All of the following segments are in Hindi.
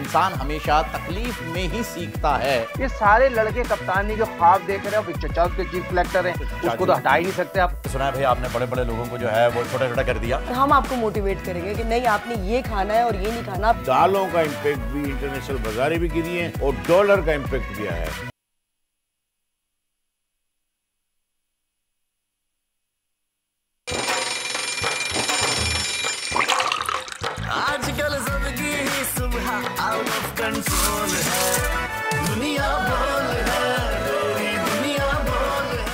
इंसान हमेशा तकलीफ में ही सीखता है। ये सारे लड़के कप्तानी जो ख्वाब देख रहे हो, चचा के चीफ कलेक्टर हैं, उसको तो हटा ही नहीं सकते आप। सुना है भाई आपने बड़े बड़े लोगों को जो है वो छोटा छोटा कर दिया। हम आपको मोटिवेट करेंगे कि नहीं आपने ये खाना है और ये नहीं खाना। दालों का इम्पैक्ट भी इंटरनेशनल बाजारें भी गिरी हैं और डॉलर का इम्पैक्ट भी आया है। आजकल जिंदगी ही सुबह आउट ऑफ कंट्रोल है, दुनिया बोल है, मेरी दुनिया बोल है।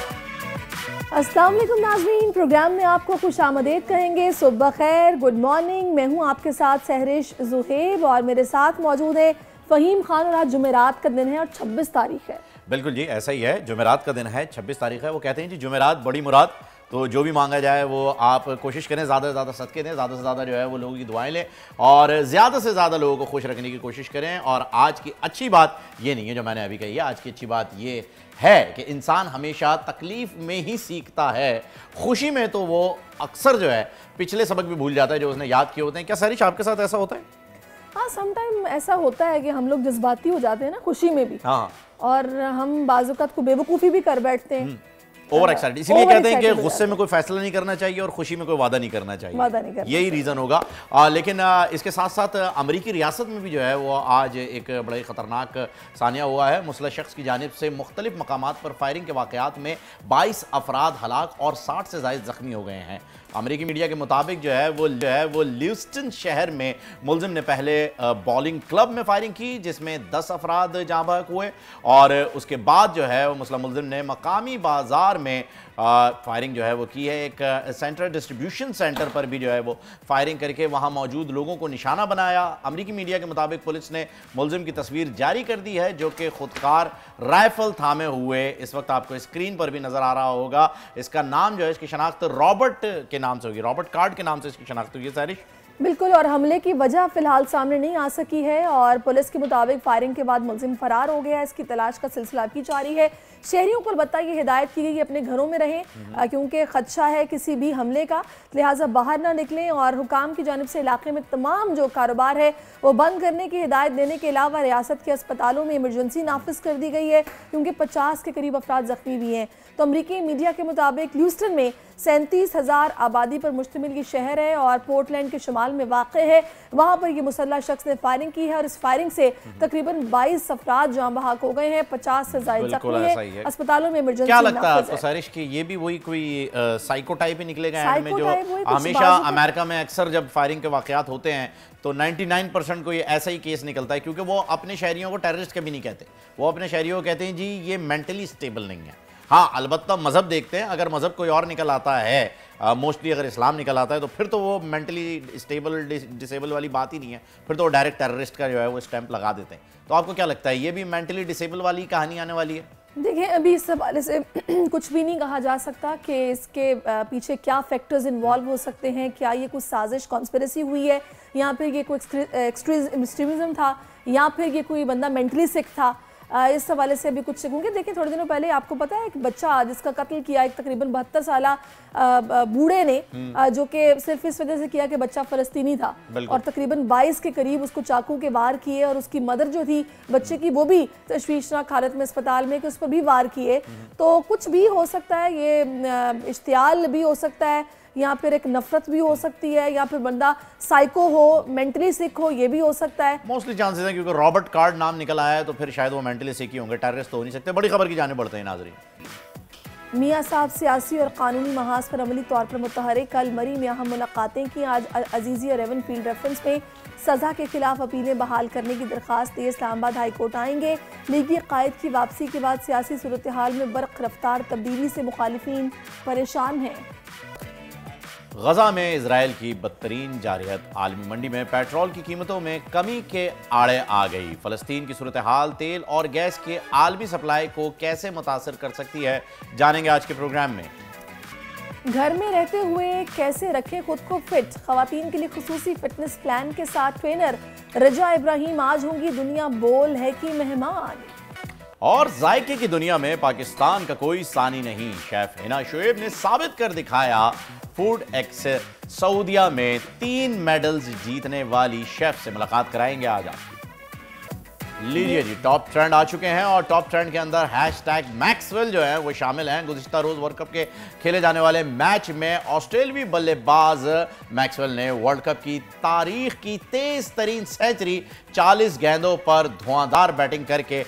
अस्सलाम वालेकुम नाज़रीन, प्रोग्राम में आपको खुशामदीद कहेंगे। सुबह खैर, गुड मॉर्निंग। मैं हूँ आपके साथ सहरिश ज़ुहैब और मेरे साथ मौजूद है फ़हीम खान। और आज जुमेरात का दिन है और 26 तारीख है। बिल्कुल जी, ऐसा ही है। जुमेरात का दिन है, 26 तारीख है। वो कहते हैं जी जुमेरात बड़ी मुराद, तो जो भी मांगा जाए वो आप कोशिश करें, ज़्यादा से ज़्यादा सदके दें, ज़्यादा से ज़्यादा जो है वो लोगों की दुआएं लें और ज़्यादा से ज़्यादा लोगों को खुश रखने की कोशिश करें। और आज की अच्छी बात ये नहीं है जो मैंने अभी कही है, आज की अच्छी बात ये है कि इंसान हमेशा तकलीफ में ही सीखता है, खुशी में तो वो अक्सर जो है पिछले सबक भी भूल जाता है जो उसने याद किए होते हैं। क्या सरिश आपके साथ ऐसा होता है? हाँ, समटाइम ऐसा होता है कि हम लोग जज्बाती हो जाते हैं ना, खुशी में भी। हाँ, और हम बाज़-औक़ात को बेवकूफ़ी भी कर बैठते हैं। ओवर एक्साइटेड, इसीलिए कहते हैं कि गुस्से में कोई फैसला नहीं करना चाहिए और खुशी में कोई वादा नहीं करना चाहिए, यही रीज़न होगा। लेकिन इसके साथ साथ अमरीकी रियासत में भी जो है वो आज एक बड़ा ख़तरनाक सानिया हुआ है। मुसल्लह शख्स की जानिब से मुख्तलिफ मकामात पर फायरिंग के वाक़यात में 22 अफराद हलाक और 60 से ज़ायद ज़ख्मी हो गए हैं। अमेरिकी मीडिया के मुताबिक जो है वो ल्यूस्टन शहर में मुलजिम ने पहले बॉलिंग क्लब में फायरिंग की जिसमें 10 अफराद जाँ बहक हुए और उसके बाद जो है वो मुस्लिम मुलजिम ने मकामी बाजार में फायरिंग जो है वो की है। एक सेंटर डिस्ट्रीब्यूशन सेंटर पर भी जो है वो फायरिंग करके वहाँ मौजूद लोगों को निशाना बनाया। अमेरिकी मीडिया के मुताबिक पुलिस ने मुलजिम की तस्वीर जारी कर दी है जो कि खुदकार राइफल थामे हुए इस वक्त आपको स्क्रीन पर भी नजर आ रहा होगा। इसका नाम जो है, इसकी शनाख्त रॉबर्ट के नाम से होगी, रॉबर्ट कार्ड के नाम से इसकी शनाख्त हुई है। सारिश बिल्कुल, और हमले की वजह फिलहाल सामने नहीं आ सकी है और पुलिस के मुताबिक फायरिंग के बाद मुलजिम फरार हो गया है। इसकी तलाश का सिलसिला भी जारी है। शहरियों को अलबत्ता ये हिदायत की गई कि अपने घरों में रहें क्योंकि खदशा है किसी भी हमले का, लिहाजा बाहर ना निकलें। और हुकाम की जानिब से इलाके में तमाम जो कारोबार है वो बंद करने की हिदायत देने के अलावा रियासत के अस्पतालों में इमरजेंसी नाफिज कर दी गई है क्योंकि 50 के करीब अफराद जख्मी भी हैं। तो अमरीकी मीडिया के मुताबिक ह्यूस्टन में 37,000 आबादी पर मुश्तमिल ये शहर है और पोर्टलैंड के शुमाल में वाक़ है। वहाँ पर ये मुसल्लह शख्स ने फायरिंग की है और इस फायरिंग से तकरीबन 22 अफराद जाँ बहक हो गए हैं, 50 से ज़ायद ज़ख्मी हैं, अस्पतालों में इमरजेंसी। क्या लगता है आपको सारिश कि ये भी वही कोई साइको टाइप ही निकलेगा एंड में, जो हमेशा अमेरिका में अक्सर जब फायरिंग के वाक़यात होते हैं तो 99% को ये ऐसा ही केस निकलता है क्योंकि वो अपने शहरियों को टेररिस्ट कभी नहीं कहते, वो अपने शहरियों को कहते हैं जी ये मेंटली स्टेबल नहीं है। हाँ, अलबत्ता मज़हब देखते हैं, अगर मज़हब कोई और निकल आता है, मोस्टली अगर इस्लाम निकल आता है तो फिर तो वो मेंटली स्टेबल डिसेबल वाली बात ही नहीं है, फिर तो वो डायरेक्ट टेररिस्ट का जो है वो स्टैंप लगा देते हैं। तो आपको क्या लगता है ये भी मेंटली डिसेबल वाली कहानी आने वाली है? देखिए, अभी इस हवाले से कुछ भी नहीं कहा जा सकता कि इसके पीछे क्या फैक्टर्स इन्वॉल्व हो सकते हैं। क्या ये कुछ साजिश कॉन्स्पिरेसी हुई है या फिर ये कोई एक्सट्रीमिज्म था या फिर ये कोई बंदा मेंटली सिक था। इस हवाले से अभी कुछ क्योंकि देखिए थोड़े दिनों पहले आपको पता है एक बच्चा जिसका कत्ल किया एक तकरीबन 72 साला बूढ़े ने जो कि सिर्फ इस वजह से किया कि बच्चा फ़लस्तीनी था और तकरीबन 22 के करीब उसको चाकू के वार किए और उसकी मदर जो थी बच्चे की वो भी तशवीशनाक हालत में अस्पताल में कि उस पर भी वार किए। तो कुछ भी हो सकता है, ये इश्तियाल भी हो सकता है या फिर एक नफरत भी हो सकती है या फिर बंदा साइको हो, मेंटली सिक हो, ये भी हो सकता है। मोस्टली चांसेस हैं क्योंकि रॉबर्ट कार्ड नाम निकल आया है तो फिर शायद वो मेंटली सिक ही होंगे, टेररिस्ट तो हो नहीं सकते। बड़ी खबर की जाने बढ़ते हैं नाज़रीन। मियाँ साहब सियासी और कानूनी महाज पर अमली तौर पर मुतहरिक, कल मरी में अहम मुलाकातें की। आज अजीज़िया रेवन फील्ड रेफरेंस में सज़ा के खिलाफ अपीलें बहाल करने की दरख्वास्त दिए इस्लामाबाद हाई कोर्ट आएंगे। लीगी कायद की वापसी के बाद सियासी सूरत हाल में बर्क रफ्तार तब्दीली से मुखालिफिन परेशान हैं। गजा में इजराइल की बदतरीन जारहियत, आलमी मंडी में पेट्रोल की कीमतों में कमी के आड़े आ गई। फ़लस्तीन की सूरत हाल तेल और गैस के आलमी सप्लाई को कैसे मुतासर कर सकती है, जानेंगे आज के प्रोग्राम में। घर में रहते हुए कैसे रखें खुद को फिट, ख़वातीन के लिए खुसूसी फिटनेस प्लान के साथ ट्रेनर रजा इब्राहिम आज होंगी दुनिया बोल है की मेहमान। और जायके की दुनिया में पाकिस्तान का कोई सानी नहीं, शेफ हिना शोएब ने साबित कर दिखाया। फूड एक्स सऊदिया में 3 मेडल्स जीतने वाली शेफ से मुलाकात कराएंगे आज आपकी। लीजिए जी, टॉप ट्रेंड आ चुके हैं और टॉप ट्रेंड के अंदर हैशटैग मैक्सवेल जो है वो शामिल हैं। गुज़िश्ता रोज वर्ल्ड कप के खेले जाने वाले मैच में ऑस्ट्रेलियावी बल्लेबाज मैक्सवेल ने वर्ल्ड कप की तारीख की तेज तरीन सेंचुरी 40 गेंदों पर धुआंधार बैटिंग करके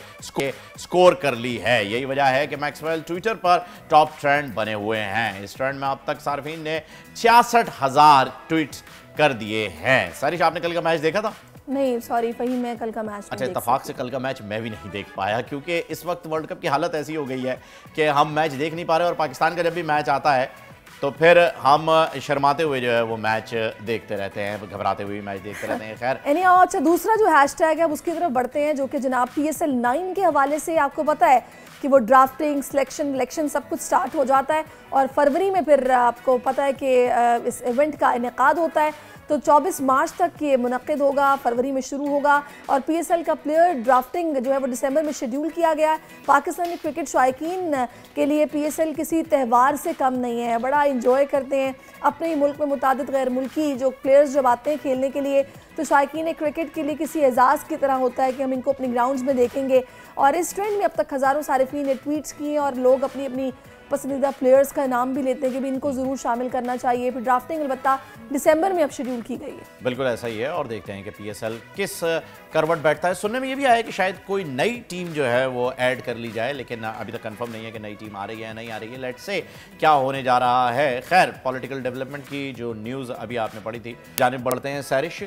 स्कोर कर ली है। यही वजह है कि मैक्सवेल ट्विटर पर टॉप ट्रेंड बने हुए हैं। इस ट्रेंड में अब तक सार्फिन ने 66,000 ट्वीट्स कर दिए हैं। सारिश, आपने कल का मैच देखा था? नहीं सॉरी फहीम, मैं कल का मैच अच्छा, इत्तेफाक से कल का मैच मैं भी नहीं देख पाया क्योंकि इस वक्त वर्ल्ड कप की हालत ऐसी हो गई है कि हम मैच देख नहीं पा रहे और पाकिस्तान का जब भी मैच आता है तो फिर हम शर्माते हुए जो है वो मैच देखते रहते हैं, घबराते हुए मैच देखते रहते हैं। खैर अच्छा, दूसरा जो हैशटैग है उसकी तरफ बढ़ते हैं जो कि जनाब PSL 9 के हवाले से आपको पता है कि वो ड्राफ्टिंग, सिलेक्शन, इलेक्शन सब कुछ स्टार्ट हो जाता है और फरवरी में फिर आपको पता है कि इस इवेंट का इनेकाद होता है। तो 24 मार्च तक ये मुनक्किद होगा, फरवरी में शुरू होगा और PSL का प्लेयर ड्राफ्टिंग जो है वो दिसंबर में शेड्यूल किया गया है। पाकिस्तानी क्रिकेट शौकीन के लिए PSL किसी त्यौहार से कम नहीं है, बड़ा इंजॉय करते हैं। अपने ही मुल्क में मुतादिद गैर मुल्की जो प्लेयर्स जब आते हैं खेलने के लिए तो शौकीन क्रिकेट के लिए किसी एजाज़ की तरह होता है कि हम इनको अपने ग्राउंड्स में देखेंगे। और इस ट्रेंड में अब तक हज़ारों सारिफीन ने ट्वीट्स किए और लोग अपनी अपनी पसंदीदा प्लेयर्स का नाम भी लेते हैं कि भी इनको ज़रूर शामिल करना चाहिए। फिर ड्राफ्टिंग अलबत्ता दिसंबर में अब शेड्यूल की गई है। बिल्कुल ऐसा ही है और देखते हैं कि PSL किस करवट बैठता है। सुनने में ये भी आया कि शायद कोई नई टीम जो है वो ऐड कर ली जाए, लेकिन अभी तक कंफर्म नहीं है कि नई टीम आ रही है या नहीं आ रही है। लेट्स से क्या होने जा रहा है। खैर, पॉलिटिकल डेवलपमेंट की जो न्यूज़ अभी आपने पढ़ी थी, जानिब बढ़ते हैं सैरिश।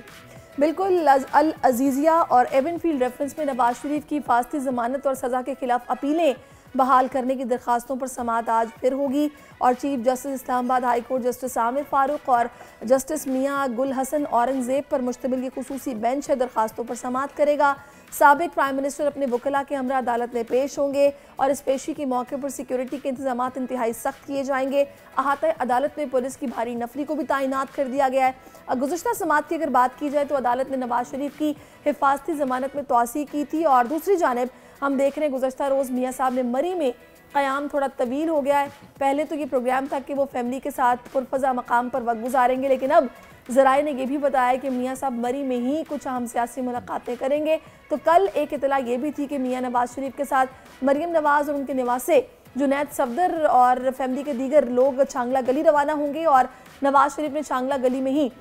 बिल्कुल, अल अजीज़िया और एवनफील्ड रेफरेंस में नवाज शरीफ की फासती ज़मानत और सज़ा के खिलाफ अपीलें बहाल करने की दरखास्तों पर समाअत आज फिर होगी और chief justice Islamabad high court justice Aamir Farooq और जस्टिस मियां गुल हसन औरंगजेब पर मुश्तमिल ये खुसूसी बेंच है दरखास्तों पर समाअत करेगा। साबिक प्राइम मिनिस्टर अपने वकला के हमरा अदालत में पेश होंगे और इस पेशी के मौके पर सिक्योरिटी के इंतजाम इंतहाई सख्त किए जाएंगे। अहाता अदालत में पुलिस की भारी नफरी को भी तैनात कर दिया गया है। गुज़श्ता समाअत की अगर बात की जाए तो अदालत ने नवाज शरीफ की हिफाजती ज़मानत में तोसी की थी और दूसरी जानिब हम देख रहे हैं गुज़श्ता रोज़ मियाँ साहब ने मरी में क़याम थोड़ा तवील हो गया है। पहले तो ये प्रोग्राम था कि वो फैमिली के साथ पुरफ़ज़ा मकाम पर वक्त गुजारेंगे, लेकिन अब ज़राए ने यह भी बताया कि मियाँ साहब मरी में ही कुछ अहम सियासी मुलाकातें करेंगे। तो कल एक इतला ये भी थी कि मियाँ नवाज शरीफ के साथ मरियम नवाज़ और उनके निवासे जुनैद सफदर और फैमिली के दीगर लोग चांगला गली रवाना होंगे और नवाज शरीफ ने चांगला गली में ही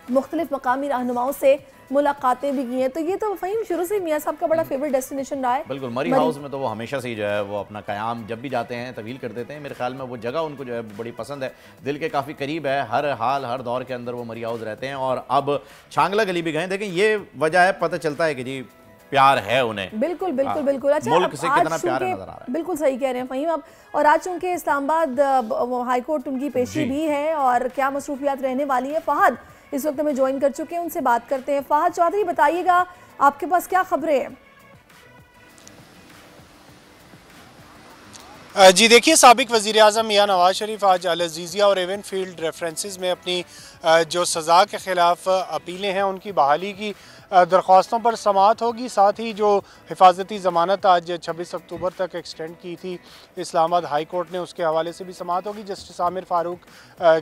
मुख्तलिफ मकामी रहनुमाओं से मुलाकातें भी की हैं। तो ये तो फहीम शुरू से मियाँ साहब का बड़ा फेवरेट डेस्टिनेशन रहा है। बिल्कुल, मरी हाउस में तो वो हमेशा से ही जो है वो अपना क़याम जब भी जाते हैं तवील कर देते हैं। मेरे ख्याल में वो जगह उनको जो है बड़ी पसंद है, दिल के काफ़ी करीब है। हर हाल हर दौर के अंदर वो मरी हाउस रहते हैं और अब चांगला गली भी गए। देखें, ये वजह है, पता चलता है कि जी प्यार है उन्हें। बिल्कुल बिल्कुल बिल्कुल। अच्छा, मुल्क से कितना प्यार नजर आ रहा है। बिल्कुल सही कह रहे हैं फहीम आप। और आज चूंकि इस्लामाबाद हाई कोर्ट उनकी पेशी भी है और क्या मसरूफियात रहने वाली है, फहद इस वक्त हमें ज्वाइन कर चुके हैं, उनसे बात करते हैं। फहद चौधरी, बताइएगा आपके पास क्या खबरें हैं? जी देखिए, साबिक वज़ीर आज़म मियाँ नवाज शरीफ आज अल अजीज़िया और एवनफील्ड रेफरेंसेस में अपनी जो सज़ा के ख़िलाफ़ अपीलें हैं उनकी बहाली की दरख्वास्तों पर समाअत होगी। साथ ही जो हिफाजती ज़मानत आज 26 अक्टूबर तक एक्सटेंड की थी इस्लामाबाद हाई कोर्ट ने, उसके हवाले से भी समाअत होगी। जस्टिस आमिर फारूक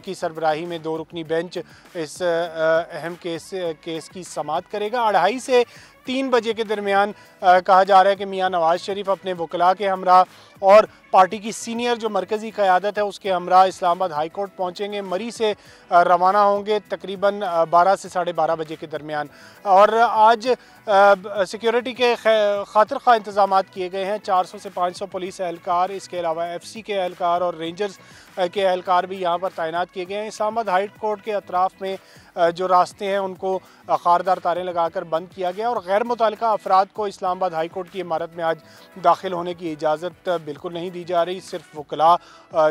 की सरबराही में 2 रुकनी बेंच इस अहम केस की समाअत करेगा। 2:30 से 3 बजे के दरमियान कहा जा रहा है कि मियाँ नवाज शरीफ अपने वकला के हमरा और पार्टी की सीनियर जो मरकज़ी क़यादत है उसके हमरा इस्लामाबाद हाई कोर्ट पहुँचेंगे। मरी से रवाना होंगे तकरीबन 12 से 12:30 बजे के दरमियान। और आज सिक्योरिटी के खातिर खा इंतजाम किए गए हैं। 400 से 500 पुलिस एहलकार, इसके अलावा FC के एहलकार और रेंजर्स के एहलकार भी यहाँ पर तैनात किए गए हैं। इस्लामाबाद हाई कोर्ट के अतराफ़ में जो रास्ते हैं उनको खारदार तारें लगाकर बंद किया गया और गैर मुतल्लिका अफराद को इस्लामाबाद हाई कोर्ट की इमारत में आज दाखिल होने की इजाज़त बिल्कुल नहीं दी जा रही। सिर्फ वकला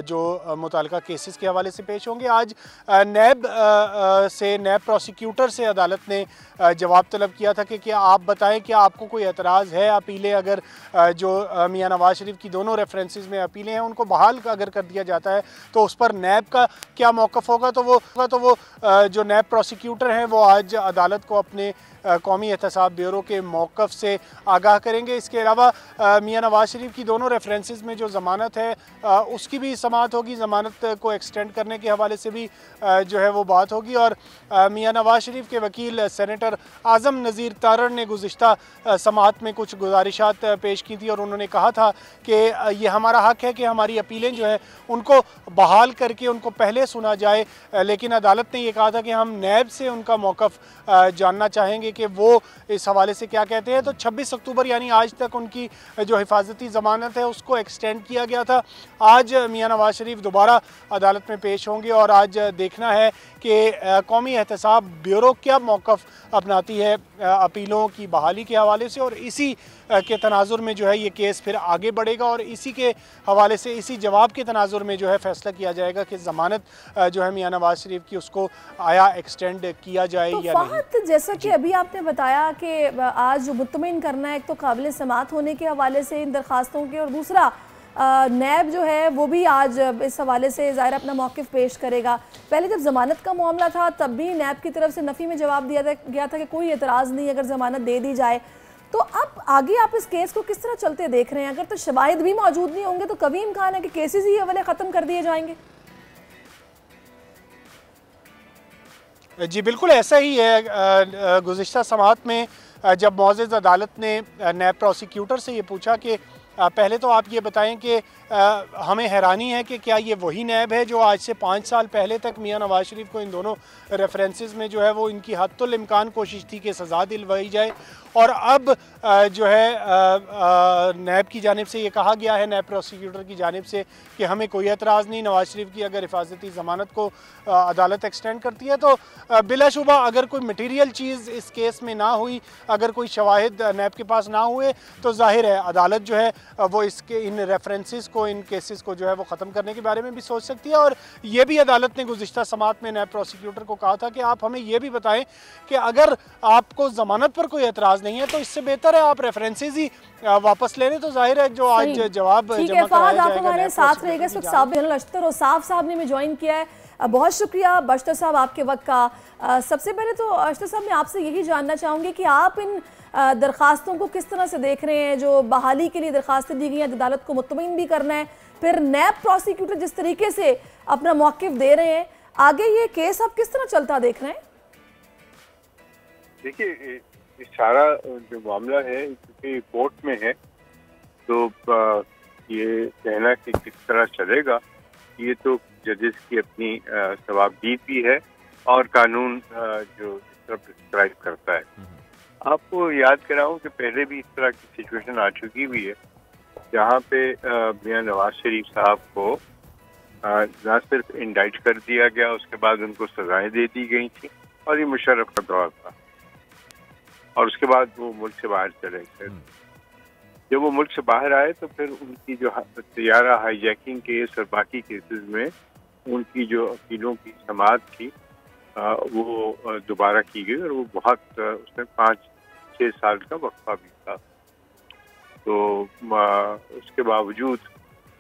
जो मुतल्लिका केसेस के हवाले से पेश होंगे। आज नैब प्रोसिक्यूटर से अदालत ने जवाब तलब किया था कि क्या आप बताएं क्या आपको कोई एतराज़ है अपीलें अगर जो मियाँ नवाज शरीफ की दोनों रेफरेंसेस में अपीलें हैं उनको बहाल अगर कर दिया जाता है तो उस पर नैब का क्या मौक़िफ़ होगा। तो वो जो नैब प्रोसिक्यूटर हैं वो आज अदालत को अपने कौमी एहतसाब ब्यूरो के मौक़िफ़ से आगाह करेंगे। इसके अलावा मियां नवाज़ शरीफ की दोनों रेफरेंसेस में जो ज़मानत है उसकी भी समाअत होगी, ज़मानत को एक्सटेंड करने के हवाले से भी जो है वो बात होगी। और मियां नवाज़ शरीफ के वकील सेनेटर आज़म नज़ीर तारड़ ने गुज़िश्ता समाअत में कुछ गुजारिशात पेश की थी और उन्होंने कहा था कि ये हमारा हक़ है कि हमारी अपीलें जो है उनको बहाल करके उनको पहले सुना जाए, लेकिन अदालत ने ये कहा था कि हम नैब से उनका मौक़िफ़ जानना चाहेंगे कि वो इस हवाले से क्या कहते हैं। तो 26 अक्टूबर यानी आज तक उनकी जो हिफाजती ज़मानत है उसको एक्सटेंड किया गया था। आज मियां नवाज़ शरीफ दोबारा अदालत में पेश होंगे और आज देखना है कि कौमी एहतसाब ब्यूरो क्या मौक़िफ़ अपनाती है अपीलों की बहाली के हवाले से, और इसी के तनाजुर में जो है ये केस फिर आगे बढ़ेगा और इसी के हवाले से इसी जवाब के तनाजुर में जो है फ़ैसला किया जाएगा कि ज़मानत जो है मियां नवाज़ शरीफ की उसको आया एक्सटेंड किया जाए तो या नहीं। जैसा कि अभी आपने बताया कि आज मुतमईन करना है, एक तो काबिल समाअत होने के हवाले से इन दरख्वास्तों के, और दूसरा नैब जो है वो भी आज इस हवाले से ज़ाहिर अपना मौक़िफ़ पेश करेगा। पहले जब ज़मानत का मामला था तब भी नैब की तरफ से नफ़ी में जवाब दिया गया था कि कोई एतराज़ नहीं अगर ज़मानत दे दी जाए। तो अब आगे आप इस केस को किस तरह चलते देख रहे हैं? अगर तो शवाहिद भी मौजूद नहीं होंगे तो कभी इम्कान है कि केसेस ही अवले ख़त्म कर दिए जाएंगे? जी बिल्कुल ऐसा ही है। गुज़िश्ता समाअत में जब मुअज़्ज़ज़ अदालत ने नैब प्रोसिक्यूटर से ये पूछा कि पहले तो आप ये बताएं कि हमें हैरानी है कि क्या ये वही नैब है जो आज से 5 साल पहले तक मियां नवाज़ शरीफ को इन दोनों रेफरेंसेस में जो है वो इनकी हत्तुल इम्कान कोशिश थी कि सज़ा दिलवाई जाए, और अब जो है नैब की जानिब से ये कहा गया है, नैब प्रोसिक्यूटर की जानिब से, कि हमें कोई एतराज़ नहीं, नवाज़ शरीफ की अगर हिफाजती ज़मानत को अदालत एक्सटेंड करती है तो बिलाशुबा अगर कोई मटीरियल चीज़ इस केस में ना हुई, अगर कोई शवाहिद नैब के पास ना हुए तो जाहिर है अदालत जो है वो इसके इन रेफरेंसेस को, इन केसेस को जो है वो ख़त्म करने के बारे में भी सोच सकती है। और ये भी अदालत ने गुज़िश्ता समाअत में नैब प्रोसिक्यूटर को कहा था कि आप हमें ये भी बताएं कि अगर आपको ज़मानत पर कोई एतराज़ नहीं है तो इससे बेहतर है आप रेफरेंसेस ही वापस ले लें। तो जाहिर है जो आज जवाब जमा कराया जाएगा। हमारे साथ रहेगा इस वक्त साहब जनरल अख्तर औसाफ साहब ने ज्वाइन किया है। बहुत शुक्रिया बख्तर साहब आपके वक्त का। सबसे पहले तो अख्तर साहब मैं आपसे यही जानना चाहूँगी कि आप इन दरख्वास्तों को किस तरह से देख रहे हैं जो बहाली के लिए दरख्वास्तें दी गई हैं, अदालत को मुतमईन भी करना है, फिर नैब प्रोसिक्यूटर जिस तरीके से अपना मौक़िफ़ दे रहे हैं, आगे ये केस आप किस तरह चलता देख रहे हैं? देखिए इस सारा जो मामला है क्योंकि कोर्ट में है तो ये कहना कि किस तरह चलेगा ये तो जजेस की अपनी सवाबदीदी है और कानून जो इस तरह प्रिस्क्राइब करता है। आपको याद कराऊं कि पहले भी इस तरह की सिचुएशन आ चुकी हुई है जहाँ पे मियां नवाज शरीफ साहब को न सिर्फ इंडाइट कर दिया गया, उसके बाद उनको सजाएं दे दी गई थी और ये मुशर्रफ का दौर था और उसके बाद वो मुल्क से बाहर चले गए। जब वो मुल्क से बाहर आए तो फिर उनकी जो तैयारा हाईजैकिंग केस और बाकी केसेस में उनकी जो अपीलों की समाअत थी वो दोबारा की गई और वो बहुत उसमें 5-6 साल का वक्फा भी था। तो उसके बावजूद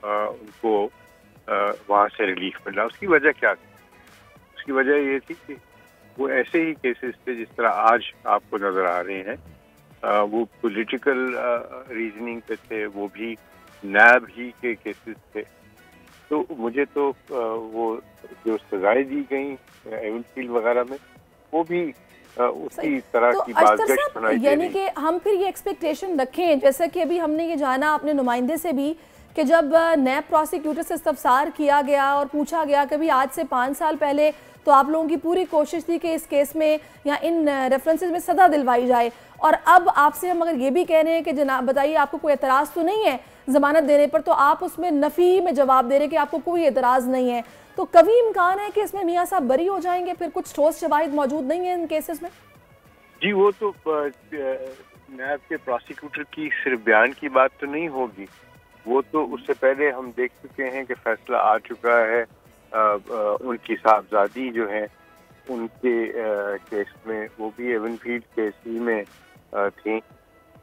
उनको वहाँ से रिलीफ मिला। उसकी वजह क्या थी? उसकी वजह ये थी कि वो ऐसे ही केसेस थे जिस तरह आज आपको नज़र आ रहे हैं, वो पॉलिटिकल रीजनिंग पे थे, वो भी नैब ही के केसेस थे। तो मुझे तो वो जो सजाएं दी गई एवनफील्ड वगैरह में वो भी उसी तरह की बातचीत सुनाई दे रही। यानी कि हम फिर ये एक्सपेक्टेशन रखें, जैसा कि अभी हमने ये जाना अपने नुमाइंदे से भी कि जब नैब प्रोसिक्यूटर से इस्तफसार किया गया और पूछा गया कि भी आज से 5 साल पहले तो आप लोगों की पूरी कोशिश थी कि इस केस में या इन रेफरेंसेस में सज़ा दिलवाई जाए, और अब आपसे हम अगर ये भी कह रहे हैं कि जनाब बताइए आपको कोई एतराज़ तो नहीं है ज़मानत देने पर, तो आप उसमें नफ़ी में जवाब दे रहे हैं कि आपको कोई एतराज़ नहीं है, तो कभी इम्कान है कि इसमें मियाँ साहब बरी हो जाएंगे? फिर कुछ ठोस शवाहिद मौजूद नहीं है इन केसेस में? जी वो तो नैब के प्रोसिक्यूटर की सिर्फ बयान की बात तो नहीं होगी, वो तो उससे पहले हम देख चुके हैं कि फैसला आ चुका है। उनकी साहबजादी जो है उनके केस में वो भी एवनफील्ड केस ही में थी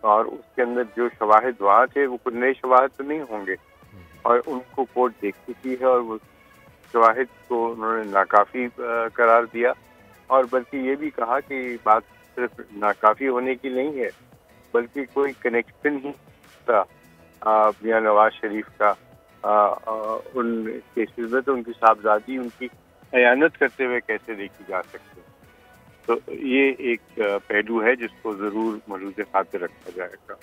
और उसके अंदर जो शवाहिद वहाँ थे वो कुछ नए शवाहिद तो नहीं होंगे और उनको कोर्ट देख चुकी है और वो शवाहिद को उन्होंने नाकाफी करार दिया और बल्कि ये भी कहा कि बात सिर्फ नाकाफी होने की नहीं है, बल्कि कोई कनेक्शन ही था मियां नवाज शरीफ का उन केसेस में, तो उनकी साहबजादी उनकी खयानत करते हुए कैसे देखी जा सकती है। तो ये एक पहलू है जिसको जरूर मलूज़ खातिर रखा जाएगा।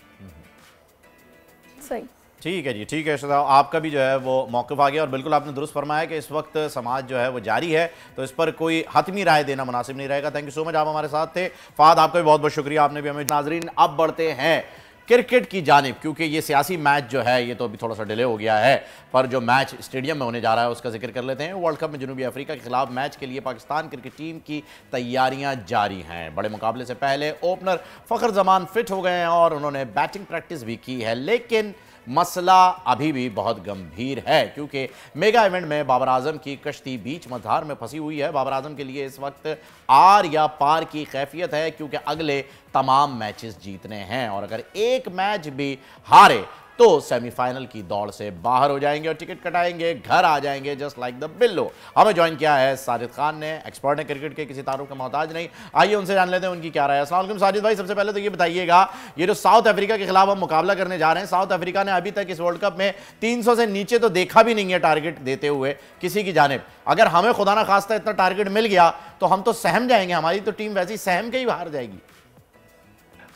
सही, ठीक है जी, ठीक है साहब, आपका भी जो है वो मौक़िफ़ आ गया और बिल्कुल आपने दुरुस्त फरमाया कि इस वक्त समाज जो है वो जारी है, तो इस पर कोई हतमी राय देना मुनासिब नहीं रहेगा। थैंक यू सो मच, आप हमारे साथ थे। फ़ाद, आपका भी बहुत बहुत शुक्रिया, आपने भी हमें। नाजरीन, अब बढ़ते हैं क्रिकेट की जानिब, क्योंकि ये सियासी मैच जो है ये तो अभी थोड़ा सा डिले हो गया है, पर जो मैच स्टेडियम में होने जा रहा है उसका जिक्र कर लेते हैं। वर्ल्ड कप में जनूबी अफ्रीका के खिलाफ मैच के लिए पाकिस्तान क्रिकेट टीम की तैयारियां जारी हैं। बड़े मुकाबले से पहले ओपनर फ़खर जमान फिट हो गए हैं और उन्होंने बैटिंग प्रैक्टिस भी की है, लेकिन मसला अभी भी बहुत गंभीर है, क्योंकि मेगा इवेंट में बाबर आजम की कश्ती बीच मझधार में फंसी हुई है। बाबर आजम के लिए इस वक्त आर या पार की कैफियत है, क्योंकि अगले तमाम मैचेस जीतने हैं और अगर एक मैच भी हारे तो सेमीफाइनल की दौड़ से बाहर हो जाएंगे और टिकट कटाएंगे, घर आ जाएंगे जस्ट लाइक द बिल्लो। हमें ज्वाइन किया है साजिद खान ने, एक्सपर्ट है क्रिकेट के, किसी तारुफ का मोहताज नहीं। आइए उनसे जान लेते हैं उनकी क्या राय है। अस्सलाम वालेकुम साजिद भाई, सबसे पहले तो ये बताइएगा, ये जो साउथ अफ्रीका के खिलाफ हम मुकाबला करने जा रहे हैं, साउथ अफ्रीका ने अभी तक इस वर्ल्ड कप में 300 से नीचे तो देखा भी नहीं है टारगेट देते हुए किसी की जानिब। अगर हमें खुदा ना खास्ता इतना टारगेट मिल गया तो हम तो सहम जाएंगे, हमारी तो टीम वैसी सहम के ही बाहर जाएगी।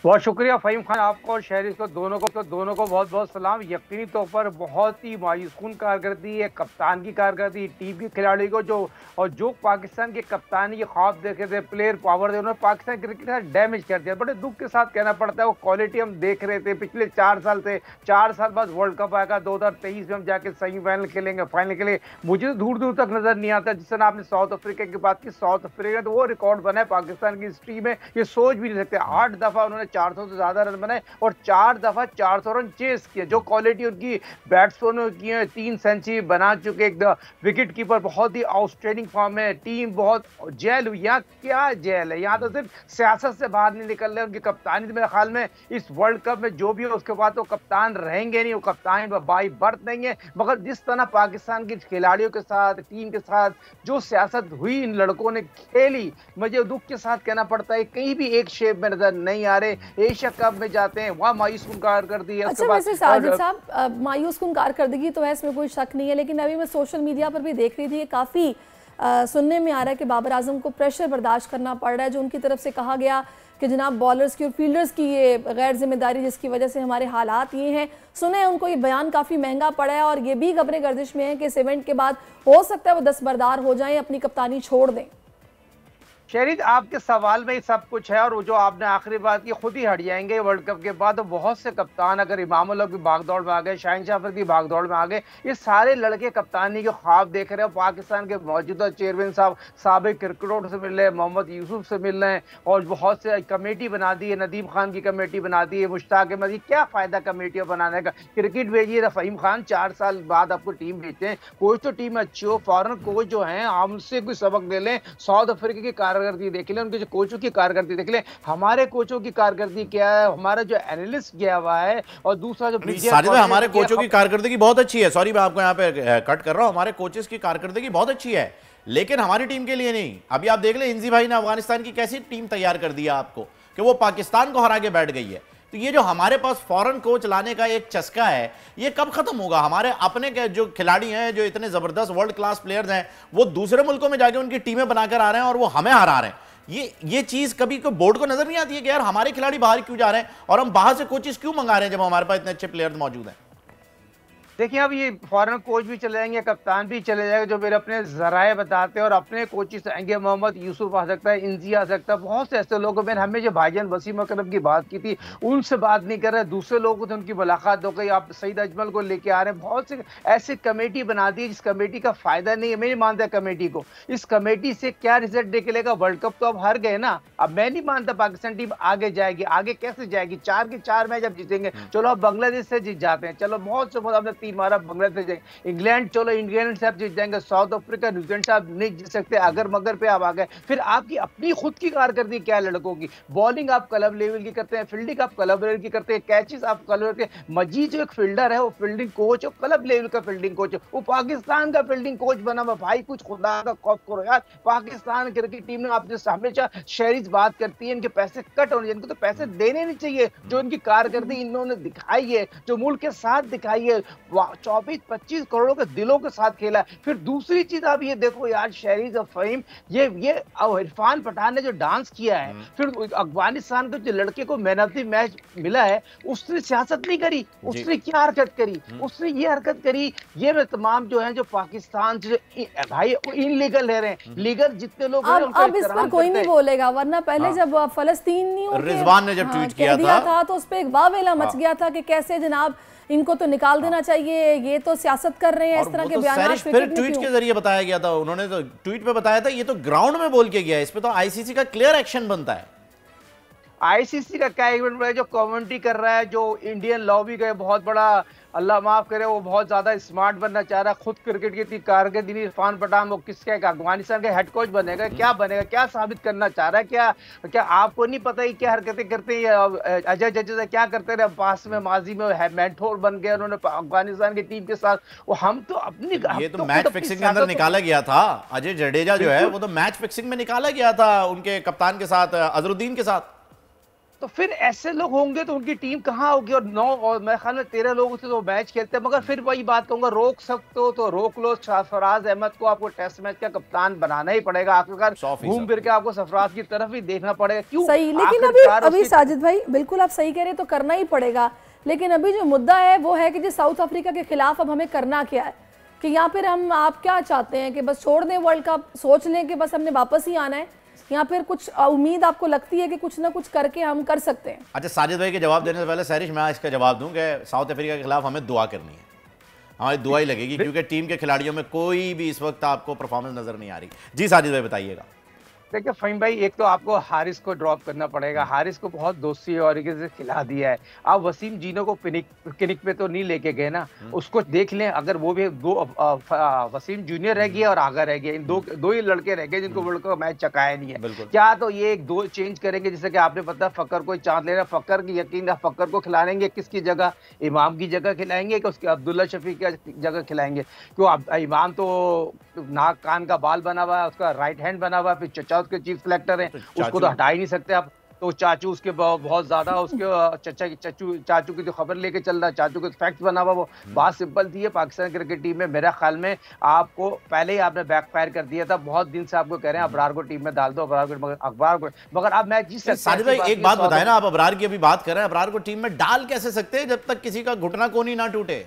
बहुत शुक्रिया फ़हीम खान, आपको और शहरी को दोनों को बहुत बहुत सलाम। यकीनी तौर पर बहुत ही मायूसकुन कारकर्दगी है, कप्तान की कारकर्दगी, टीम के खिलाड़ी को जो पाकिस्तान के कप्तान के ख्वाब देखे थे, प्लेयर पावर थे, उन्होंने पाकिस्तान क्रिकेट का डैमेज कर दिया। बड़े दुख के साथ कहना पड़ता है, वो क्वालिटी हम देख रहे थे पिछले 4 साल से। 4 साल बाद वर्ल्ड कप आएगा, 2023 में हम जाके सेमीफाइनल खेलेंगे, फाइनल खेलेंगे। मुझे तो दूर दूर तक नजर नहीं आता। जिस तरह आपने साउथ अफ्रीका की बात की, साउथ अफ्रीका तो वो रिकॉर्ड बना है पाकिस्तान की हिस्ट्री में, ये सोच भी नहीं सकते। 8 दफा उन्होंने 400 से ज्यादा रन बनाए और 4 दफा 400 रन चेस किए। जो क्वालिटी उनकी बैट्समैनों की है, 3 सेंचुरी बना चुके, एक विकेट कीपर बहुत ही आउटस्टैंडिंग फॉर्म है, टीम बहुत जेल हुई। यहाँ क्या जेल है, यहाँ तो सिर्फ सियासत से बाहर नहीं निकल रहे। उनकी कप्तानी मेरे ख्याल में इस वर्ल्ड कप में जो भी हो उसके बाद तो कप्तान रहेंगे नहीं, वो कप्तान बाई बर्थ नहीं है। मगर जिस तरह पाकिस्तान के खिलाड़ियों के साथ, टीम के साथ जो सियासत हुई, इन लड़कों ने खेली, मुझे दुख के साथ कहना पड़ता है कहीं भी एक शेप में नजर नहीं आ रहे। एशिया कप में जाते हैं, वहाँ मायूस कुन कारकर्दगी है। अच्छा, वैसे साजिद साहब, मायूस कुन कारकर्दगी तो है, इसमें कोई शक नहीं है, लेकिन अभी मैं सोशल मीडिया पर भी देख रही थी, काफ़ी सुनने में आ रहा है कि बाबर आजम को प्रेशर बर्दाश्त करना पड़ रहा है, जो उनकी तरफ से कहा गया कि जनाब बॉलर्स की और फील्डर्स की ये गैर जिम्मेदारी जिसकी वजह से हमारे हालात ये हैं। सुने उनको ये बयान काफ़ी महंगा पड़ा है और ये भी खबरें गर्दिश में है कि इस इवेंट के बाद हो सकता है वो दस्तबरदार हो जाएं, अपनी कप्तानी छोड़ दें। शरीद, आपके सवाल में ही सब कुछ है और जो आपने आखिरी बात की, खुद ही हट जाएंगे वर्ल्ड कप के बाद। तो बहुत से कप्तान, अगर इमामुल हक भी भागदौड़ में आ गए, शाहीन शाह अफरीदी भागदौड़ में आ गए, ये सारे लड़के कप्तानी के ख्वाब देख रहे हैं। पाकिस्तान के मौजूदा चेयरमैन साहब साबिक क्रिकेटरों से मिल रहे हैं, मोहम्मद यूसुफ से मिल रहे हैं और बहुत से कमेटी बना दी है, नदीम खान की कमेटी बना दी है, मुश्ताक अहमद। क्या फ़ायदा कमेटियाँ बनाने का, क्रिकेट भेजिए। फ़हीम खान 4 साल बाद आपको टीम भेजते हैं, कोच तो टीम अच्छी हो, फॉरन कोच जो हैं हमसे कोई सबक ले लें। साउथ अफ्रीका की कारकर्दगी देख लें, उनके जो कोचों की कारकर्दगी देख लें, हमारे कोचों की कारकर्दगी क्या है, हमारा जो एनालिस्ट गया हुआ है और दूसरा जो हमारे कोचों की कारकर्दगी बहुत अच्छी है। सॉरी, मैं आपको यहाँ पे कट कर रहा हूँ, हमारे कोचेस की कारकर्दगी बहुत अच्छी है, लेकिन हमारी टीम के लिए नहीं। अभी आप देख लें, इंजी भाई ने अफगानिस्तान की कैसी टीम तैयार कर दिया आपको कि वो पाकिस्तान को हरा के बैठ गई है। तो ये जो हमारे पास फॉरेन कोच लाने का एक चस्का है, ये कब खत्म होगा? हमारे अपने के जो खिलाड़ी हैं, जो इतने जबरदस्त वर्ल्ड क्लास प्लेयर्स हैं, वो दूसरे मुल्कों में जाके उनकी टीमें बनाकर आ रहे हैं और वो हमें हरा रहे हैं। ये चीज कभी कोई बोर्ड को नजर नहीं आती है कि यार हमारे खिलाड़ी बाहर क्यों जा रहे हैं और हम बाहर से कोचेस क्यों मंगा रहे हैं जब हमारे पास इतने अच्छे प्लेयर्स मौजूद हैं। देखिए, अब ये फॉरेन कोच भी चले जाएंगे, कप्तान भी चले जाएंगे, जो मेरे अपने जराए बताते हैं और अपने कोचेस आएंगे। मोहम्मद यूसुफ आ सकता है, इंजी आ सकता है, बहुत से ऐसे लोग। मैंने हमें जो भाईजान वसीम अकरम की बात की थी, उनसे बात नहीं कर रहे, दूसरे लोगों से उनकी मुलाकात हो गई। आप सईद अजमल को लेके आ रहे हैं, बहुत से ऐसी कमेटी बना दी जिस कमेटी का फायदा नहीं है। मैं नहीं मानता कमेटी को, इस कमेटी से क्या रिजल्ट निकलेगा? वर्ल्ड कप तो अब हार गए ना। अब मैं नहीं मानता पाकिस्तान टीम आगे जाएगी। आगे कैसे जाएगी? 4 के 4 मैच अब जीतेंगे, चलो अब बांग्लादेश से जीत जाते हैं, चलो बहुत से बहुत, हमने 3 मारा बांग्लादेश जाएंगे, इंग्लैंड चलो इंग्लैंड से आप जीत जाएंगे, साउथ अफ्रीका न्यूजीलैंड से आप नहीं जीत सकते, अगर मगर पे आप आ गए। फिर आपकी अपनी खुद की कारकर्दगी क्या है लड़कों की, बॉलिंग आप क्लब लेवल की करते हैं, फील्डिंग आप क्लब लेवल की करते हैं, कैचेस आप क्लब लेवल के। मजीद जो एक फील्डर है वो फील्डिंग कोच है, क्लब लेवल का फील्डिंग कोच है, वो पाकिस्तान का फील्डिंग कोच बना हुआ। भाई कुछ खुदा का खौफ करो यार, पाकिस्तान क्रिकेट टीम ने आपने हमेशा शहरीज बात करती है इनके पैसे कट होने, इनको तो पैसे देने नहीं चाहिए। जो इनकी कारकर्दगी इन्होंने दिखाई है, जो मुल्क के साथ दिखाई है, 24-25 करोड़ों के दिलों के साथ खेला है। फिर दूसरी चीज आप ये देखो यार, शहरीज और फहीम, ये इरफान पठान ने जो डांस किया है, फिर अफगानिस्तान के जो लड़के को मैन ऑफ द मैच मिला है, उसने सियासत नहीं करी, उसने क्या हरकत करी, उसने ये हरकत करी। ये तमाम जो है जो पाकिस्तान से भाई इनलीगल रह रहे हैं, लीगल जितने लोग हैं उनका अब इस पर कोई नहीं बोलेगा, वरना पहले जब फलस्तीनियों रिजवान ने जब ट्वीट किया था तो उस पे एक वावेला मच गया था कि कैसे जनाब इनको तो निकाल देना चाहिए, ये तो सियासत कर रहे हैं, इस तरह के बयान फिर ट्वीट के जरिए बताया गया था, उन्होंने तो ट्वीट पे बताया था ये तो ग्राउंड में बोल के गया है, इस पे तो आईसीसी का क्लियर एक्शन बनता है। आईसीसी का क्या इवेंट है जो कमेंट्री कर रहा है, जो इंडियन लॉबी का बहुत बड़ा, अल्लाह माफ करे, वो बहुत ज्यादा स्मार्ट बनना चाह रहा है, खुद क्रिकेट की इतनी कारकर्दगी इरफान पठान, वो किसका अफगानिस्तान का हेड कोच बनेगा, क्या बनेगा, क्या साबित करना चाह रहा है, क्या आपको नहीं पता ही क्या हरकतें करते हैं अजय जडेजा क्या करते रहे पास में, माजी में मेंटोर बन गए उन्होंने अफगानिस्तान की टीम के साथ। वो हम तो अपनी ये तो मैच फिक्सिंग के अंदर निकाला गया था, अजय जडेजा जो है वो तो मैच फिक्सिंग में निकाला गया था उनके कप्तान के साथ, अजरुद्दीन के साथ। तो फिर ऐसे लोग होंगे तो उनकी टीम कहाँ होगी, और 9 और मेरे ख्याल में 13 लोग से तो मैच खेलते हैं। मगर फिर वही बात कहूंगा, रोक सकते हो तो रोक लो, सरफराज अहमद को आपको टेस्ट मैच का कप्तान बनाना ही पड़ेगा, आखिरकार घूम फिर के आपको सरफराज की तरफ ही देखना पड़ेगा। क्यों सही, लेकिन अभी साजिद भाई बिल्कुल आप सही कह रहे, तो करना ही पड़ेगा। लेकिन अभी जो मुद्दा है वो है कि जो साउथ अफ्रीका के खिलाफ अब हमें करना क्या है, कि यहाँ फिर आप क्या चाहते हैं कि बस छोड़ दें वर्ल्ड कप, सोच लें कि बस हमने वापस ही आना है, या फिर कुछ उम्मीद आपको लगती है कि कुछ ना कुछ करके हम कर सकते हैं? अच्छा, साजिद भाई के जवाब देने से पहले सहरिश मैं इसका जवाब दूं कि साउथ अफ्रीका के खिलाफ हमें दुआ करनी है, हमारी दुआ ही लगेगी, क्योंकि टीम के खिलाड़ियों में कोई भी इस वक्त आपको परफॉर्मेंस नजर नहीं आ रही। जी साजिद भाई बताइएगा। देखिए फहीम भाई, एक तो आपको हारिस को ड्रॉप करना पड़ेगा, हारिस को बहुत दोस्ती और से खिला दिया है। आप वसीम जीनो को पिनिक पे तो नहीं लेके गए ना, उसको देख लें, अगर वो भी वसीम जूनियर रह गया और आगा रह गया, इन दो ही लड़के रह गए जिनको वर्ल्ड कप मैच चकाया नहीं है। क्या तो ये एक दो चेंज करेंगे, जैसे कि आपने पता फकर को चांद लेना, फकर की यकीन फकर को खिलाएंगे किसकी जगह, इमाम की जगह खिलाएंगे कि उसके अब्दुल्ला शफी की जगह खिलाएंगे? क्यों, इमाम तो नाक कान का बाल बना हुआ है, उसका राइट हैंड बना हुआ है, फिर चचा उसके चीफ सिलेक्टर हैं, उसको तो हटा ही नहीं सकते आप। तो चाचू उसके बहुत ज्यादा उसके चाचू की जो खबर लेके चल रहा है, चाचू के फैक्ट बना हुआ। वो बात सिंपल थी है, पाकिस्तान क्रिकेट टीम में मेरा ख्याल में आपको पहले ही आपने बैकफायर कर दिया था। बहुत दिन से आपको कह रहे हैं अबरार को टीम में डाल दो, अखबार को, मगर आप मैच जीत सकते हैं। साजिद भाई एक बात बताएं ना, आप अबरार की अभी बात कर रहे हैं, अबरार को टीम में डाल कैसे सकते हैं जब तक किसी का घुटना कोनी ना टूटे?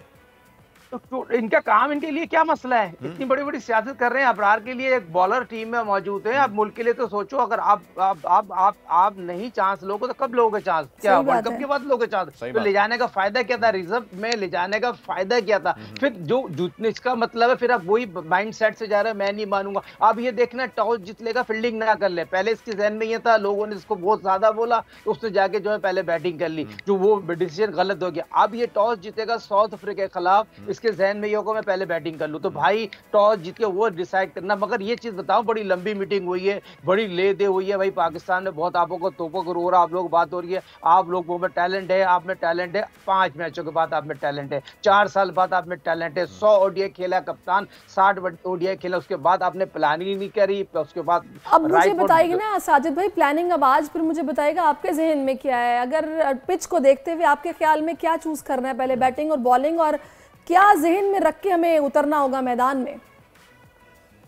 तो इनका काम, इनके लिए क्या मसला है? इतनी बड़ी बड़ी सियासत कर रहे हैं, अबरार के लिए एक बॉलर टीम में मौजूद है। आप मुल्क के लिए तो सोचो, अगर आप नहीं चांस लोगे तो कब लोगे चांस? क्या वर्ल्ड कप के बाद लोगे चांस? तो ले जाने का फायदा क्या था? रिजर्व में ले जाने का फायदा क्या था? फिर जो जीतने का मतलब है, फिर आप वही माइंड सेट से जा रहे हैं, मैं नहीं मानूंगा। अब ये देखना टॉस जीत लेगा, फील्डिंग ना कर ले। पहले इसके जहन में ये था, लोगों ने इसको बहुत ज्यादा बोला, उसने जाके जो है पहले बैटिंग कर ली, जो वो डिसीजन गलत हो गया। अब ये टॉस जीतेगा साउथ अफ्रीका के खिलाफ, इसके जहन में ये होगा मैं पहले बैटिंग कर लूं। तो भाई टॉस जीत के वो डिसाइड करना। मगर ये चीज बताओ, बड़ी लंबी मीटिंग हुई है, बड़ी ले दे हुई है भाई, पाकिस्तान में बहुत आपको को तोपों को रो रहा, आप लोग बात हो रही है, आप लोगों में टैलेंट है, आप में टैलेंट है, 5 मैचों के बाद आप में टैलेंट है, 4 साल बाद आप में टैलेंट है, 100 ओडीआई खेला कप्तान, 60 ओडीआई खेला, उसके बाद आपने प्लानिंग नहीं करी, उसके बाद। अब मुझे बताइए ना साजिद भाई, प्लानिंग अब आज फिर मुझे बताएगा आपके जहन में क्या है? अगर पिच को देखते हुए आपके ख्याल में क्या चूज करना है, पहले बैटिंग और बॉलिंग, और क्या जहन में रख के हमें उतरना होगा मैदान में?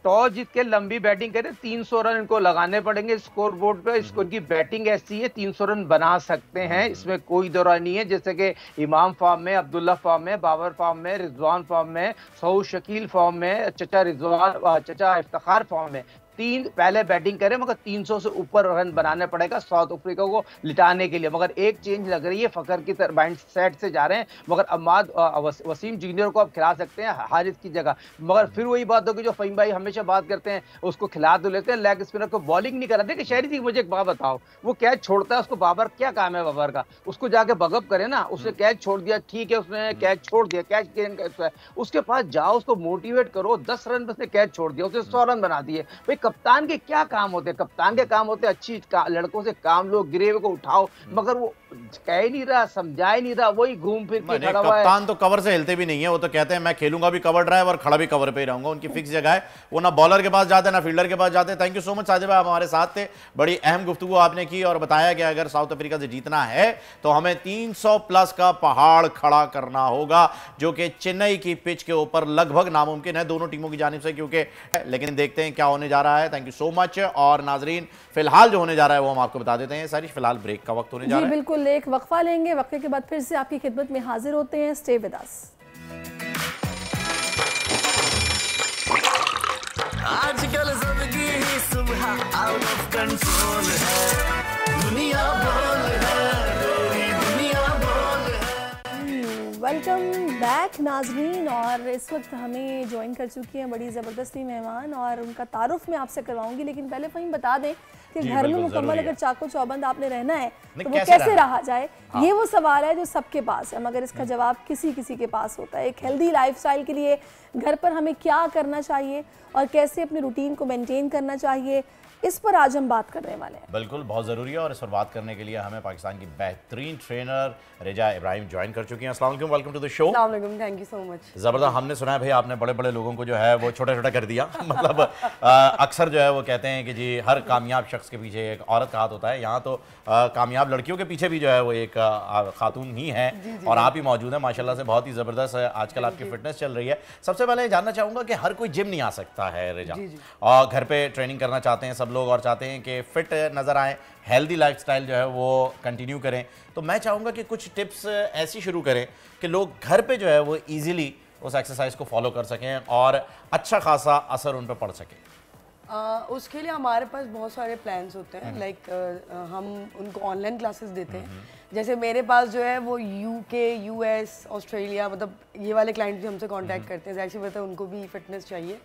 टॉस जीत के लंबी बैटिंग करें, 300 रन इनको लगाने पड़ेंगे स्कोर बोर्ड पे। इसको की बैटिंग ऐसी है, 300 रन बना सकते हैं, इसमें कोई दो राय नहीं है। जैसे कि इमाम फॉर्म में, अब्दुल्ला फॉर्म में, बाबर फॉर्म में, रिजवान फॉर्म में, सऊद शकील फॉर्म में, चचा इफ्तिखार फॉर्म में, पहले बैटिंग करे मगर 300 से ऊपर रन बनाने पड़ेगा साउथ अफ्रीका को लिटाने के लिए। मगर एक चेंज लग रही है, फकर की तरफ माइंड सेट से जा रहे हैं, मगर अहमद वसीम जूनियर को आप खिला सकते हैं हारिस की जगह। मगर फिर वही बात होगी जो फहीम भाई हमेशा बात करते हैं, उसको खिला तो लेते हैं, लेग स्पिनर को बॉलिंग नहीं करा। देखिए शहरी जी मुझे एक बात बताओ, वो कैच छोड़ता है, उसको बाबर क्या काम है बाबर का, उसको जाके बगअप करे ना। उसने कैच छोड़ दिया, ठीक है, उसने कैच छोड़ दिया, कैच गेंद उसके पास जाओ, उसको मोटिवेट करो। 10 रन में उसने कैच छोड़ दिया, उसने 100 रन बना दिए। भाई कप्तान के क्या काम होते हैं? कप्तान के काम होते हैं अच्छी लड़कों से काम लो, गिरे हुए को उठाओ, मगर वो कह ही नहीं रहा, समझा ही नहीं रहा, वही घूम फिर के खड़ा हुआ है। कप्तान तो कवर से हिलते भी नहीं है, वो तो कहते हैं मैं खेलूंगा भी कवर ड्राइव और खड़ा भी कवर पे ही रहूंगा। उनकी फिक्स जगह है, वो ना बॉलर के पास जाते हैं ना फील्डर के पास जाते हैं। Thank you so much Sajid भाई, आप हमारे साथ थे, बड़ी अहम गुफ्तगू आपने की और बताया कि अगर साउथ अफ्रीका से जीतना है तो हमें 300 प्लस का पहाड़ खड़ा करना होगा, जो कि चेन्नई की पिच के ऊपर लगभग नामुमकिन है दोनों टीमों की जानिब से, क्योंकि लेकिन देखते हैं क्या होने जा रहा है। Thank you so much. और नाजरीन फिलहाल जो होने जा रहा है वो हम आपको बता देते हैं। सारी फिलहाल ब्रेक का वक्त होने जा रहा है। बिल्कुल, एक वक्फा लेंगे, वक्फे के बाद फिर से आपकी खिदमत में हाजिर होते हैं। Stay with us. आजकल जिंदगी ही सुबह आउट ऑफ कंट्रोल है, दुनिया बोल है, तेरी दुनिया बोल है। वेलकम बैक नाजरीन, और इस वक्त हमें ज्वाइन कर चुकी हैं बड़ी ज़बरदस्ती मेहमान, और उनका तारुफ मैं आपसे करवाऊंगी। लेकिन पहले फ़हीम बता दें कि घर में मुकम्मल अगर चाको चौबंद आपने रहना है तो वो कैसे रहा जाए, ये वो सवाल है जो सबके पास है, मगर इसका जवाब किसी किसी के पास होता है। एक हेल्दी लाइफस्टाइल के लिए घर पर हमें क्या करना चाहिए और कैसे अपने रूटीन को मेंटेन करना चाहिए, इस पर आज हम बात करने वाले हैं। बिल्कुल, बहुत ज़रूरी है, और इस पर बात करने के लिए हमें पाकिस्तान की बेहतरीन ट्रेनर रिजा इब्राहिम ज्वाइन कर चुकी हैं। अस्सलाम वालेकुम, वेलकम टू द शो। अस्सलाम वालेकुम, थैंक यू सो मच। ज़बरदस्त। हमने सुना है भाई आपने बड़े बड़े लोगों को जो है वो छोटा छोटा कर दिया मतलब अक्सर जो है वो कहते हैं कि जी हर कामयाब शख्स के पीछे एक औरत का हाथ होता है। यहाँ तो कामयाब लड़कियों के पीछे भी जो है वो एक खातून ही है, और आप ही मौजूद हैं माशाल्लाह से। बहुत ही ज़बरदस्त आजकल आपकी फिटनेस चल रही है। सबसे पहले जानना चाहूँगा कि हर कोई जिम नहीं आ सकता है रिजा, और घर पे ट्रेनिंग करना चाहते हैं सब लोग, और चाहते हैं कि फिट नज़र आए, हेल्दी लाइफस्टाइल जो है वो कंटिन्यू करें। तो मैं चाहूँगा कि कुछ टिप्स ऐसी शुरू करें कि लोग घर पे जो है वो इजीली उस एक्सरसाइज को फॉलो कर सकें और अच्छा खासा असर उन पर पड़ सके। उसके लिए हमारे पास बहुत सारे प्लान्स होते हैं। लाइक हम उनको ऑनलाइन क्लासेस देते हैं। जैसे मेरे पास जो है वो UK, US, ऑस्ट्रेलिया, मतलब ये वाले क्लाइंट भी हमसे कांटेक्ट करते हैं। जाहिर सी बात है उनको भी फिटनेस चाहिए,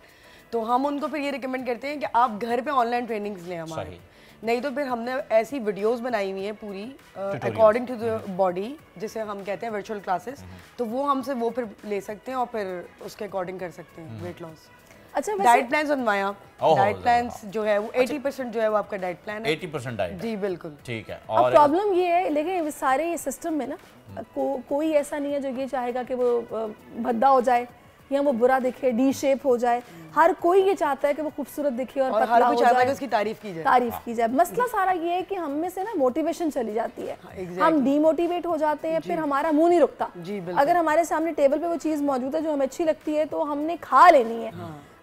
तो हम उनको फिर ये रिकमेंड करते हैं कि आप घर पे ऑनलाइन ट्रेनिंग्स लें हमारे। नहीं तो फिर हमने ऐसी वीडियोस बनाई हुई है पूरी अकॉर्डिंग टू द बॉडी, जिसे हम कहते हैं वर्चुअल क्लासेस, तो वो हमसे वो फिर ले सकते हैं और फिर उसके अकॉर्डिंग कर सकते हैं वेट लॉस। अच्छा, डाइट प्लान्स बनवाया, डाइट प्लान्स जो है वो 80% जो है वो आपका डाइट प्लान है। 80% डाइट? जी बिल्कुल, ठीक है। और प्रॉब्लम ये है, लेकिन सारे सिस्टम में ना कोई ऐसा नहीं है जो ये चाहेगा कि वो भद्दा हो जाए या वो बुरा दिखे, डी शेप हो जाए। हर कोई ये चाहता है कि वो खूबसूरत दिखे और पतला हर हो कोई चाहता है जाए, कि उसकी तारीफ की जाए। मसला सारा ये है कि हम में से ना मोटिवेशन चली जाती है, हम डीमोटिवेट हो जाते हैं, फिर हमारा मुंह नहीं रुकता। अगर हमारे सामने टेबल पे वो चीज़ मौजूद है जो हमें अच्छी लगती है तो हमने खा लेनी है।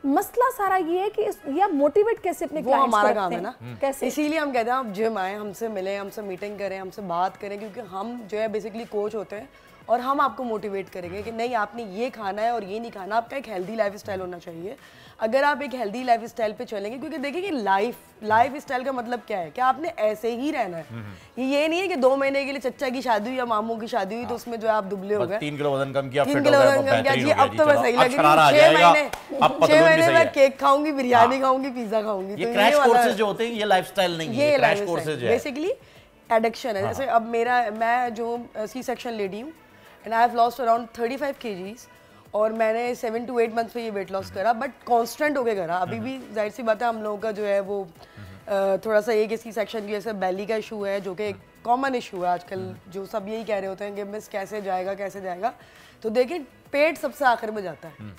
मसला सारा ये है कि ये आप मोटिवेट कैसे अपने क्लाइंट्स को हमारा काम है ना, कैसे। इसीलिए हम कहते हैं आप जिम आए, हमसे मिलें, हमसे मीटिंग करें, हमसे बात करें, क्योंकि हम जो है बेसिकली कोच होते हैं और हम आपको मोटिवेट करेंगे कि नहीं आपने ये खाना है और ये नहीं खाना। आपका एक हेल्दी लाइफस्टाइल होना चाहिए। अगर आप एक हेल्दी लाइफस्टाइल पे चलेंगे, क्योंकि देखिए कि लाइफस्टाइल का मतलब क्या है कि आपने ऐसे ही रहना है। ये नहीं है कि 2 महीने के लिए चच्चा की शादी हुई या मामू की शादी हुई तो उसमें जो है आप दुबले हो गए, 3 किलो वजन कम किया, 3 किलो वजन कम किया जी, अब तो मैं सही लग रही हूँ। 6 महीने मैं केक खाऊंगी, बिरयानी खाऊंगी, पिज्जा खाऊंगी। ये क्रैश कोर्सेज जो होते हैं ये लाइफस्टाइल नहीं है, ये क्रैश कोर्सेज है, बेसिकली एडिक्शन है। जैसे अब मैं जो सी सेक्शन लेडी हूँ and I have lost around 35 kgs, और मैंने 7 to 8 मंथ्स में ये वेट लॉस करा, बट कांस्टेंट होके करा। अभी भी जाहिर सी बात है हम लोगों का जो है वो थोड़ा सा एक सी सेक्शन की जैसे बेली का इशू है, जो कि एक कॉमन इशू है आजकल, जो सब यही कह रहे होते हैं कि मिस कैसे जाएगा। तो देखिए पेट सबसे आखिर में जाता है,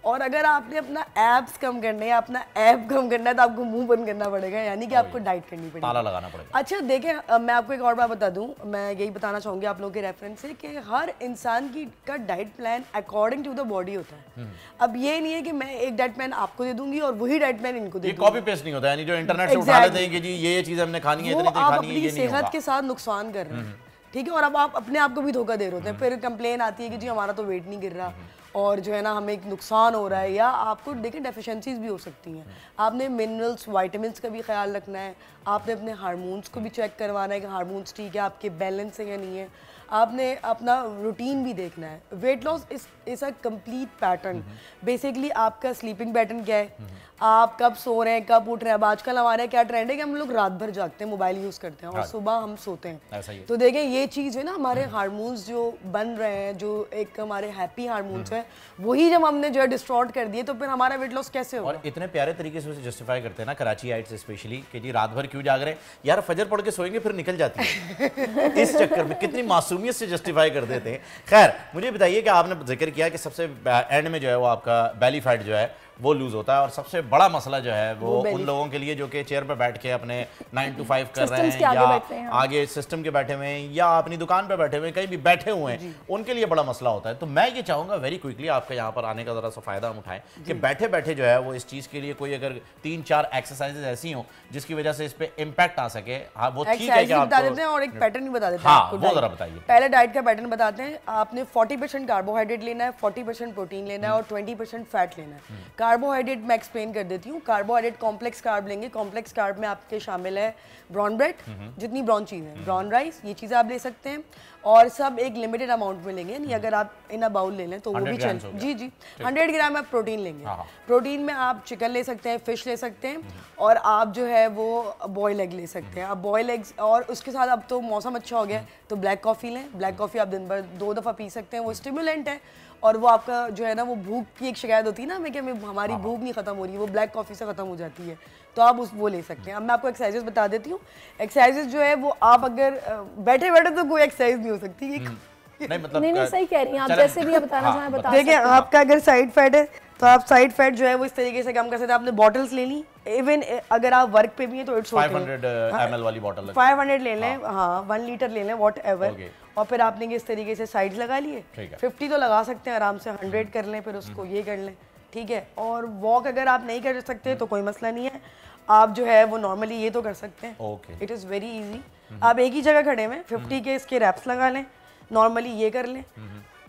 और अगर आपने अपना एब्स कम करना है, अपना ऐप कम करना है, तो आपको मुंह बंद करना पड़ेगा, यानी कि आपको डाइट करनी पड़ेगी, ताला लगाना पड़ेगा। अच्छा देखें, मैं आपको एक और बात बता दूं, मैं यही बताना चाहूँगी आप लोगों के रेफरेंस से कि हर इंसान का diet plan according to the body होता है। अब ये नहीं है कि मैं एक डाइट प्लान आपको दे दूंगी और वही डाइट प्लान इनको दे दूंगी। कॉपी पेस्ट नहीं होता, यानी जो इंटरनेट से उठा लेते हैं कि जी ये चीज़ हमने खानी है, इतनी खानी है, ये नहीं होगा। आप अपनी सेहत के साथ नुकसान कर रहे हैं। ठीक है, और अब आप अपने आप को भी धोखा दे रहे होते हैं। फिर कंप्लेन आती है कि जी हमारा तो वेट नहीं गिर रहा और जो है ना हमें एक नुकसान हो रहा है, या आपको देखिए डेफिशिएंसीज भी हो सकती हैं। आपने मिनरल्स वाइटामिन्स का भी ख्याल रखना है, आपने अपने हार्मोन्स को भी चेक करवाना है कि हार्मोन्स ठीक है, आपके बैलेंस है या नहीं है, आपने अपना रूटीन भी देखना है। Weight loss is a complete pattern. Basically आपका स्लीपिंग पैटर्न क्या है, आप कब सो रहे हैं, कब उठ रहे हैं। अब आजकल हमारे क्या ट्रेंड है कि हम लोग रात भर जागते हैं, मोबाइल यूज़ करते हैं और सुबह हम सोते हैं। तो देखें ये चीज़ है ना, हमारे हार्मोन्स जो बन रहे हैं, जो एक हमारे हैप्पी हार्मोन्स हैं, वही जब हमने जो है डिस्ट्रॉर्ट कर दिए तो फिर हमारा वेट लॉस कैसे होगा। और इतने प्यारे तरीके से उसे जस्टिफाई करते हैं ना कराचीआइट्स स्पेशली कि जी रात भर क्यों जाग रहे हैं यार, फजर पढ़ के सोएंगे फिर निकल जाती है। इस चक्कर में कितनी मासूमियत से जस्टिफाई कर देते हैं। खैर मुझे बताइए कि आपने जिक्र किया कि सबसे एंड में जो है वो आपका बेली फैट जो है वो लूज होता है, और सबसे बड़ा मसला जो है वो उन लोगों के लिए जो कि चेयर पर बैठ के अपने 9 to 5 कर रहे हैं, या आगे सिस्टम के बैठे हुए हैं, या अपनी दुकान पर बैठे हुए, कहीं भी बैठे हुए हैं, उनके लिए बड़ा मसला होता है। तो मैं ये चाहूंगा वेरी क्विकली आपका यहाँ पर आने का जरा सा फायदा हम उठाएं कि बैठे बैठे जो है वो इस चीज के लिए कोई अगर 3-4 एक्सरसाइजेज ऐसी हो जिसकी वजह से इस पे इम्पैक्ट आ सके। हाँ वो ठीक है कि बता देते हैं और एक पैटर्न भी बता देते हैं। हाँ वो जरा बताइए। पहले डाइट का पैटर्न बताते हैं। आपने 40% कार्बोहाइड्रेट लेना है, 40% प्रोटीन लेना है और 20% फैट लेना है। कार्बोहाइड्रेट मैं एक्सप्लेन कर देती हूँ। कार्बोहाइड्रेट कॉम्प्लेक्स कार्ब लेंगे। कॉम्प्लेक्स कार्ब में आपके शामिल है ब्राउन ब्रेड, जितनी ब्राउन चीज़ है, ब्राउन राइस, ये चीज़ें आप ले सकते हैं, और सब एक लिमिटेड अमाउंट में लेंगे। नहीं अगर आप इन अ बाउल ले लें तो वो भी चल। जी 100 ग्राम आप प्रोटीन लेंगे। प्रोटीन में आप चिकन ले सकते हैं, फिश ले सकते हैं, और आप जो है वो बॉयल एग ले सकते हैं। आप बॉयल एग्स, और उसके साथ अब तो मौसम अच्छा हो गया तो ब्लैक कॉफ़ी लें। ब्लैक कॉफ़ी आप दिन भर 2 दफ़ा पी सकते हैं। वो स्टिमुलेंट है, और वो आपका जो है ना वो भूख की एक शिकायत होती है ना हमें कि हमें हमारी भूख नहीं खत्म हो रही है, वो ब्लैक कॉफ़ी से ख़त्म हो जाती है। तो आप वो ले सकते हैं। अब मैं आपको एक्सरसाइजेस बता देती हूँ। एक्सरसाइजेस जो है वो आप अगर बैठे बैठे तो कोई एक्सरसाइज नहीं हो सकती। नहीं मतलब नहीं सही कह रही हैं आप, जैसे भी आप बताना चाहें बता। देखिए आपका अगर साइड फैट है तो आप साइड फैट जो है वो इस तरीके से कम कर सकते हैं। आपने बॉटल्स ले ली, इवन अगर आप वर्क पे भी हैं तो इट्स ओके। 500 ml वाली बॉटल 500 ले लें, हाँ 1 लीटर ले लें, वॉट एवर। और फिर आपने इस तरीके से साइड्स लगा लिए। 50 तो लगा सकते हैं आराम से, 100 कर लें, फिर उसको ये कर लें, ठीक है। और वॉक अगर आप नहीं कर सकते तो कोई मसला नहीं है, आप जो है वो नॉर्मली ये तो कर सकते हैं। It is very easy. आप एक ही जगह खड़े में 50 के इसके रैप्स लगा लें, नॉर्मली ये कर लें।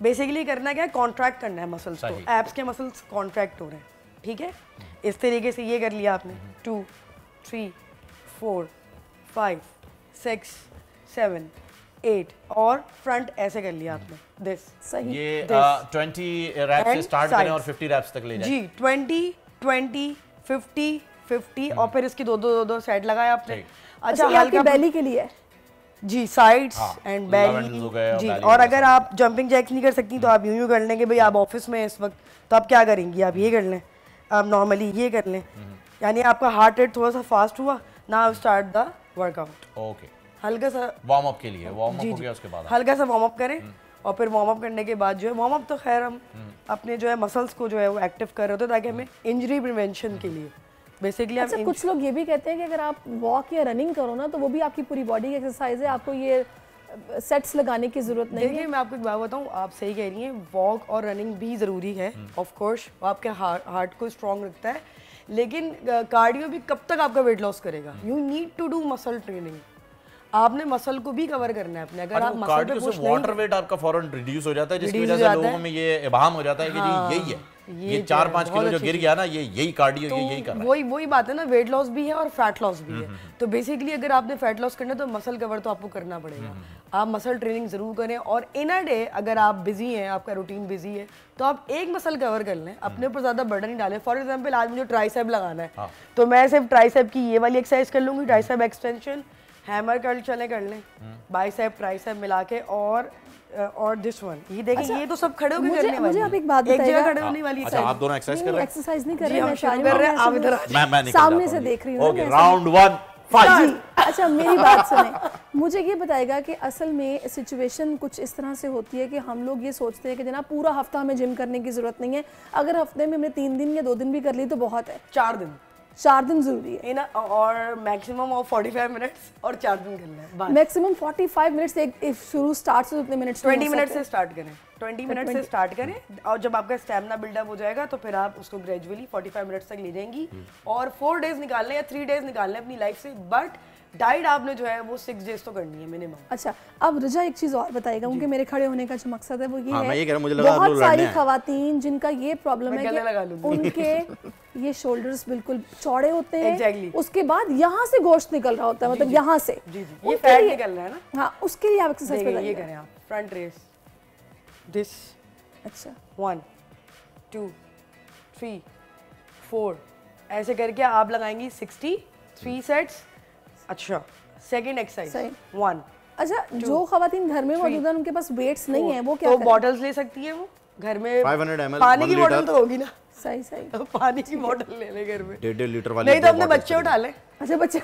बेसिकली करना क्या है, कॉन्ट्रैक्ट करना है मसल्स को। एब्स के मसल्स कॉन्ट्रैक्ट हो रहे हैं, ठीक है। इस तरीके से ये कर लिया आपने, 2 3 4 5 6 7 8, और फ्रंट ऐसे कर लिया आपने, दिस सही। ये 20 रैप्स से स्टार्ट करें और 50 रैप्स तक ले जाएं। जी 20 20 50 50, और फिर इसकी दो साइड लगाया आपने। अच्छा हल्का बेली के लिए जी, साइड्स एंड बेली जी। और अगर आप जंपिंग जैक्स नहीं कर सकती तो आप यूं कर लें कि भाई आप ऑफिस में इस वक्त, तो आप क्या करेंगी, आप ये कर लें, आप नॉर्मली ये कर लें, यानी आपका हार्ट रेट थोड़ा सा फास्ट हुआ ना, स्टार्ट द वर्कआउट। ओके, हल्का सा वार्म अप के लिए, वार्म अप हो गया उसके बाद हल्का सा वार्म अप करें, और फिर वार्म अप करने के बाद जो है, वार्म अप तो खैर हम अपने जो है मसल्स को जो है वो एक्टिव कर रहे होते हैं ताकि हमें इंजरी प्रिवेंशन के लिए बेसिकली। अच्छा कुछ लोग ये भी कहते हैं कि अगर आप वॉक या रनिंग करो ना तो वो भी आपकी पूरी बॉडी की एक्सरसाइज है, आपको ये सेट्स लगाने की जरूरत नहीं है। देखिए मैं आपको एक बात बताऊं, आप सही कह रही हैं, वॉक और रनिंग भी ज़रूरी है ऑफ कोर्स, आपके हार्ट को स्ट्रॉन्ग रखता है, लेकिन कार्डियो भी कब तक आपका वेट लॉस करेगा। You need to do muscle training. आपने मसल को भी कवर करना है अपने। अगर आप मसल पे पुश नहीं, वाटर वेट आपका फौरन रिड्यूस हो जाता है, जिसकी वजह से लोगों में ये इबाम हो जाता है कि जी यही है, ये 4-5 किलो जो गिर गया ना, ये यही कार्डियो, ये यही कर रहा है। वही बात है ना, वेट लॉस भी है और फैट लॉस भी है। तो बेसिकली अगर आपने फैट लॉस करना है तो मसल कवर तो आपको करना पड़ेगा। आप मसल ट्रेनिंग जरूर करें, और इन अ डे अगर आप बिजी हैं, आपका रूटीन बिजी है, तो आप एक मसल कवर कर लें, अपने ऊपर ज्यादा बर्डन नहीं डालें। फॉर एग्जाम्पल आज मुझे ट्राइसेप लगाना है, तो मैं सिर्फ ट्राइसेप की ये वाली एक्सरसाइज कर लूंगी, ट्राइसेप एक्सटेंशन, हैमर कर्ल चले कर लें, बाइसेप ट्राइसेप मिला के, और दिस वन, ये देखिए। अच्छा, ये तो सब खड़े होकर करने वाली। मुझे आप एक बात बताइएगा, एक जगह खड़े होने वाली। अच्छा आप दोनों एक्सरसाइज कर रहे हैं? एक्सरसाइज नहीं कर रहे, हम शुरू कर रहे हैं, आप इधर मैं सामने से देख रही हूं। Okay, round 1 fight. अच्छा मेरी बात सुने, मुझे ये बताएगा कि असल में सिचुएशन कुछ इस तरह से होती है कि हम लोग ये सोचते हैं कि जनाब पूरा हफ्ता हमें जिम करने की जरूरत नहीं है, अगर हफ्ते में हमने 3 दिन या 2 दिन भी कर ली तो बहुत है। 4 दिन, 4 दिन जरूरी है ना, और मैक्सिमम ऑफ 45 मिनट्स, और 4 दिन करना है। मैक्सिमम 45 मिनट्स, एक शुरू स्टार्ट से कितने मिनट्स? 20 मिनट से स्टार्ट करें, 20 मिनट से स्टार्ट करें, और जब आपका स्टैमिना बिल्डअप हो जाएगा तो फिर आप उसको ग्रेजुअली 45 मिनट्स तक ले जाएंगी, और 4 डेज निकालने या 3 डेज निकालने अपनी लाइफ से, बट डाइट आपने जो है वो 6 डेज तो करनी है मिनिमम। अच्छा, अब रजा एक चीज़ और बताएगा, क्योंकि मेरे खड़े होने का जो मकसद है वो ये है, मैं ये कह रहा हूं, मुझे लगा बहुत सारी खवातीन जिनका ये प्रॉब्लम है कि उनके ये शोल्डर्स बिल्कुल चौड़े होते हैं, उसके बाद यहाँ से गोश्त निकल रहा होता है, मतलब यहाँ से ये फैट निकल रहा है ना। हाँ, उसके लिए आप एक्सरसाइज बताइए। ये करें आप, फ्रंट रेस दिस। अच्छा, 1 2 3 4 ऐसे करके आप लगाएंगी 63 सेट्स। अच्छा, सेकंड एक्सरसाइज 1। अच्छा, जो खवातीन घर में मौजूद हैं उनके पास वेट्स नहीं है, वो क्या तो बॉटल्स ले सकती है वो घर में, 500 ml पानी की बोतल तो होगी ना। सही सही, तो पानी की बोतल ले ले घर में, 1.5 लीटर वाली। नहीं तो अपने बच्चे उठा ले। अच्छा, बच्चे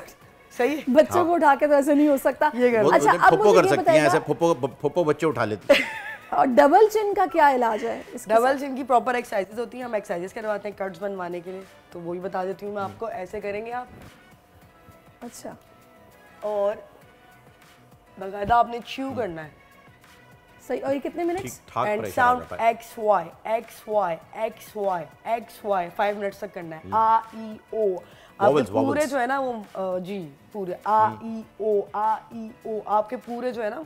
सही है, बच्चों को उठा के तो ऐसे नहीं हो सकता। अच्छा, अब फुप्पो कर सकती हैं ऐसे, फुप्पो बच्चे उठा लेते हैं। और डबल चिन का क्या इलाज है? डबल चिन की प्रॉपर एक्सरसाइजेस होती हैं, हम एक्सरसाइजेस करवाते हैं कट्स बनवाने के लिए, तो वही बता देती हूँ मैं आपको। ऐसे करेंगे आप। अच्छा, और बाकायदा आपने च्यू करना है। सही। और ये कितने minutes? And sound X Y X Y X Y X Y 5 minutes तक करना है। आ ई ओ, आपके पूरे जो है ना वो जी पूरे आ ई ओ आपके पूरे जो है ना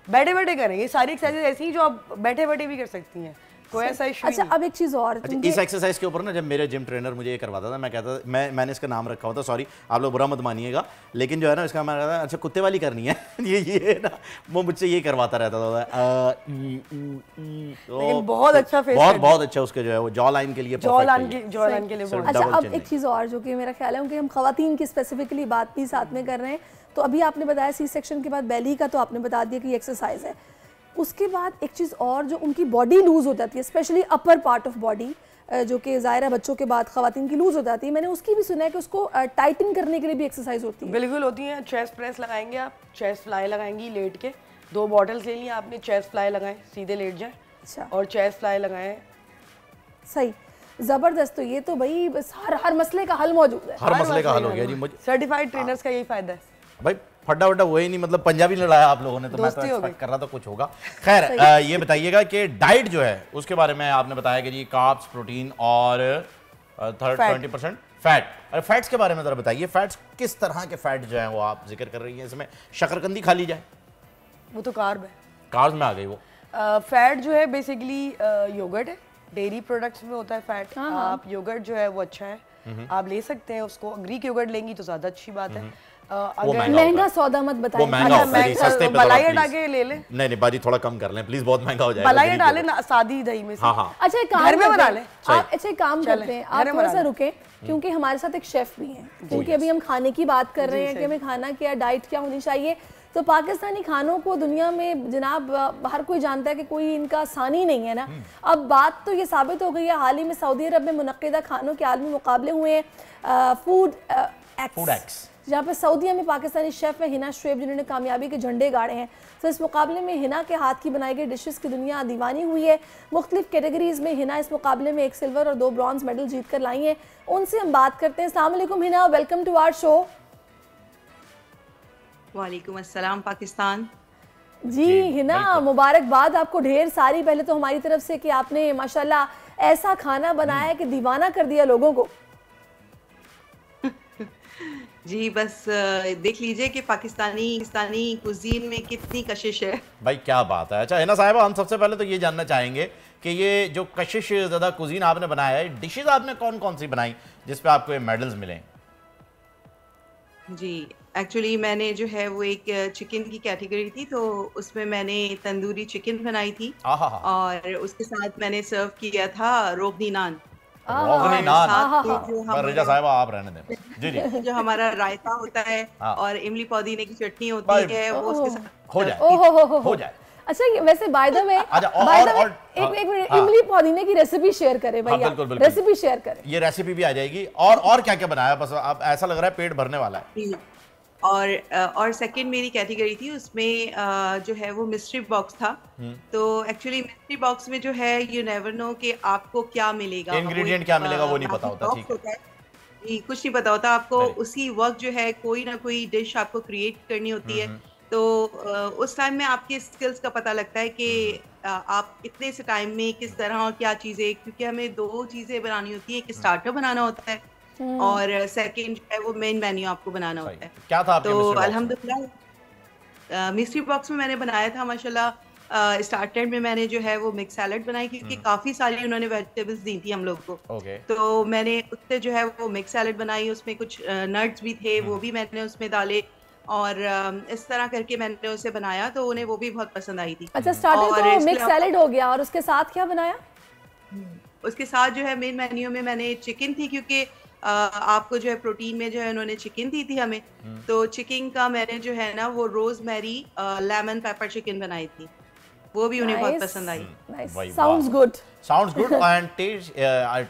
बैठे बैठे करेंगे। सारी एक्सरसाइज ऐसी ही जो आप बैठे बैठे भी कर सकती हैं, कोई ऐसा इशू नहीं। अच्छा, अब एक चीज और, अच्छा, इस एक्सरसाइज के ऊपर ना जब मेरे जिम ट्रेनर मुझे ये करवाता था, मैं कहता था, मैंने इसका नाम रखा होता, सॉरी आप लोग बुरा मत मानिएगा, लेकिन जो है ना इसका मैं कहता था अच्छा कुत्ते वाली करनी है। ये ना वो मुझसे ये करवाता रहता था। लेकिन बहुत अच्छा फेस, बहुत अच्छा उसके जो है वो जॉ लाइन के लिए, जॉ लाइन के लिए। अच्छा, अब एक चीज और जो कि मेरा ख्याल है कि हम खवातीन की स्पेसिफिकली बात भी साथ में कर रहे हैं, तो अभी आपने बताया सी सेक्शन के बाद बेली का, तो आपने बता दिया कि एक्सरसाइज है। उसके बाद एक चीज़ और, जो उनकी बॉडी लूज़ हो जाती है, specially upper part of body, जो कि ज़ाहिर बच्चों के बाद खवातीन की लूज़ हो जाती है, मैंने उसकी भी सुना है कि उसको टाइटन करने के लिए भी एक्सरसाइज होती है। बिल्कुल होती है। चेस्ट प्रेस लगाएंगे आप, चेस्ट फ्लाई लगाएंगी लेट के, 2 बॉटल्स ले लिया आपने, चेस्ट फ्लाई लगाएं, सीधे लेट जाए। अच्छा, और चेस्ट फ्लाई लगाएं। सही, ज़बरदस्त। तो ये तो भाई बस हर मसले का हल मौजूद है, हर मसले का हल हो गया जी। मुझे सर्टिफाइड ट्रेनर्स का यही फायदा है भाई। फड्डा वड्डा हुआ ही नहीं, मतलब पंजाबी लड़ाया आप लोगों ने, तो मैं तो एक्सपेक्ट कर रहा था कुछ होगा। खैर, ये बताइएगा कि डाइट जो है उसके बारे में आपने बताया कि जी कार्ब्स, प्रोटीन और 20% फैट। अरे फैट्स के बारे में जरा बताइए, फैट्स किस तरह के फैट जो है वो आप जिक्र कर रही हैं? इसमें शकरकंदी खा ली जाए, वो तो कार्ब है, कार्ब्स में आ गई वो। फैट जो है बेसिकली योगर्ट है, डेयरी प्रोडक्ट्स में होता है फैट। आप योगर्ट जो है वो अच्छा है, आप ले सकते हैं उसको। ग्रीक योगर्ट लेंगी तो ज्यादा अच्छी बात है। अगर महंगा सौदा मत बताइए, मलाई हटा के ले ले। नहीं बाजी थोड़ा कम कर लें प्लीज, बहुत महंगा हो जाएगा। मलाई डाले ना सादी दही में से। अच्छा, एक काम में बना ले आप, अच्छा काम करते हैं आप, थोड़ा सा रुके, क्योंकि हमारे साथ एक शेफ भी हैं, क्योंकि अभी हम खाने की बात कर रहे हैं कि हमें खाना क्या, डाइट क्या होनी चाहिए। तो पाकिस्तानी खानों को दुनिया में जनाब हर कोई जानता है कि कोई इनका सानी नहीं है ना। अब बात तो ये साबित हो गई है, हाल ही में सऊदी अरब में मुनक्किदा खानों के आलमी मुकाबले हुए हैं, फूड एक्स, जहाँ पे सऊदीया में पाकिस्तानी शेफ है हिना शुएब, जिन्होंने कामयाबी के झंडे गाड़े हैं। तो इस मुकाबले में हिना के हाथ की बनाई गई डिशेस की दुनिया दीवानी हुई है। मुख्तलिफ कैटेगरीज में हिना इस मुकाबले में 1 सिल्वर और 2 ब्रॉन्ज मेडल जीत कर लाई हैं। उनसे हम बात करते हैं। अस्सलाम वालेकुम Hina, welcome to our show. वालेकुम अस्सलाम पाकिस्तान जी। हिना, मुबारकबाद आपको ढेर सारी, पहले तो हमारी तरफ से कि आपने माशाल्लाह ऐसा खाना बनाया कि दीवाना कर दिया लोगों को। जी, बस देख लीजिए कि पाकिस्तानी कुजीन में कितनी कशिश है। भाई क्या बात है। अच्छा हिना साहिबा, हम सबसे पहले तो ये जानना चाहेंगे कि ये जो कशिश ज़्यादा कुजीन आपने बनाया है, डिशेज आपने कौन कौन सी बनाई जिस पे आपको ये मेडल्स मिले? जी, एक्चुअली मैंने जो है वो एक चिकन की कैटेगरी थी, तो उसमें मैंने तंदूरी चिकन बनाई थी और उसके साथ मैंने सर्व किया था रोगनी नान। रजा साहिबा आप रहने दें जी जी। जो हमारा रायता होता है और इमली पुदीने की चटनी होती है, वो उसके साथ हो जाए। अच्छा, वैसे बाय द वे एक मिनट, इमली पुदीने की रेसिपी शेयर करें भैया, रेसिपी शेयर करें। ये रेसिपी भी आ जाएगी। और क्या क्या बनाया? बस अब ऐसा लग रहा है पेट भरने वाला है। और सेकंड मेरी कैटेगरी थी, उसमें जो है वो मिस्ट्री बॉक्स था। तो एक्चुअली मिस्ट्री बॉक्स में जो है यू नेवर नो कि आपको क्या मिलेगा, इंग्रेडिएंट क्या मिलेगा वो नहीं पता होता। ठीक है, कुछ नहीं पता होता आपको। उसी वक्त जो है कोई ना कोई डिश आपको क्रिएट करनी होती है। तो उस टाइम में आपके स्किल्स का पता लगता है कि आप इतने से टाइम में किस तरह और क्या चीज़ें, क्योंकि हमें 2 चीज़ें बनानी होती है। एक स्टार्टर बनाना होता है और सेकंड जो है वो मेन मेन्यू आपको बनाना होता है। क्या था आपके तो अल्हम्दुलिल्लाह मिस्ट्री बॉक्स में मैंने बनाया था माशाल्लाह। स्टार्टर में मैंने जो है वो मिक्स सैलड बनाई, क्योंकि काफी सारी उन्होंने वेजिटेबल्स दी थी हम लोग को। तो मैंने उससे जो है वो मिक्स सैलड बनाई, उसमें कुछ नट्स भी थे, वो भी मैंने उसमें डाले, और इस तरह करके मैंने उसे बनाया, तो उन्हें वो भी बहुत पसंद आई थी। अच्छा, स्टार्टर तो मिक्स सैलड हो गया, और उसके साथ क्या बनाया? उसके साथ जो है मेन मेन्यू में मैंने चिकन थी, क्योंकि आपको जो है प्रोटीन में जो है उन्होंने चिकन दी थी हमें, तो चिकन का मैंने जो है ना वो रोजमेरी लेमन पेपर चिकन बनाई थी, वो भी उन्हें बहुत पसंद आई। Sounds good, sounds good and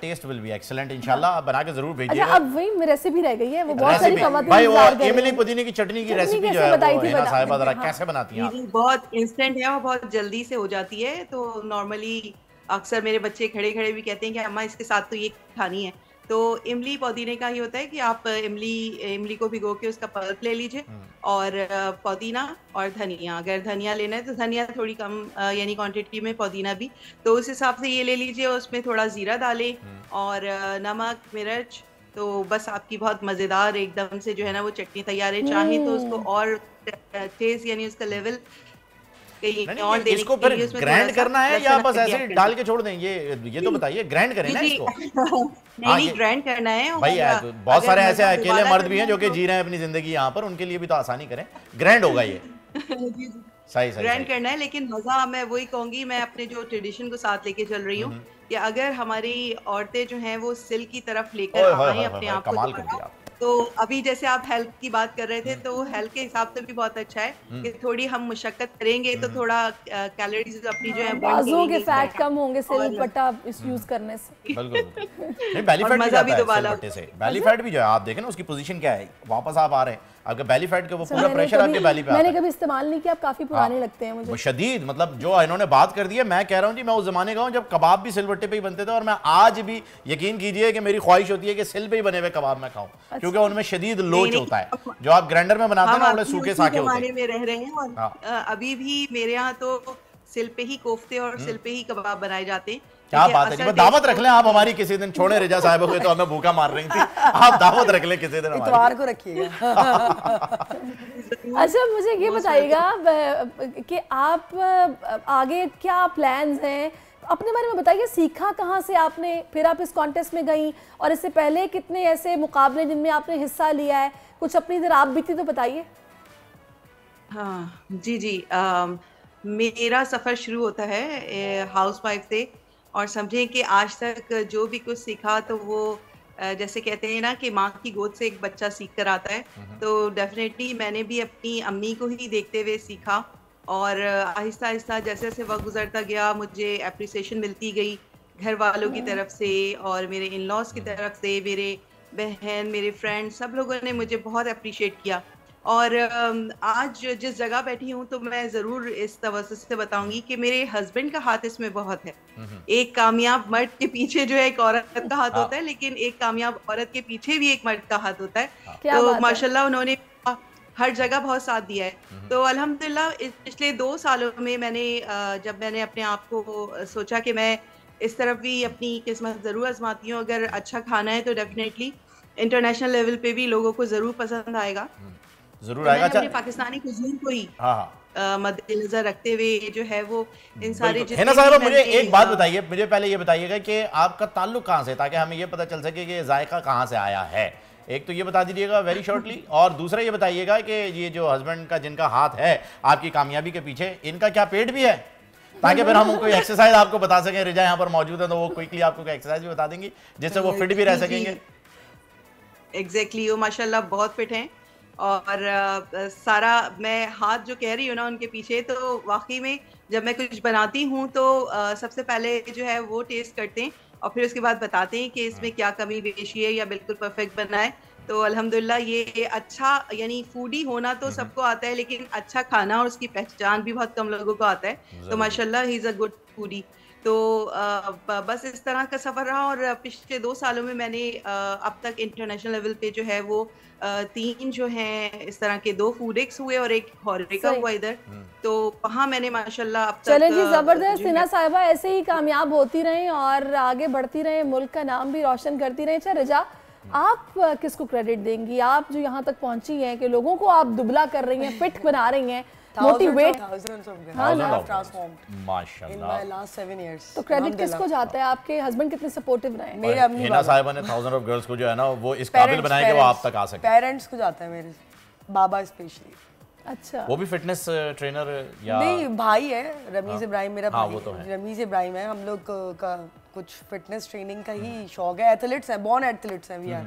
taste will be excellent इंशाल्लाह। आप बना के जरूर भेजिएगा। अच्छा, अब वही रेसिपी रह गई है, वो बहुत सारी खवातीन भाई वो इमली पुदीने की चटनी की रेसिपी जो है वो हिना साहिबा जरा कैसे बनाती हैं आप? बहुत इंस्टेंट है, वो बहुत जल्दी से हो जाती है। तो नॉर्मली अक्सर मेरे बच्चे खड़े खड़े भी कहते हैं कि अम्मा इसके साथ तो ये खानी है। तो इमली पुदीने का ही होता है कि आप इमली को भिगो के उसका पल्प ले लीजिए, और पुदीना और धनिया, अगर धनिया लेना है तो धनिया थोड़ी कम यानी क्वांटिटी में, पुदीना भी, तो उस हिसाब से ये ले लीजिए। उसमें थोड़ा जीरा डालें और नमक मिर्च, तो बस आपकी बहुत मज़ेदार एकदम से जो है ना वो चटनी तैयार है। चाहे तो उसको और तेज यानी उसका लेवल और इसको फिर ग्राइंड करना है या बस ऐसे डाल के छोड़ दें? ये तो बताइए, ग्राइंड करें ना इसको? नहीं, ग्राइंड करना है भाई। बहुत सारे ऐसे अकेले मर्द भी हैं जो कि जी रहे हैं अपनी जिंदगी यहाँ पर, उनके लिए भी तो आसानी करें, ग्राइंड होगा ये। सही ग्राइंड करना है, लेकिन मजा मैं वही कहूंगी, मैं अपने जो ट्रेडिशन को साथ लेके चल रही हूँ कि अगर हमारी औरतें जो हैं वो सिल्क की तरफ लेकर आए अपने आप को, कमाल कर दिया। तो अभी जैसे आप हेल्थ की बात कर रहे थे, तो हेल्थ के हिसाब से भी बहुत अच्छा है कि थोड़ी हम मुशक्कत करेंगे तो थोड़ा कैलोरीज अपनी जो है बाजू के फैट कम होंगे सिल्क पट्टा इस यूज करने से। बिल्कुल नहीं, बेली फैट भी जाता है सिल्क पट्टे से। बेली फैट भी जो है आप देखें ना उसकी पोजीशन क्या है, वापस आप आ रहे हैं, आपके बेली फैट के वो पूरा प्रेशर आपके बेली पे आता है। मैंने कभी इस्तेमाल नहीं किया, आप काफी पुराने लगते हैं मुझे। शदीद, मतलब जो इन्होंने बात कर दी है, मैं कह रहा हूँ जी, मैं उस जमाने का हूँ जब कबाब भी सिलबट्टे पे ही बनते थे, और मैं आज भी यकीन कीजिए कि मेरी ख्वाहिश होती है कि सिल पे ही बने हुए कबाब मैं खाऊं, क्योंकि उनमें शदीद लोच होता है। जो आप ग्राइंडर में बनाते हैं ना, बड़े सूखे साखे होते हैं। में रह रहे हैं, और अभी भी मेरे यहाँ तो सिल पे ही कोफ्ते और सिल पे ही कबाब बनाए जाते हैं। क्या बात है जी, दावत रख लें आप हमारी किसी दिन। छोड़े रिजा साहब को, तो हमें भूखा मार रही थी, आप दावत रख लें किसी दिन इतवार को रखिएगा। अच्छा, मुझे ये बताइएगा कि आप आगे क्या प्लान्स हैं, अपने बारे में बताइए। सीखा कहाँ से आपने, फिर आप इस कॉन्टेस्ट में गई, और इससे पहले कितने ऐसे मुकाबले जिनमें आपने हिस्सा लिया है, कुछ अपनी इधर आप बीती तो बताइए। हाँ जी, मेरा सफ़र शुरू होता है हाउस वाइफ से, और समझें कि आज तक जो भी कुछ सीखा तो वो जैसे कहते हैं ना कि माँ की गोद से एक बच्चा सीख कर आता है, तो डेफिनेटली मैंने भी अपनी अम्मी को ही देखते हुए सीखा, और आहिस्ता आहिस्ता जैसे जैसे वक्त गुजरता गया मुझे अप्रिसिएशन मिलती गई घर वालों की तरफ से, और मेरे इन लॉज की तरफ से, मेरे बहन, मेरे फ्रेंड, सब लोगों ने मुझे बहुत अप्रिशिएट किया। और आज जिस जगह बैठी हूँ तो मैं ज़रूर इस तवज्जो से बताऊंगी कि मेरे हस्बैंड का हाथ इसमें बहुत है। एक कामयाब मर्द के पीछे जो है एक औरत का हाथ होता है, लेकिन एक कामयाब औरत के पीछे भी एक मर्द का हाथ होता है। तो माशाल्लाह उन्होंने हर जगह बहुत साथ दिया है। तो अल्हम्दुलिल्लाह पिछले 2 सालों में मैंने जब मैंने अपने आप को सोचा कि मैं इस तरफ भी अपनी किस्मत ज़रूर आजमाती हूँ, अगर अच्छा खाना है तो डेफिनेटली इंटरनेशनल लेवल पे भी लोगों को ज़रूर पसंद आएगा, जरूर आएगा। अपने पाकिस्तानी कुजीन को ही मद्देनजर रखते हुए जो है वो इन सारे हिना साहब, मुझे एक बात बताइए, मुझे पहले ये बताइएगा कि आपका ताल्लुक कहाँ से, ताकि हमें ये पता चल सके कि जायका कहाँ से आया है। एक तो ये बता दीजिएगा वेरी शॉर्टली, और दूसरा ये बताइएगा कि ये जो हस्बैंड का जिनका हाथ है आपकी कामयाबी के पीछे, इनका क्या पेट भी है, ताकि फिर हम कोई एक्सरसाइज आपको बता सकें। रिजा यहाँ पर मौजूद है तो वो क्विकली आपको कोई एक्सरसाइज भी बता देंगी जिससे वो फिट भी रह सकेंगे। एग्जैक्टली, वो माशाल्लाह बहुत फिट हैं, और सारा मैं हाथ जो कह रही हूँ ना उनके पीछे, तो वाकई में जब मैं कुछ बनाती हूँ तो सबसे पहले जो है वो टेस्ट करते हैं, और फिर उसके बाद बताते हैं कि इसमें क्या कमी बेशी है या बिल्कुल परफेक्ट बना है। तो अल्हम्दुलिल्लाह ये अच्छा, यानी फूडी होना तो सबको आता है, लेकिन अच्छा खाना और उसकी पहचान भी बहुत कम लोगों को आता है। तो माशाल्लाह he is a good foodie. तो बस इस तरह का सफ़र रहा, और पिछले 2 सालों में मैंने अब तक इंटरनेशनल लेवल पे जो है वो 3 जो हैं इस तरह के 2 फूडेक्स हुए और एक हॉरेका हुआ इधर। तो वहाँ मैंने माशाल्लाह अब तक चलें जी, जबरदस्त। हिना साहिबा ऐसे ही कामयाब होती रहें और आगे बढ़ती रहें, मुल्क का नाम भी रोशन करती रहें। अच्छा रिजा, आप किसको क्रेडिट देंगी? आप जो यहाँ तक पहुंची हैं कि लोगों को आप दुबला कर रही हैं, फिट बना रही हैं, मोटिवेट, तो क्रेडिट किसको जाता है? आपके हस्बैंड कितने सपोर्टिव रहे? मेरे अम्मी हिना साहिबा ने थाउजेंड ऑफ गर्ल्स को जो है ना वो इस काबिल बनाया कि वो आप तक आ सके। पेरेंट्स को जाता है, मेरे बाबा स्पेशली। अच्छा, वो भी फिटनेस ट्रेनर या नहीं? भाई है रमीज इब्राहिम, मेरा भाई वो तो है। रमीज इब्राहिम है। हम लोग का कुछ फिटनेस ट्रेनिंग का ही शौक है। एथलीट्स हैं, बॉर्न एथलीट्स हैं वी आर।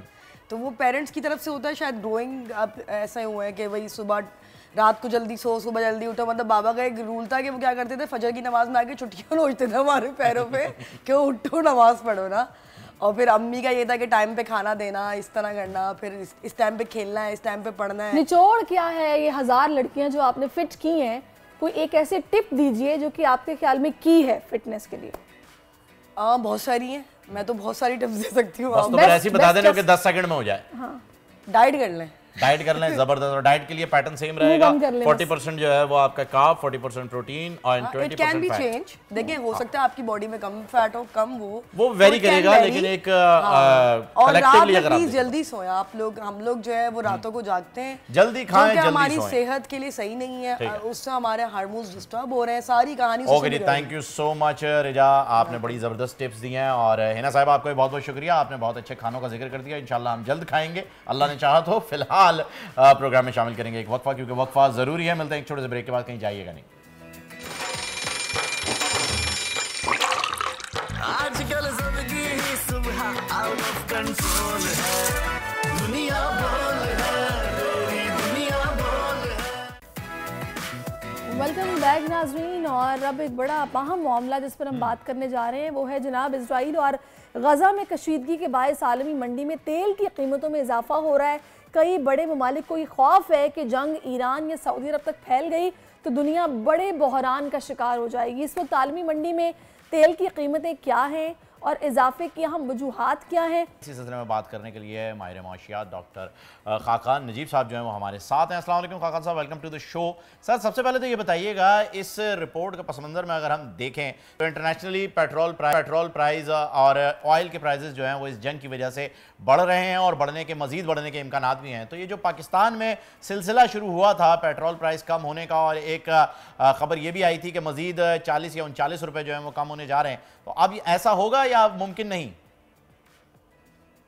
तो वो पेरेंट्स की तरफ से होता है शायद। ग्रोइंग अब ऐसा ही हुआ है कि भाई सुबह रात को जल्दी सो, सुबह जल्दी उठो। मतलब बाबा का एक रूल था कि वो क्या करते थे, फजर की नमाज में आके छुट्टियाँ नोचते थे हमारे पैरों पे कि उठो नमाज पढ़ो ना। और फिर अम्मी का ये था कि टाइम पे खाना देना, इस तरह करना, फिर इस टाइम पे खेलना है, इस टाइम पे पढ़ना है। निचोड़ क्या है? ये 1000 लड़कियां जो आपने फिट की हैं, कोई एक ऐसे टिप दीजिए जो कि आपके ख्याल में की है फिटनेस के लिए। बहुत सारी हैं, मैं तो बहुत सारी टिप्स दे सकती हूँ। बस तो ऐसे ही बता देना कि 10 सेकंड में हो जाए। हाँ, डाइट कर लें, डाइट कर लें जबरदस्त। और डाइट के लिए पैटर्न सेम रहेगा, 40% जो है वो आपका कार्ब, 40% प्रोटीन और 20% फैट। चेंज देखिए, हो सकता है आपकी बॉडी में कम फैट हो, कम वो वेरी करेगा, लेकिन एक कलेक्टिवली अगर आप जल्दी सोएं आप लोग। हम लोग जो है वो रातों को जागते हैं, जल्दी खाएं, जल्दी हमारी सेहत के लिए सही नहीं है, उससे हमारे हार्मोन्स डिस्टर्ब हो रहे हैं। सारी कहानी ओके जी, thank you so much Riza, आपने बड़ी जबरदस्त टिप्स दी हैं। और हिना साहब आपको बहुत बहुत शुक्रिया, आपने बहुत अच्छे खानों का जिक्र कर दिया। इंशाल्लाह हम जल्द खाएंगे अल्लाह ने चाहा तो। फिलहाल प्रोग्राम में शामिल करेंगे एक वक्फा, क्योंकि वक्फा जरूरी है। मिलते हैं एक छोटे से ब्रेक के बाद, कहीं जाइएगा नहीं। आजकल जिंदगी ही सुबह आउट ऑफ कंट्रोल है, दुनिया बोल है, तेरी दुनिया बोल है। वेलकम बैक नाजरीन। और अब एक बड़ा अहम मामला जिस पर हम बात करने जा रहे हैं वो है जनाब इजराइल और गजा में कशीदगी के बायस आलमी मंडी में तेल की कीमतों में इजाफा हो रहा है। कई बड़े ममालिक को ये खौफ है कि जंग ईरान या सऊदी अरब तक फैल गई तो दुनिया बड़े बहरान का शिकार हो जाएगी। इस वक्त आलमी मंडी में तेल की कीमतें क्या हैं और इजाफे की अहम वजूहात क्या हैं, इसी सिलसिले में बात करने के लिए माहिर माशियात डॉक्टर खाकान नजीब साहब जो हैं वो हमारे साथ हैं। अस्सलाम वालेकुम खाकान साहब, welcome to the show. Sir, सबसे पहले तो ये बताइएगा, इस रिपोर्ट के पसमंजर में अगर हम देखें तो इंटरनेशनली पेट्रोल प्राइस और ऑयल के प्राइसेस जो हैं वो इस जंग की वजह से बढ़ रहे हैं और मज़ीद बढ़ने के इम्कानात भी हैं। तो ये जो पाकिस्तान में सिलसिला शुरू हुआ था पेट्रोल प्राइस कम होने का, और एक खबर ये भी आई थी कि मज़ीद 40 या 39 रुपये जो हैं वो कम होने जा रहे हैं, तो अब ऐसा होगा या मुमकिन नहीं?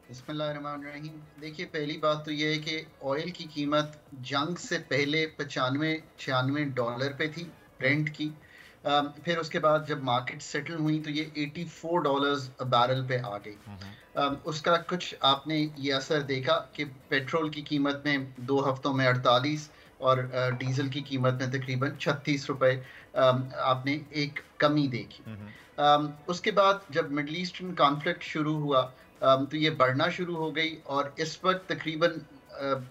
बिस्मिल्लाहिर्रहमानिर्रहीम। देखिए, पहली बात तो ये है कि ऑयल की कीमत जंग से पहले 95-96 डॉलर पे थी ब्रेंट की। फिर उसके बाद जब मार्केट सेटल हुई तो ये $84 बैरल पे आ गई। उसका कुछ आपने ये असर देखा कि पेट्रोल की कीमत में 2 हफ्तों में 48 और डीजल की कीमत में तकरीबन 36 रुपए आपने एक कमी देखी। उसके बाद जब मिडल ईस्टर्न कॉन्फ्लिक्ट शुरू हुआ तो ये बढ़ना शुरू हो गई और इस वक्त तकरीबन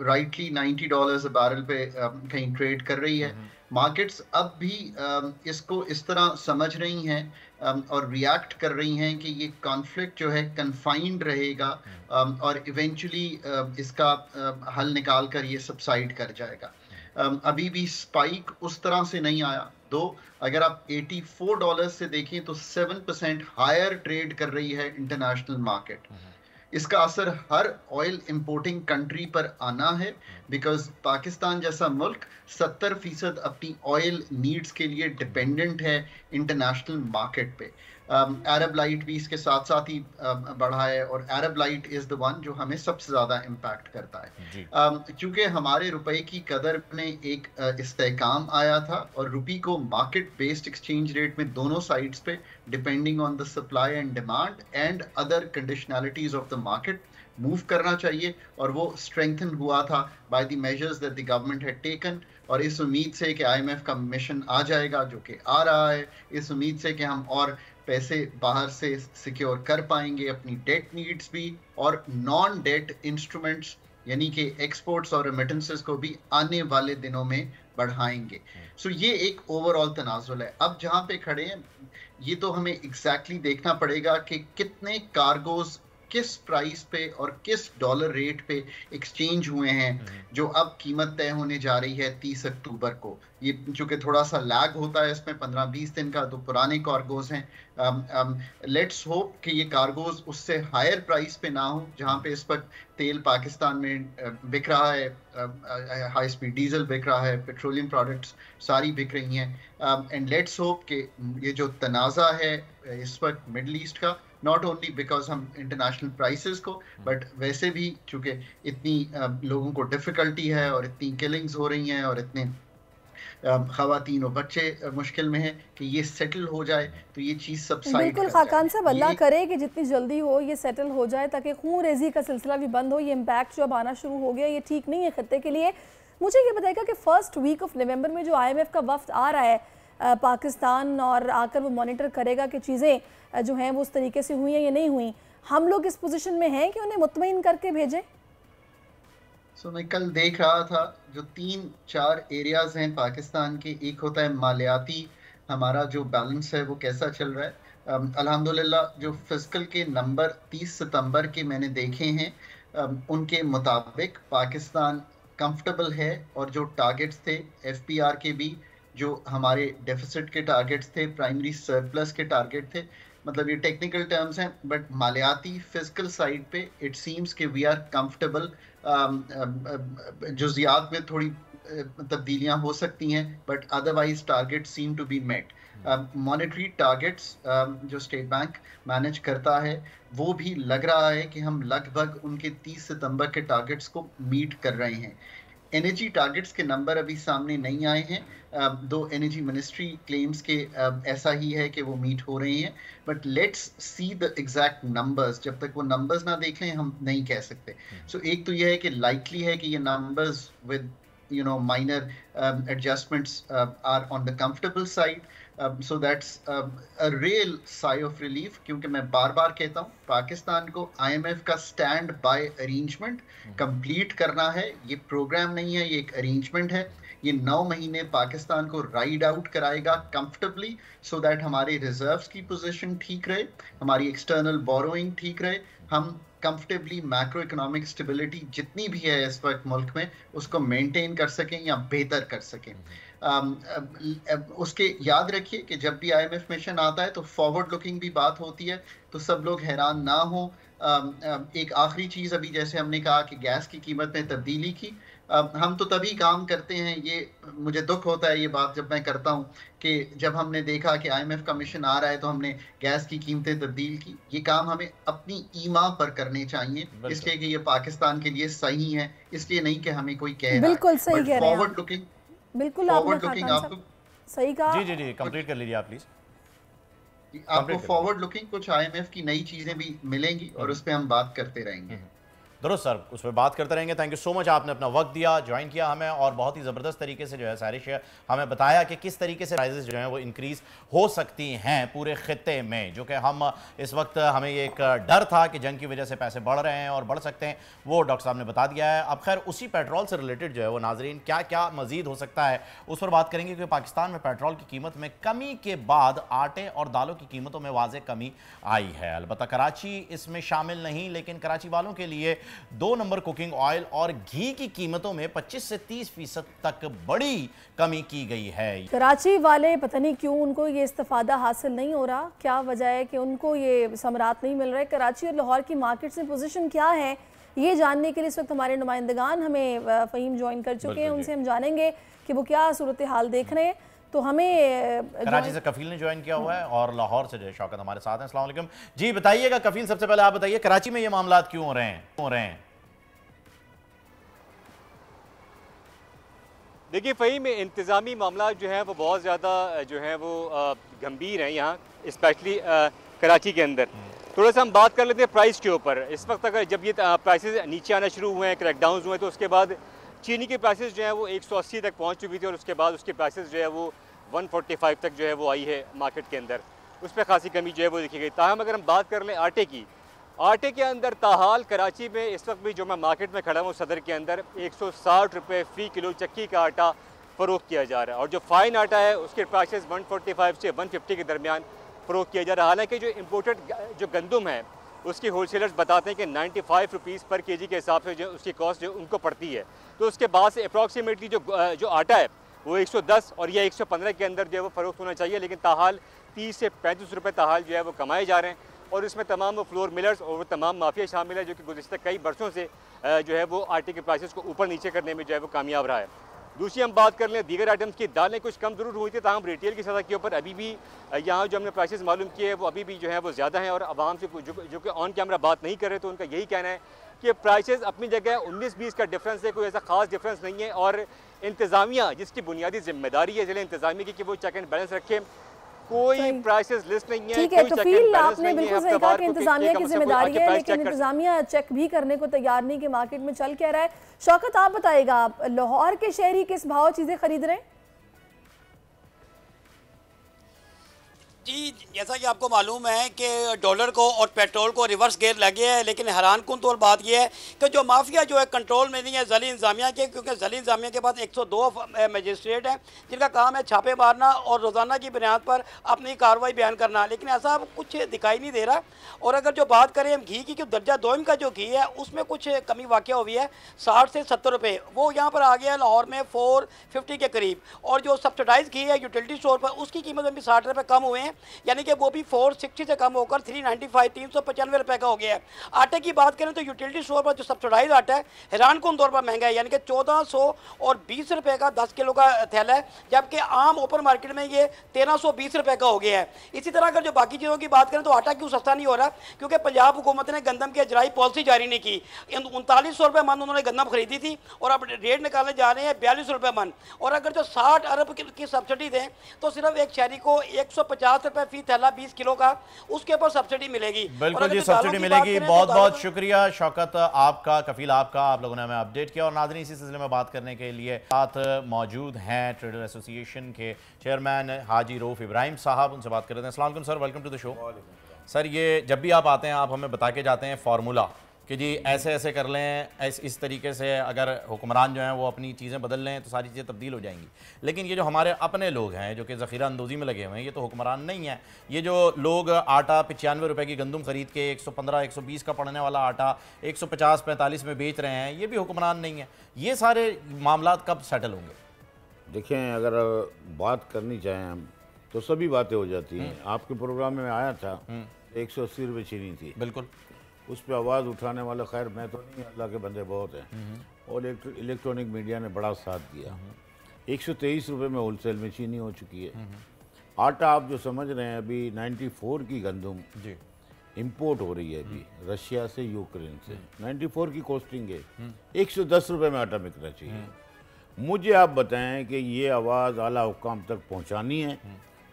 राइटली $90 बैरल पे कहीं ट्रेड कर रही है। मार्केट्स अब भी इसको इस तरह समझ रही हैं और रिएक्ट कर रही हैं कि ये कॉन्फ्लिक्ट जो है कन्फाइंड रहेगा और इवेंचुअली इसका हल निकाल कर ये सबसाइड कर जाएगा। अभी भी स्पाइक उस तरह से नहीं आया। दो अगर आप $84 से देखें तो 7% हायर ट्रेड कर रही है इंटरनेशनल मार्केट। इसका असर हर ऑयल इंपोर्टिंग कंट्री पर आना है, बिकॉज पाकिस्तान जैसा मुल्क 70% अपनी ऑयल नीड्स के लिए डिपेंडेंट है इंटरनेशनल मार्केट पे। अरब लाइट भी इसके साथ साथ ही बढ़ा है और अरब लाइट इज द वन जो हमें सबसे ज़्यादा इम्पैक्ट करता है। चूँकि हमारे रुपए की कदर में एक इस्तेहकाम आया था और रुपी को मार्केट बेस्ड एक्सचेंज रेट में दोनों साइड्स पे depending on the supply and demand and other conditionalities of the market move करना चाहिए, और वो स्ट्रेंथन हुआ था by the measures that the government had taken. और इस उम्मीद से कि IMF का मिशन आ जाएगा जो कि आ रहा है, इस उम्मीद से कि हम और पैसे बाहर से सिक्योर कर पाएंगे अपनी डेट नीड्स भी और नॉन डेट इंस्ट्रूमेंट्स यानी कि एक्सपोर्ट्स और रेमिटेंसेस को भी आने वाले दिनों में बढ़ाएंगे। सो ये एक ओवरऑल तनाजुल है। अब जहाँ पे खड़े हैं ये तो हमें एग्जैक्टली देखना पड़ेगा कि कितने कार्गोज किस प्राइस पे और किस डॉलर रेट पे एक्सचेंज हुए हैं, जो अब कीमत तय होने जा रही है 30 अक्टूबर को। ये चूंकि थोड़ा सा लैग होता है इसमें 15-20 दिन का, तो पुराने कार्गोज हैं। लेट्स होप कि ये कार्गोज उससे हायर प्राइस पे ना हो, जहाँ पे इस वक्त तेल पाकिस्तान में बिक रहा है, हाई स्पीड डीजल बिक रहा है, पेट्रोलियम प्रोडक्ट्स सारी बिक रही हैं। एंड लेट्स होप कि ये जो तनाज़ा है इस वक्त मिडल ईस्ट का, नॉट ओनली बिकॉज हम इंटरनेशनल प्राइसेस को, बट वैसे भी चूँकि इतनी लोगों को डिफ़िकल्टी है और इतनी किलिंग्स हो रही हैं और इतने ख़वातीन और बच्चे मुश्किल में हैं, कि ये सेटल हो जाए तो ये चीज़ सबसाइड। बिल्कुल खाकान साहब, अल्लाह करे कि जितनी जल्दी हो ये सेटल हो जाए, ताकि खून रेजी का सिलसिला भी बंद हो। ये इम्पैक्ट जो अब आना शुरू हो गया ये ठीक नहीं है खत्ते के लिए। मुझे ये बताएगा कि फर्स्ट वीक ऑफ नवंबर में जो IMF का वफ्द आ रहा है पाकिस्तान, और आकर वो मॉनिटर करेगा कि चीज़ें जो हैं वो उस तरीके से हुई हैं या नहीं हुई, हम लोग इस पोजीशन में हैं कि उन्हें मुतमईन करके भेजें? मैं कल देख रहा था जो 3-4 एरियाज हैं पाकिस्तान के। एक होता है मालियाती, हमारा जो बैलेंस है वो कैसा चल रहा है। अल्हम्दुलिल्लाह जो फिस्कल के नंबर 30 सितंबर के मैंने देखे हैं, उनके मुताबिक पाकिस्तान कंफर्टेबल है, और जो टारगेट्स थे FPR के भी, जो हमारे डेफिसिट के टारगेट्स थे, प्राइमरी सरप्लस के टारगेट थे, मतलब ये टेक्निकल टर्म्स हैं, बट मालियाती फिजिकल साइड पे इट सीम्स कि वी आर कंफर्टेबल। जुजियात में थोड़ी तब्दीलियां हो सकती हैं, but otherwise target seem to be met. Monetary targets जो स्टेट बैंक मैनेज करता है, वो भी लग रहा है कि हम लगभग उनके 30 सितंबर के टारगेट्स को मीट कर रहे हैं। एनर्जी टारगेट्स के नंबर अभी सामने नहीं आए हैं, दो एनर्जी मिनिस्ट्री क्लेम्स के ऐसा ही है कि वो मीट हो रहे हैं, but let's see the exact numbers. जब तक वो नंबर्स ना देख लें हम नहीं कह सकते। एक तो ये है कि लाइकली है कि ये numbers with minor adjustments are on the comfortable side. So that's a real sigh of relief, क्योंकि मैं बार बार कहता हूँ पाकिस्तान को IMF का स्टैंड बाय अरेंजमेंट कंप्लीट करना है। ये प्रोग्राम नहीं है, ये एक अरेंजमेंट है। ये 9 महीने पाकिस्तान को राइड आउट कराएगा कंफर्टेबली, सो दैट हमारे रिजर्व्स की पोजीशन ठीक रहे, हमारी एक्सटर्नल बोरोइंग ठीक रहे, हम कंफर्टेबली मैक्रो इकोनॉमिक स्टेबिलिटी जितनी भी है इस वक्त मुल्क में उसको मेंटेन कर सकें या बेहतर कर सकें। उसके याद रखिए कि जब भी IMF मिशन आता है तो फॉरवर्ड लुकिंग भी बात होती है, तो सब लोग हैरान ना हो। एक आखिरी चीज़, अभी जैसे हमने कहा कि गैस की कीमत में तब्दीली की, हम तो तभी काम करते हैं, ये मुझे दुख होता है ये बात जब मैं करता हूँ, कि जब हमने देखा कि IMF का मिशन आ रहा है तो हमने गैस की कीमतें तब्दील की। ये काम हमें अपनी ईमा पर करने चाहिए, इसलिए कि ये पाकिस्तान के लिए सही है, इसलिए नहीं कि हमें कोई कह रहा है। बिल्कुल सही कह रहे हैं। फॉरवर्ड लुकिंग, बिल्कुल आपने सही कहा। जी कंप्लीट कर लीजिए आप प्लीज। आपको फॉरवर्ड लुकिंग कुछ IMF की नई चीजें भी मिलेंगी और उस पर हम बात करते रहेंगे। दुरुस्त सर, उस पर बात करते रहेंगे। थैंक यू सो मच, आपने अपना वक्त दिया, ज्वाइन किया हमें, और बहुत ही ज़बरदस्त तरीके से जो है सारिश हमें बताया कि किस तरीके से प्राइजेस जो हैं वो इंक्रीज़ हो सकती हैं पूरे खित्ते में, जो कि हम इस वक्त हमें ये एक डर था कि जंग की वजह से पैसे बढ़ रहे हैं और बढ़ सकते हैं, वो डॉक्टर साहब ने बता दिया है। अब खैर उसी पेट्रोल से रिलेटेड जो है वो नाजरीन क्या क्या मजीद हो सकता है उस पर बात करेंगे, क्योंकि पाकिस्तान में पेट्रोल की कीमत में कमी के बाद आटे और दालों की कीमतों में वाज़ेह कमी आई है। अलबत्ता कराची इसमें शामिल नहीं, लेकिन कराची वालों के लिए 2 नंबर कुकिंग ऑयल और घी की कीमतों में 25 से 30% तक बड़ी कमी की गई है। कराची वाले पता नहीं क्यों उनको ये इस्तिफादा हासिल नहीं हो रहा, क्या वजह है कि उनको ये समरात नहीं मिल रहा है। कराची और लाहौर की मार्केट्स में पोजीशन क्या है ये जानने के लिए इस वक्त हमारे नुमाइंदगान हमें फ़हीम ज्वाइन कर चुके हैं, उनसे हम जानेंगे कि वो क्या सूरत हाल देख रहे हैं। तो हमें कराची से कफील ने ज्वाइन किया हुआ है और लाहौर से शौकत हमारे साथ हैं। अस्सलाम वालेकुम जी, बताइएगा कफील, सबसे पहले आप बताइए कराची में ये मामला क्यों हो रहे हैं? देखिए फ़हीम, इंतज़ामी मामला जो है वो बहुत ज़्यादा जो है वो गंभीर हैं यहाँ, स्पेशली कराची के अंदर। थोड़ा सा हम बात कर लेते हैं प्राइस के ऊपर। इस वक्त अगर जब ये प्राइसेस नीचे आना शुरू हुए हैं, क्रैकडाउन हुए, तो उसके बाद चीनी के प्राइसेस जो है वो 180 तक पहुँच चुकी थी, और उसके बाद उसके प्राइसेस जो है वो 145 तक जो है वो आई है मार्केट के अंदर। उस पर खासी कमी जो है वो देखी गई। ताहम अगर हम बात कर लें आटे की, आटे के अंदर ताहाल कराची में इस वक्त भी जो मैं मार्केट में खड़ा हूँ सदर के अंदर 160 रुपये फ़ी किलो चक्की का आटा फ़रोख्त किया जा रहा है, और जो फ़ाइन आटा है उसके प्राइसेस 145 से 150 के दरमियान फ़रोख्त किया जा रहा है। हालांकि जो इम्पोर्टेड जो गंदम है उसके होलसेलर्स बताते हैं कि 95 रुपीज़ पर केजी के हिसाब से जो उसकी कॉस्ट जो उनको पड़ती है। तो उसके बाद से अप्रॉक्सीमेटली जो आटा है वो 110 और या 115 के अंदर जो है वो फ़रोख्त होना चाहिए, लेकिन ताहाल 30 से 35 रुपये ताहाल जो है वो कमाए जा रहे हैं। और इसमें तमाम वो फ्लोर मिलर्स और वो तमाम माफिया शामिल है जो कि गुज़िश्ता कई बरसों से जो है वो आटे के प्राइसेस को ऊपर नीचे करने में जो है वो कामयाब रहा है। दूसरी हम बात कर लें दीगर आइटम्स की, दालें कुछ कम ज़रूर हुई थी, ताहम रिटेल की सतह के ऊपर अभी भी यहाँ जो हमने प्राइसेस मालूम किए हैं वो अभी भी जो है वो ज़्यादा हैं। और आवाम से जो कि ऑन कैमरा बात नहीं कर रहे तो उनका यही कहना है कि प्राइसेस अपनी जगह 19-20 का डिफरेंस है, कोई ऐसा खास डिफरेंस नहीं है। और इंतज़ामिया जिसकी बुनियादी जिम्मेदारी है ज़िले इंतज़ामिया की कि वो चेक एंड बैलेंस रखे, कोई प्राइसेस लिस्ट नहीं है। ठीक है, तो फिर आपने बिल्कुल सही कहा कि इंतजामिया की जिम्मेदारी है, लेकिन इंतजामिया चेक भी करने को तैयार नहीं कि मार्केट में चल क्या रहा है। शौकत आप बताइएगा, आप लाहौर के शहरी किस भाव चीजें खरीद रहे हैं? जी, जैसा कि आपको मालूम है कि डॉलर को और पेट्रोल को रिवर्स गेयर लगे है, लेकिन हैरान कुन तौर बात यह है कि जो माफिया जो है कंट्रोल में नहीं है ज़िली इंतजामिया के, क्योंकि ज़िली इंतजामिया के पास 102 मजिस्ट्रेट हैं जिनका काम है छापे मारना और रोज़ाना की बुनियाद पर अपनी कार्रवाई बयान करना, लेकिन ऐसा कुछ दिखाई नहीं दे रहा। और अगर जो बात करें हम घी की, जो दर्जा दोम का जो घी है उसमें कुछ कमी वाक़या हुई है, 60 से 70 रुपये वो यहाँ पर आ गया है लाहौर में 450 के करीब। और जो सब्सिडाइज घी है यूटिलिटी स्टोर पर उसकी कीमत में भी 60 रुपये कम हुए हैं, यानी कि वो भी 460 से कम होकर 395 395 रुपये का हो गया है। आटे की बात करें तो यूटिलिटी स्टोर पर जो सब्सिडाइज आटा है हैरान कुन तौर पर महंगा है, यानी कि 1420 रुपये का 10 किलो का थैला है, जबकि आम ओपन मार्केट में ये 1320 रुपये का हो गया है। इसी तरह अगर जो बाकी चीज़ों की बात करें तो आटा क्यों सस्ता नहीं हो रहा, क्योंकि पंजाब हुकूमत ने गंदम की अजराई पॉलिसी जारी नहीं की। 3900 रुपये मन उन्होंने गंदम खरीदी थी और अब रेट निकालने जा रहे हैं 42 रुपये मन। और अगर जो 60 अरब की सब्सिडी दें तो सिर्फ एक शहरी को 150 रुपये फी थैला 20 किलो का, उसके ऊपर सब्सिडी मिलेगी। बिल्कुल जी, सब्सिडी मिलेगी। बहुत बहुत शुक्रिया शौकत आपका, कफील आपका, आप लोगों ने हमें अपडेट किया। और नाज़रीन, इसी सिलसिले में बात करने के लिए साथ मौजूद हैं ट्रेडर एसोसिएशन के चेयरमैन हाजी रऊफ इब्राहिम साहब, उनसे बात कर रहे हैं। अस्सलाम वालेकुम sir, welcome to the show. Sir, ये जब भी आप आते हैं आप हमें बता के जाते हैं फार्मूला कि जी ऐसे ऐसे कर लें, इस तरीके से अगर हुक्मरान जो हैं वो अपनी चीज़ें बदल लें तो सारी चीज़ें तब्दील हो जाएंगी। लेकिन ये जो हमारे अपने लोग हैं जो कि ज़ख़ीरा अंदोज़ी में लगे हुए हैं, ये तो हुक्मरान नहीं है। ये जो लोग आटा 95 रुपये की गंदम खरीद के 115-120 का पड़ने वाला आटा 150-45 में बेच रहे हैं, ये भी हुक्मरान नहीं है। ये सारे मामला कब सेटल होंगे? देखें, अगर बात करनी चाहें हम तो सभी बातें हो जाती हैं। आपके प्रोग्राम में आया था 180 रुपये चीनी थी, बिल्कुल उस पर आवाज़ उठाने वाला, खैर मैं तो नहीं, अल्लाह के बंदे बहुत हैं, और इलेक्ट्रॉनिक मीडिया ने बड़ा साथ दिया। 123 रुपये में होलसेल में चीनी हो चुकी है। आटा आप जो समझ रहे हैं, अभी 94 की गंदम जी इंपोर्ट हो रही है अभी रशिया से, यूक्रेन से, 94 की कॉस्टिंग है, 110 रुपये में आटा बिकना चाहिए। मुझे आप बताएं कि ये आवाज़ आला हुकाम तक पहुँचानी है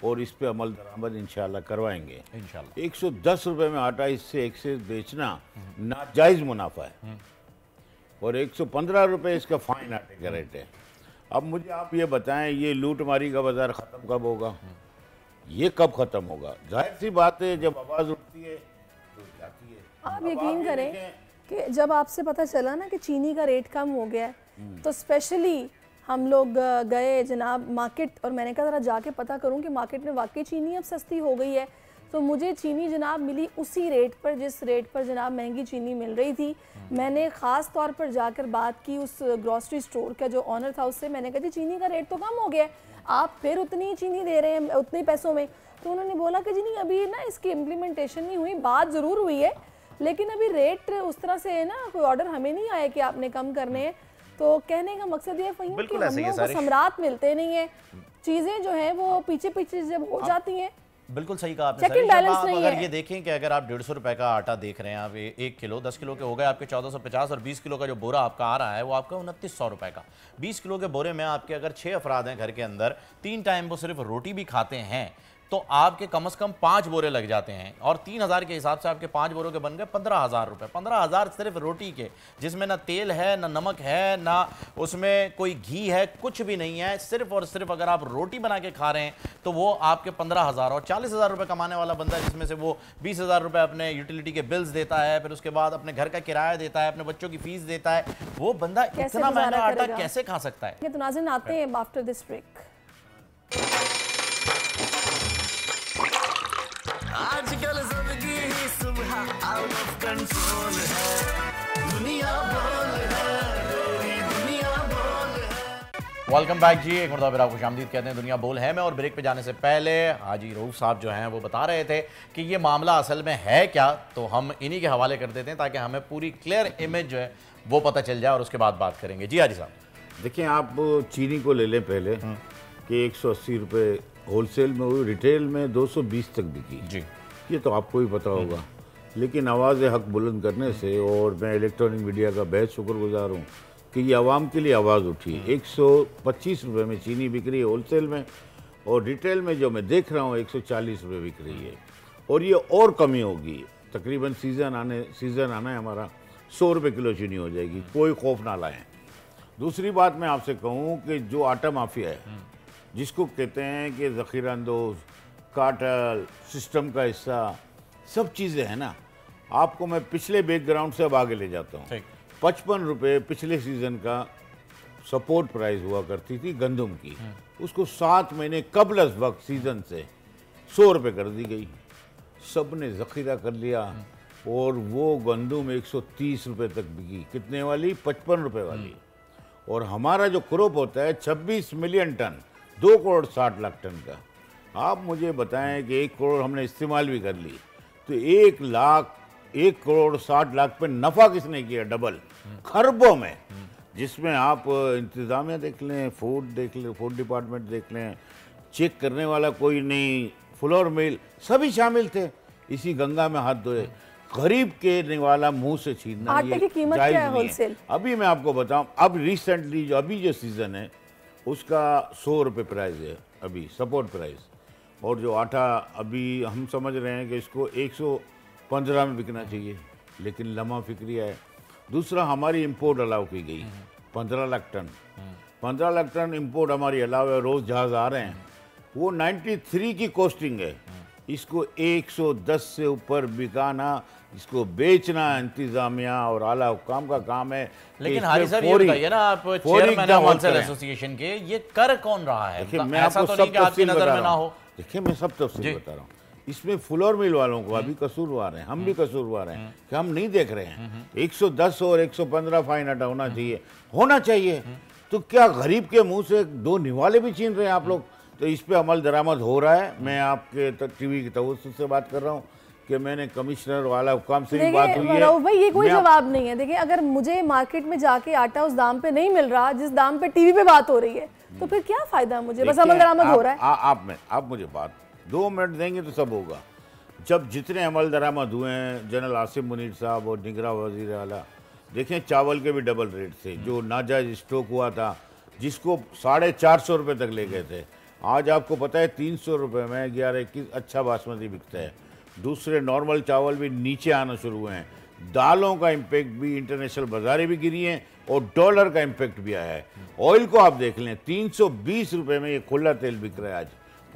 और इस पे अमल दरामद इंशाल्लाह करवाएंगे इंशाल्लाह। 110 रुपये में आटा इससे एक्सेस बेचना नाजायज़ मुनाफा है और 115 रुपये इसका फाइन आटे का रेट है। अब मुझे आप ये बताएं, ये लूटमारी का बाजार ख़त्म कब होगा? ये कब ख़त्म होगा? जाहिर सी बात है, जब आवाज़ उठती है तो जाती है। आप यकीन करें कि जब आपसे पता चला ना कि चीनी का रेट कम हो गया तो स्पेशली हम लोग गए जनाब मार्केट, और मैंने कहा ज़रा जाके पता करूं कि मार्केट में वाकई चीनी अब सस्ती हो गई है। तो मुझे चीनी जनाब मिली उसी रेट पर जिस रेट पर जनाब महंगी चीनी मिल रही थी। मैंने ख़ास तौर पर जाकर बात की उस ग्रॉसरी स्टोर का जो ऑनर था उससे, मैंने कहा जी चीनी का रेट तो कम हो गया है, आप फिर उतनी चीनी दे रहे हैं उतने पैसों में? तो उन्होंने बोला कि जी नहीं, अभी ना इसकी इम्प्लीमेंटेशन नहीं हुई, बात ज़रूर हुई है लेकिन अभी रेट उस तरह से है ना, कोई ऑर्डर हमें नहीं आया कि आपने कम करने हैं। तो कहने का मकसद ये फ़हीम कि हम लोगों को सम्राट मिलते नहीं है, चीज़ें जो हैं वो पीछे पीछे जब हो जाती हैं। बिल्कुल सही कहा आपने सर। आप अगर ये देखें कि अगर आप 150 रुपये का आटा देख रहे हैं, आप 1 किलो 10 किलो के हो गए आपके 1450, और 20 किलो का जो बोरा आपका आ रहा है वो आपका 2900 रुपये का। 20 किलो के बोरे में आपके अगर 6 अफराद हैं घर के अंदर, 3 टाइम वो सिर्फ रोटी भी खाते हैं, तो आपके कम से कम 5 बोरे लग जाते हैं और 3000 के हिसाब से आपके 5 बोरों के बन गए 15,000 रुपये। 15,000 सिर्फ रोटी के, जिसमें ना तेल है, ना नमक है, ना उसमें कोई घी है, कुछ भी नहीं है। सिर्फ और सिर्फ अगर आप रोटी बना के खा रहे हैं तो वो आपके 15,000, और 40,000 रुपये कमाने वाला बंदा है जिसमें से वो 20,000 रुपये अपने यूटिलिटी के बिल्स देता है, फिर उसके बाद अपने घर का किराया देता है, अपने बच्चों की फीस देता है, वो बंदा इतना महंगा आटा कैसे खा सकता है? तो नाज़रीन, आते हैं आफ्टर दिस ब्रेक। आजकल जिंदगी ही सुबह सुबह आउट ऑफ कंट्रोल है, दुनिया बोल है, तेरी दुनिया बोल है। वेलकम बैक जी, एक मरतबा फिर आपको खुशामदीद कहते हैं दुनिया बोल है में। और ब्रेक पे जाने से पहले हाजी रऊफ साहब जो हैं वो बता रहे थे कि ये मामला असल में है क्या, तो हम इन्हीं के हवाले कर देते हैं ताकि हमें पूरी क्लियर इमेज जो है वो पता चल जाए और उसके बाद बात करेंगे। जी हाजी साहब। देखिए, आप चीनी को ले लें पहले कि 180 रुपये होलसेल में हुई, रिटेल में 220 तक बिकी जी, ये तो आपको ही पता होगा। लेकिन आवाज़ हक बुलंद करने से, और मैं इलेक्ट्रॉनिक मीडिया का बेहद शुक्रगुजार हूँ कि ये आवाम के लिए आवाज़ उठी। 125 रुपये में चीनी बिक रही है होलसेल में, और रिटेल में जो मैं देख रहा हूँ 140 रुपये बिक रही है, और ये और कमी होगी। तकरीबन सीज़न आना है हमारा, 100 रुपये किलो चीनी हो जाएगी, कोई खौफ ना लाएं। दूसरी बात मैं आपसे कहूँ कि जो आटा माफिया है, जिसको कहते हैं कि ज़ख़ीरा अंदोज़, कार्टेल सिस्टम का हिस्सा, सब चीज़ें हैं ना। आपको मैं पिछले बैकग्राउंड से अब आगे ले जाता हूँ। 55 रुपये पिछले सीज़न का सपोर्ट प्राइस हुआ करती थी गंदम की, उसको 7 महीने कबल वक्त सीज़न से 100 रुपये कर दी गई। सब ने ज़ख़ीरा कर लिया, और वो गंदम 130 रुपये तक बिकी। कितने वाली? 55 रुपये वाली। और हमारा जो क्रॉप होता है 26 million ton, 2 crore 60 lakh ton का। आप मुझे बताएं कि 1 करोड़ हमने इस्तेमाल भी कर ली, तो 1 करोड़ 60 लाख पे नफ़ा किसने किया? डबल, खरबों में। जिसमें आप इंतज़ामिया देख लें, फूड देख लें, फूड डिपार्टमेंट देख लें, चेक करने वाला कोई नहीं, फ्लोर मिल, सभी शामिल थे। इसी गंगा में हाथ धोए। गरीब के निवाला मुंह से छीनना आटे की कीमत क्या है होलसेल? अभी मैं आपको बताऊं, अब रिसेंटली जो सीज़न है उसका 100 रुपये प्राइस है अभी सपोर्ट प्राइस, और जो आटा अभी हम समझ रहे हैं कि इसको 115 में बिकना चाहिए, लेकिन लम्हा फिक्रिया है। दूसरा, हमारी इंपोर्ट अलाउ की गई 15 lakh ton, 15 lakh ton import हमारी अलाउ है। रोज़ जहाज़ आ रहे हैं, वो 93 की कॉस्टिंग है। इसको 110 से ऊपर बिकाना, इसको बेचना इंतजामिया और आला हुकाम का काम है। लेकिन हारी साहब ये बताइए ना, आप चेयरमैन हैं होलसेल एसोसिएशन के, ये कर कौन रहा है? देखिए, मैं आपको सब तफसील बता रहा हूँ। देखिए, मैं सब तफसील बता रहा हूँ। इसमें फ्लोर मिल वालों को अभी कसूरवार हैं, हम भी कसूरवार हैं कि हम नहीं देख रहे हैं। 110 और 115 फाइन अटा होना चाहिए। तो क्या गरीब के मुंह से 2 निवाले भी छीन रहे हैं आप लोग? तो इस पे अमल दरामद हो रहा है। मैं आपके टीवी की तवज्जो से बात कर रहा हूँ कि मैंने कमिश्नर वाला हुकाम से भी बात हुई है। भाई, ये कोई जवाब नहीं है। देखिए, अगर मुझे मार्केट में जाके आटा उस दाम पे नहीं मिल रहा जिस दाम पे टीवी पे बात हो रही है, तो फिर क्या फायदा मुझे? बस अमल दरामद हो रहा है। आप मुझे बात 2 मिनट देंगे तो सब होगा। जब जितने अमल दरामद हुए हैं, जनरल आसिम मुनीर साहब और निगरां वज़ीर आला, देखें चावल के भी डबल रेट थे। जो नाजायज स्टॉक हुआ था, जिसको 450 रुपये तक ले गए थे, आज आपको पता है 300 रुपये में 11-21 अच्छा बासमती बिकता है। दूसरे नॉर्मल चावल भी नीचे आना शुरू हुए हैं। दालों का इम्पेक्ट भी, इंटरनेशनल बाजारें भी गिरी हैं, और डॉलर का इम्पेक्ट भी आया है। ऑयल को आप देख लें, 320 रुपये में ये खुला तेल बिक रहा है आज,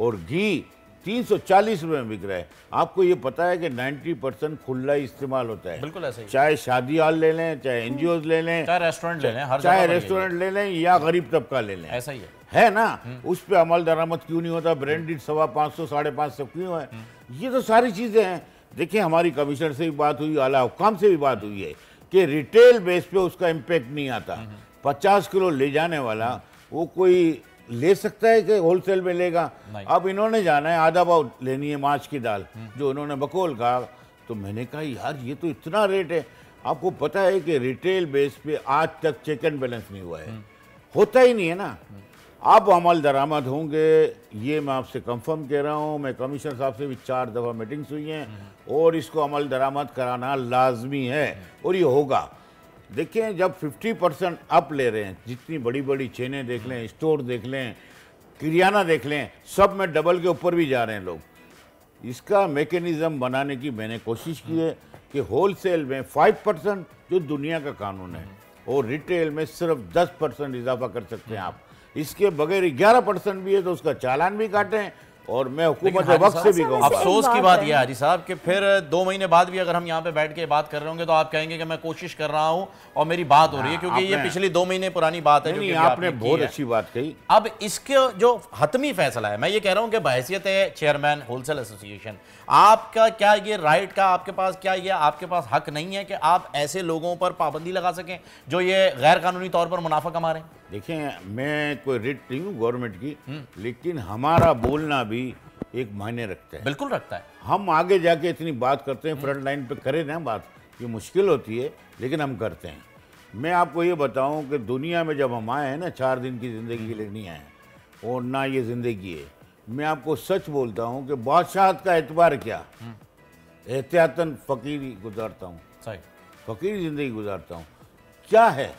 और घी 340 रुपये में बिक रहा है। आपको ये पता है कि 90% खुला इस्तेमाल होता है। बिल्कुल ऐसे ही। चाहे शादी हॉल ले लें, चाहे एनजीओज ले लें, चाहे रेस्टोरेंट ले लें, चाहे रेस्टोरेंट ले लें, या गरीब तबका ले लें, ऐसा ही है ना। उस पर अमल दरामद क्यों नहीं होता? ब्रांडेड 550, 550 क्यों है? ये तो सारी चीज़ें हैं। देखिए, हमारी कमिश्नर से भी बात हुई, आला हुकाम से भी बात हुई है कि रिटेल बेस पे उसका इम्पेक्ट नहीं आता। 50 किलो ले जाने वाला वो कोई ले सकता है कि होलसेल में लेगा? अब इन्होंने जाना है, आधा पाव लेनी है मार्च की दाल, जो इन्होंने बकौल कहा। तो मैंने कहा यार, ये तो इतना रेट है। आपको पता है कि रिटेल बेस पे आज तक चेक एंड बैलेंस नहीं हुआ है, होता ही नहीं है ना। अब अमल दरामद होंगे, ये मैं आपसे कंफर्म कह रहा हूँ। मैं कमिश्नर साहब से भी 4 दफ़ा मीटिंग्स हुई हैं, और इसको अमल दरामद कराना लाजमी है, और ये होगा। देखें, जब 50% अप ले रहे हैं, जितनी बड़ी बड़ी चेनें देख लें, स्टोर देख लें, किरियाना देख लें, सब में डबल के ऊपर भी जा रहे हैं लोग। इसका मैकेनिज़्म बनाने की मैंने कोशिश की है कि होलसेल में 5% जो दुनिया का कानून है, और रिटेल में सिर्फ 10% इजाफा कर सकते हैं आप। इसके बगैर 11% भी है तो उसका चालान भी काटें, और मैं हुकूमत वक्त से भी कहूँगा। अफसोस की बात यह हाजी साहब कि फिर 2 महीने बाद भी अगर हम यहाँ पे बैठ के बात कर रहे होंगे तो आप कहेंगे कि मैं कोशिश कर रहा हूँ और मेरी बात हो रही है, क्योंकि ये पिछली 2 महीने पुरानी बात है। जो आपने बहुत अच्छी बात कही। अब इसके जो हतमी फैसला है, मैं ये कह रहा हूँ कि बहैसियत है चेयरमैन होलसेल एसोसिएशन, आपका क्या ये राइट का आपके पास क्या ये आपके पास हक नहीं है कि आप ऐसे लोगों पर पाबंदी लगा सकें जो ये गैर कानूनी तौर पर मुनाफा कमा रहे हैं? देखिए, मैं कोई रिट नहीं हूँ गवर्नमेंट की, लेकिन हमारा बोलना भी एक मायने रखता है। बिल्कुल रखता है। हम आगे जाके इतनी बात करते हैं, फ्रंट लाइन पे करें ना बात, ये मुश्किल होती है लेकिन हम करते हैं। मैं आपको ये बताऊं कि दुनिया में जब हम आए हैं ना, 4 दिन की ज़िंदगी के लिए नहीं आए और ना ये ज़िंदगी है। मैं आपको सच बोलता हूं कि बादशाहत का एतबार क्या, एहतियातन फ़कीरी गुजारता हूँ, फ़कीरी ज़िंदगी गुजारता हूँ। क्या है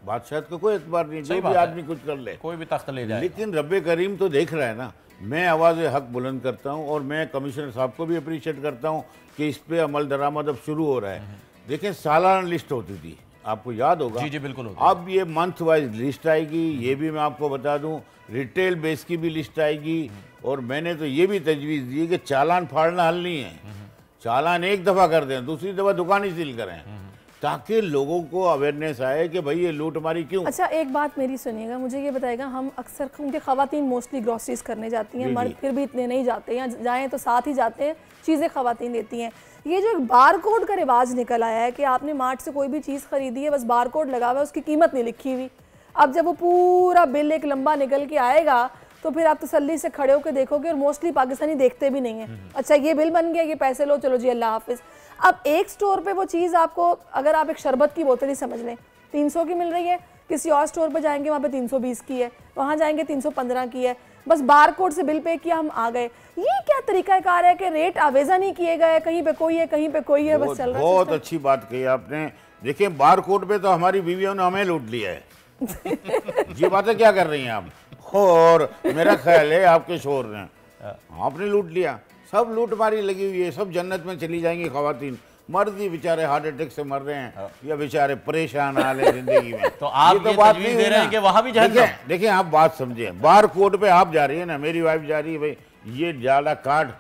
बादशाहत का कोई एतबार नहीं, जो भी आदमी कुछ कर ले, कोई भी तख्त ले जाए। लेकिन रब्बे करीम तो देख रहा है ना। मैं आवाज़ हक बुलंद करता हूँ और मैं कमिश्नर साहब को भी अप्रिशिएट करता हूँ कि इस पे अमल दरामद अब शुरू हो रहा है। देखिए, सालाना लिस्ट होती थी, आपको याद होगा। जी जी बिल्कुल। अब ये मंथ वाइज लिस्ट आएगी। ये भी मैं आपको बता दूं, रिटेल बेस की भी लिस्ट आएगी। और मैंने तो ये भी तजवीज़ दी कि चालान फाड़ना हल नहीं है, चालान एक दफ़ा कर दें, दूसरी दफ़ा दुकान ही सील करें, ताकि लोगों को अवेयरनेस आए कि भाई ये लूटमारी क्यों। अच्छा, एक बात मेरी सुनिएगा, मुझे ये बताएगा, हम अक्सर उनके ख़वातीन मोस्टली ग्रॉसरीज करने जाती हैं, मर्द फिर भी इतने नहीं जाते, या जाएँ तो साथ ही जाते हैं, चीज़ें ख़वातीन देती हैं। ये जो एक बार कोड का रिवाज निकल आया है कि आपने मार्ट से कोई भी चीज़ खरीदी है, बस बार कोड लगा हुआ है, उसकी कीमत नहीं लिखी हुई। अब जब वो पूरा बिल एक लंबा निकल के आएगा तो फिर आप तसल्ली से खड़े होकर देखोगे, और मोस्टली पाकिस्तानी देखते भी नहीं है। अच्छा, ये बिल बन गया, ये पैसे लो, चलो जी अल्लाह हाफिज़। अब एक स्टोर पे वो चीज़ आपको, अगर आप एक शरबत की बोतल ही समझ लें, 300 की मिल रही है, किसी और स्टोर पे जाएंगे वहाँ पे 320 की है, वहाँ जाएंगे 315 की है, बस बार कोड से बिल पे किया, हम आ गए। ये क्या तरीकाकार है कि रेट आवेजा नहीं किए गए, कहीं पे कोई है, कहीं पे कोई है, बस चल रहा है। बहुत अच्छी बात कही आपने। देखिए, बार कोड पे तो हमारी बीवियों ने हमें लूट लिया है। ये बातें क्या कर रही हैं आप? और मेरा ख्याल है आपके शोर ने, आपने लूट लिया, सब लूट मारी लगी हुई है, सब जन्नत में चली जाएंगी खवातीन। मर्द ही बेचारे हार्ट अटैक से मर रहे हैं या बेचारे परेशान हाल है जिंदगी में। तो आप ये बात नहीं दे रहे हैं कि वहां भी जाएंगे। देखिए, आप बात समझे, बार कोड पे आप जा रही है ना, मेरी वाइफ जा रही है, भाई ये डाला कार्ड,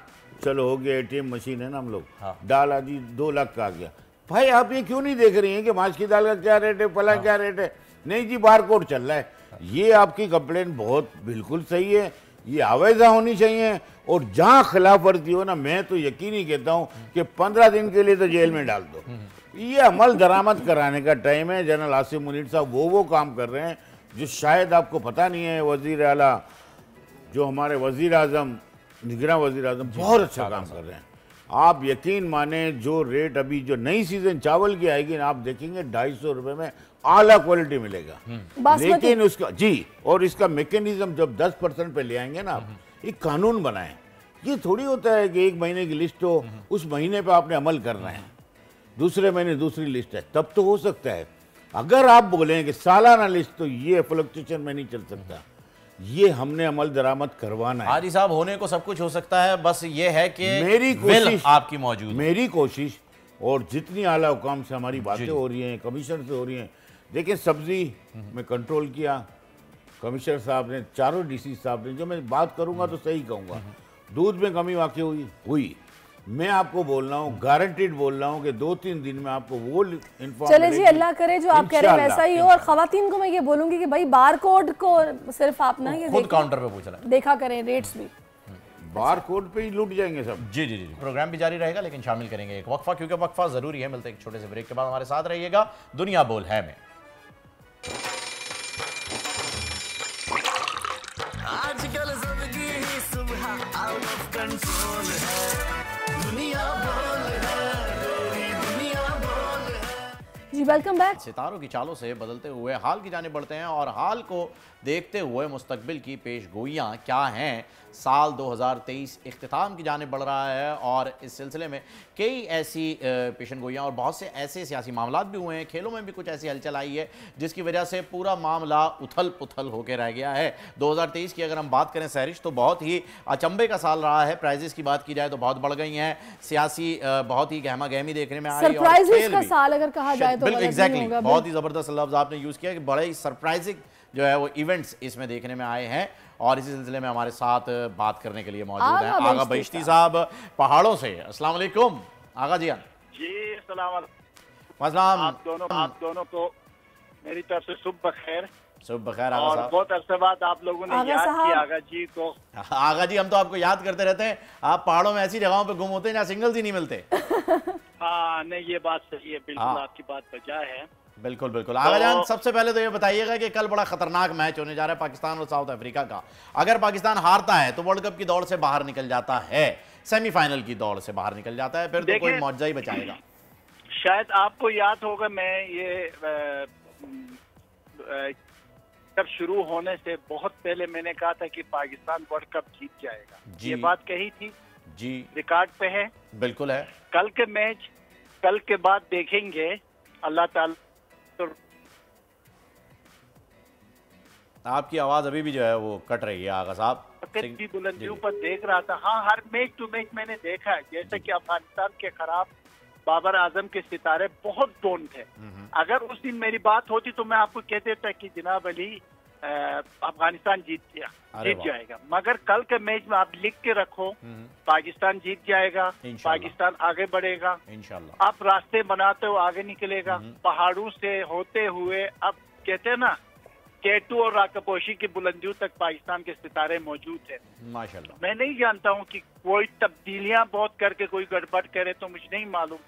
चलो हो गया, ATM मशीन है ना हम लोग, डाला जी 2 लाख का आ गया। भाई आप ये क्यों नहीं देख रही हैं कि माछ की दाल का क्या रेट है, फला क्या रेट है? नहीं जी, बार कोड चल रहा है। ये आपकी कंप्लेन बहुत बिल्कुल सही है, ये आवेजा होनी चाहिए। और जहाँ खिलाफ वर्जी हो ना, मैं तो यकीनी कहता हूँ कि 15 दिन के लिए तो जेल में डाल दो। ये अमल दरामद कराने का टाइम है। जनरल आसिम मुनीर साहब वो काम कर रहे हैं जो शायद आपको पता नहीं है। वजीर आला जो हमारे वजीर आजम, निगरान वजीर आजम, बहुत अच्छा काम कर रहे हैं। आप यकीन माने, जो रेट अभी जो नई सीजन चावल की आएगी ना, आप देखेंगे 250 रुपये में आला क्वालिटी मिलेगा। लेकिन उसका जी, और इसका मैकेनिज्म जब 10% पे ले आएंगे ना, एक कानून बनाएं। ये थोड़ी होता है कि 1 महीने की लिस्ट हो, उस महीने पे आपने अमल करना है, दूसरे महीने दूसरी लिस्ट है, तब तो हो सकता है। अगर आप बोलें कि सालाना लिस्ट, तो ये फ्लक्चुएशन में नहीं चल सकता। ये हमने अमल दरामद करवाना है। हाजी साहब, होने को सब कुछ हो सकता है, बस ये है कि मेरी कोशिश आपकी मौजूद, मेरी कोशिश, और जितनी आला हुकाम से हमारी बातें हो रही हैं, कमिश्नर से हो रही हैं। देखिए, सब्जी में कंट्रोल किया कमिश्नर साहब ने, चारों DC साहब ने। जो मैं बात करूंगा तो सही कहूंगा, दूध में कमी वाकई हुई। मैं आपको बोल रहा हूँ, गारंटीड बोल रहा हूँ कि 2-3 दिन में आपको वो इन्फॉर्मेशन। चले जी, अल्लाह करे जो आप कह रहे हैं वैसा ही हो। और खवातीन को मैं ये बोलूंगी कि भाई बार कोड को सिर्फ आप ना ये खुद काउंटर पे पूछ रहा है, देखा करें, रेट्स भी बार कोड पे ही लूट जाएंगे सब। जी जी जी। प्रोग्राम भी जारी रहेगा, लेकिन शामिल करेंगे एक वक्फा, क्योंकि वक्फा जरूरी है। मिलते हैं एक छोटे से ब्रेक के बाद, हमारे साथ रहिएगा दुनिया बोल है में। आजकल जिंदगी ही सुबह आउट ऑफ कंट्रोल है, दुनिया बोल है, दुनिया बोल है। जी, वेलकम बैक। सितारों की चालों से बदलते हुए हाल की जाने बढ़ते हैं, और हाल को देखते हुए मुस्तकबिल की पेशगोइयाँ क्या हैं। साल 2023 इख्तिताम की जाने बढ़ रहा है, और इस सिलसिले में कई ऐसी पेशनगोइयाँ और बहुत से ऐसे सियासी मामलात भी हुए हैं। खेलों में भी कुछ ऐसी हलचल आई है जिसकी वजह से पूरा मामला उथल पुथल होकर रह गया है। 2023 की अगर हम बात करें सहरिश, तो बहुत ही अचंभे का साल रहा है। प्राइजेस की बात की जाए तो बहुत बढ़ गई हैं, सियासी बहुत ही गहमा गहमी देखने में आई, सरप्राइजेस का साल अगर कहा जाए तो एग्जैक्टली बहुत ही ज़बरदस्त लफ्ज़ आपने यूज़ किया कि बड़े ही सरप्राइजिंग जो है वो इवेंट्स इसमें देखने में आए हैं। और इसी सिलसिले में हमारे साथ बात करने के लिए मौजूद हैं आगा बहिश्ती साहब पहाड़ों से। अस्सलाम वालेकुम आगा जी। जी अस्सलाम वालेकुम। आप दोनों को मेरी तरफ से सुबह बखैर। सुबह बखैर आगा और साहब। बहुत अरसे बाद आप लोगों ने याद किया आगा जी को। आगा जी हम तो आपको याद करते रहते हैं, आप पहाड़ों में ऐसी जगहों पे गुम होते हैं जहाँ सिंगल्स ही नहीं मिलते। हाँ नहीं ये बात सही है, बिल्कुल आपकी बात बजाय है। बिल्कुल बिल्कुल। आगा जान सबसे पहले तो ये बताइएगा कि कल बड़ा खतरनाक मैच होने जा रहा है पाकिस्तान और साउथ अफ्रीका का। अगर पाकिस्तान हारता है तो वर्ल्ड कप की दौड़ से बाहर निकल जाता है, सेमीफाइनल की दौड़ से बाहर निकल जाता है, फिर तो कोई मौजा ही बचाएगा। शायद आपको याद होगा मैं ये जब शुरू होने से बहुत पहले मैंने कहा था कि पाकिस्तान वर्ल्ड कप जीत जाएगा। ये बात कही थी जी, रिकॉर्ड पे है। बिल्कुल है। कल के मैच कल के बाद देखेंगे अल्लाह ताला। तो आपकी आवाज अभी भी जो है वो कट रही है आगा साहब। की बुलंदियों पर देख रहा था। हाँ हर मैच टू मैच मैंने देखा है, जैसे कि अफगानिस्तान के खराब बाबर आजम के सितारे बहुत डोन थे। अगर उस दिन मेरी बात होती तो मैं आपको कह देता कि जनाब अली अफगानिस्तान जीत जाएगा। मगर कल के मैच में आप लिख के रखो पाकिस्तान जीत जाएगा, पाकिस्तान आगे बढ़ेगा इंशाल्लाह। आप रास्ते बनाते हो आगे निकलेगा। पहाड़ों से होते हुए अब कहते हैं ना केटू और राकापोशी की बुलंदियों तक पाकिस्तान के सितारे मौजूद है माशाल्लाह। मैं नहीं जानता हूँ कि कोई तब्दीलियां बहुत करके कोई गड़बड़ करे तो मुझे नहीं मालूम।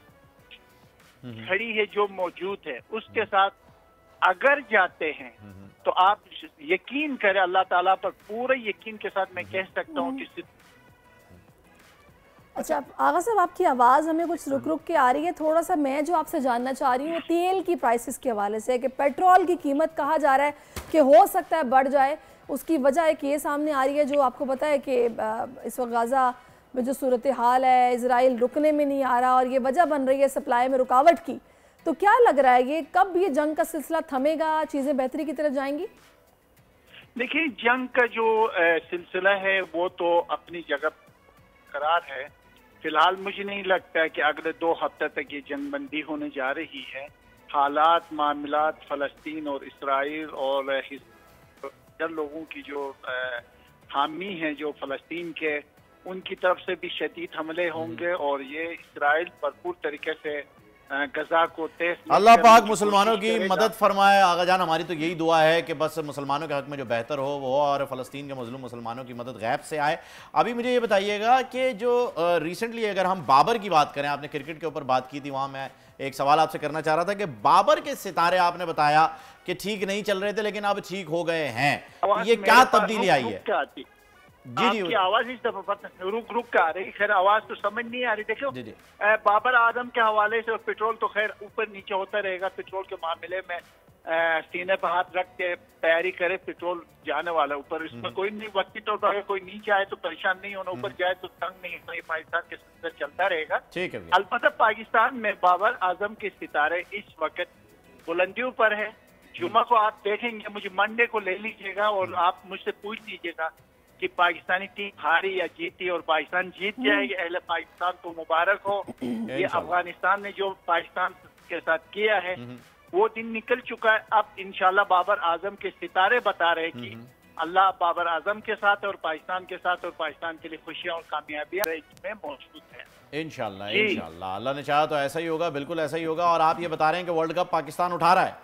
खड़ी है जो मौजूद है उसके साथ अगर जाते हैं तो आप यकीन करें अल्लाह ताला पर पूरे यकीन के साथ मैं कह सकता हूँ कि अच्छा आगा साहब आपकी आवाज़ हमें कुछ रुक रुक के आ रही है थोड़ा सा। मैं जो आपसे जानना चाह रही हूँ तेल की प्राइसेस के हवाले से कि पेट्रोल की कीमत कहा जा रहा है कि हो सकता है बढ़ जाए। उसकी वजह एक ये सामने आ रही है जो आपको पता है कि इस वक्त गाज़ा में जो सूरत हाल है, इजराइल रुकने में नहीं आ रहा और ये वजह बन रही है सप्लाई में रुकावट की। तो क्या लग रहा है ये कब ये जंग का सिलसिला थमेगा, चीज़ें बेहतरी की तरफ जाएंगी? देखिए जंग का जो सिलसिला है वो तो अपनी जगह करार है। फिलहाल मुझे नहीं लगता कि अगले 2 हफ्ते तक ये जंग बंदी होने जा रही है। हालात मामलात फ़लस्तीन और इसराइल और लोगों की जो हामी हैं जो फ़लस्तीन के, उनकी तरफ से भी शदीद हमले होंगे और ये इसराइल भरपूर तरीके से गजा को तेज अल्लाह पाक मुसलमानों की मदद फरमाए। आगा जान हमारी तो यही दुआ है कि बस मुसलमानों के हक में जो बेहतर हो वो और फ़लस्तीन के मज़लूम मुसलमानों की मदद गैब से आए। अभी मुझे ये बताइएगा कि जो रिसेंटली अगर हम बाबर की बात करें, आपने क्रिकेट के ऊपर बात की थी, वहाँ मैं एक सवाल आपसे करना चाह रहा था कि बाबर के सितारे आपने बताया कि ठीक नहीं चल रहे थे लेकिन अब ठीक हो गए हैं, ये क्या तब्दीली आई है? जी जी आवाज इस दफा रुक रुक के आ रही, खैर आवाज तो समझ नहीं आ रही। देखो बाबर आजम के हवाले से पेट्रोल तो खैर ऊपर नीचे होता रहेगा। पेट्रोल के मामले में सीने पर हाथ रख के तैयारी करे, पेट्रोल जाने वाला ऊपर, इसमें कोई नहीं वक्ती तौर पर अगर कोई नीचे आए तो परेशान नहीं होना, ऊपर जाए तो तंग नहीं होना, पाकिस्तान के सिलसिले चलता रहेगा। ठीक है। अलबत्ता पाकिस्तान में बाबर आजम के सितारे इस वक्त बुलंदियों पर है। जुम्मा को आप देखेंगे, मुझे मंडे को ले लीजिएगा और आप मुझसे पूछ लीजिएगा कि पाकिस्तानी टीम हारी या जीती, और पाकिस्तान जीत जाएगी। अहले पाकिस्तान को मुबारक हो। ये अफगानिस्तान ने जो पाकिस्तान के साथ किया है वो दिन निकल चुका है। अब इंशाल्लाह बाबर आजम के सितारे बता रहे कि अल्लाह बाबर आजम के साथ और पाकिस्तान के साथ, और पाकिस्तान के लिए खुशियां और कामयाबियां में मौजूद है। इंशाल्लाह इंशाल्लाह अल्लाह ने चाहा तो ऐसा ही होगा, बिल्कुल ऐसा ही होगा। और आप ये बता रहे हैं कि वर्ल्ड कप पाकिस्तान उठा रहा है?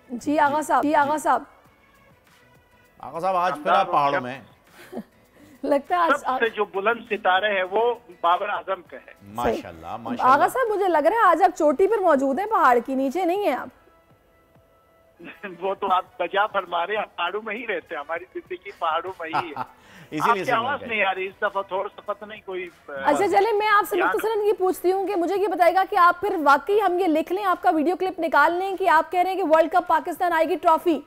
जी आगा साहब, आगा साहब आज फिर आप पहाड़ों में लगता है सबसे जो बुलंद सितारे है वो बाबर आजम का है। माशाल्लाह माशाल्लाह। आगा साहब मुझे लग रहा है आज आप चोटी पर मौजूद हैं, पहाड़ की नीचे नहीं है आप। वो तो आप बजा फरमा रहे हैं, पहाड़ों में ही रहते हैं, हमारी जिंदगी पहाड़ों में ही है। इसीलिए आवाज नहीं आ रही इस दफा, थोड़ा सा पता नहीं कोई। अच्छा चले मैं आपसे मुख्तसरन ये पूछती हूँ कि मुझे ये बताएगा कि आप फिर वाकई हम ये लिख लें, आपका वीडियो क्लिप निकाल लें कि आप कह रहे हैं कि वर्ल्ड कप पाकिस्तान आएगी ट्रॉफी?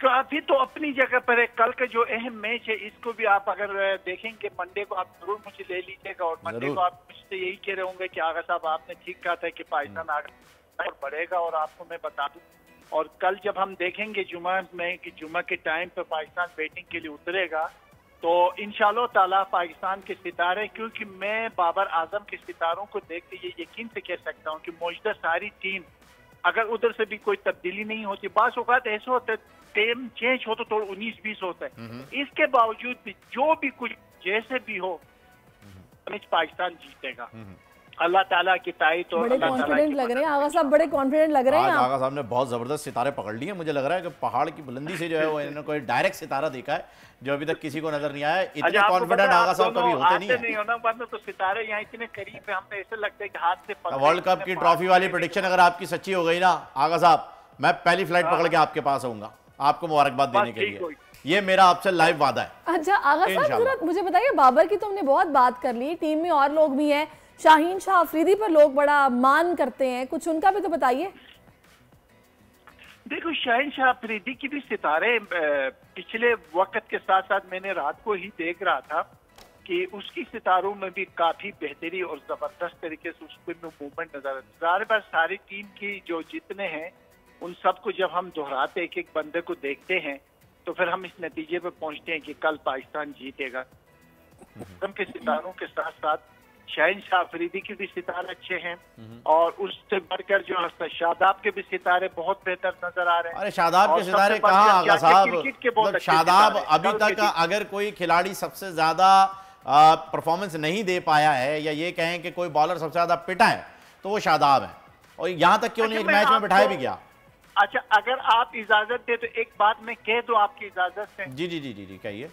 ट्रॉफी तो अपनी जगह पर है। कल का जो अहम मैच है इसको भी आप अगर देखेंगे मंडे को, आप जरूर मुझे ले लीजिएगा। और मंडे को आप मुझसे यही कह रहे होंगे कि आगा साहब आपने ठीक कहा था कि पाकिस्तान आगे बढ़ेगा, और आपको मैं बता दूं। और कल जब हम देखेंगे जुमा में कि जुमा के टाइम पे पाकिस्तान बैटिंग के लिए उतरेगा तो इंशाल्लाह ताला पाकिस्तान के सितारे, क्योंकि मैं बाबर आजम के सितारों को देख के ये यकीन से कह सकता हूँ कि मौजूदा सारी टीम अगर उधर से भी कोई तब्दीली नहीं होती, बास औकात ऐसे होते टीम चेंज हो तो 19-20 होता है, इसके बावजूद भी जो भी कुछ जैसे भी हो पाकिस्तान जीतेगा। अल्लाह ताला की ताईद और बड़े कॉन्फिडेंट लग रहे हैं आगा साहब, बड़े कॉन्फिडेंट लग रहे हैं। आगा साहब ने बहुत जबरदस्त सितारे पकड़ लिए। मुझे लग रहा है कि पहाड़ की बुलंदी से जो है वो इन्होंने कोई डायरेक्ट सितारा देखा है जो अभी तक किसी को नजर नहीं आया। इतने कॉन्फिडेंट आगा साहब कभी होते नहीं होना, वरना तो सितारे यहाँ इतने करीब है, हमें ऐसे लगता है कि हाथ से वर्ल्ड कप की ट्रॉफी वाली प्रेडिक्शन अगर आपकी सच्ची हो गई ना आगा साहब, मैं पहली फ्लाइट पकड़ के आपके पास आऊंगा आपको मुबारकबाद देने के लिए। ये मेरा आपसे लाइव वादा है। अच्छा आगा साहब जरा मुझे बताइए, बाबर की तो हमने बहुत बात कर ली, टीम में और लोग भी हैं, शाहीन शाह अफरीदी पर लोग बड़ा मान करते हैं, कुछ उनका भी तो बताइए। देखो शाहीन शाह अफरीदी की भी सितारे पिछले वक्त के साथ साथ मैंने रात को ही देख रहा था कि उसकी सितारों में भी काफी बेहतरी और जबरदस्त तरीके से उसमें मूवमेंट नजर आता है। बार सारी टीम की जो जितने हैं उन सबको जब हम दोहराते एक एक बंदे को देखते हैं तो फिर हम इस नतीजे पे पहुंचते हैं कि कल पाकिस्तान जीतेगा। के सितारों के साथ साथ शाहीन शाह अफरीदी के भी सितारे अच्छे हैं और उससे बढ़कर जो शादाब के भी सितारे बहुत बेहतर नजर आ रहे हैं। अरे शादाब के सितारे कहाँ आगा साहब, शादाब अभी तक अगर कोई खिलाड़ी सबसे ज्यादा परफॉर्मेंस नहीं दे पाया है या ये कहें कि कोई बॉलर सबसे ज्यादा पिटा है तो वो शादाब है, और यहाँ तक क्यों नहीं एक मैच में बिठाया भी गया। अच्छा अगर आप इजाजत दे तो एक बात मैं कह दूं आपकी इजाजत से। जी जी जी जी जी कहिए।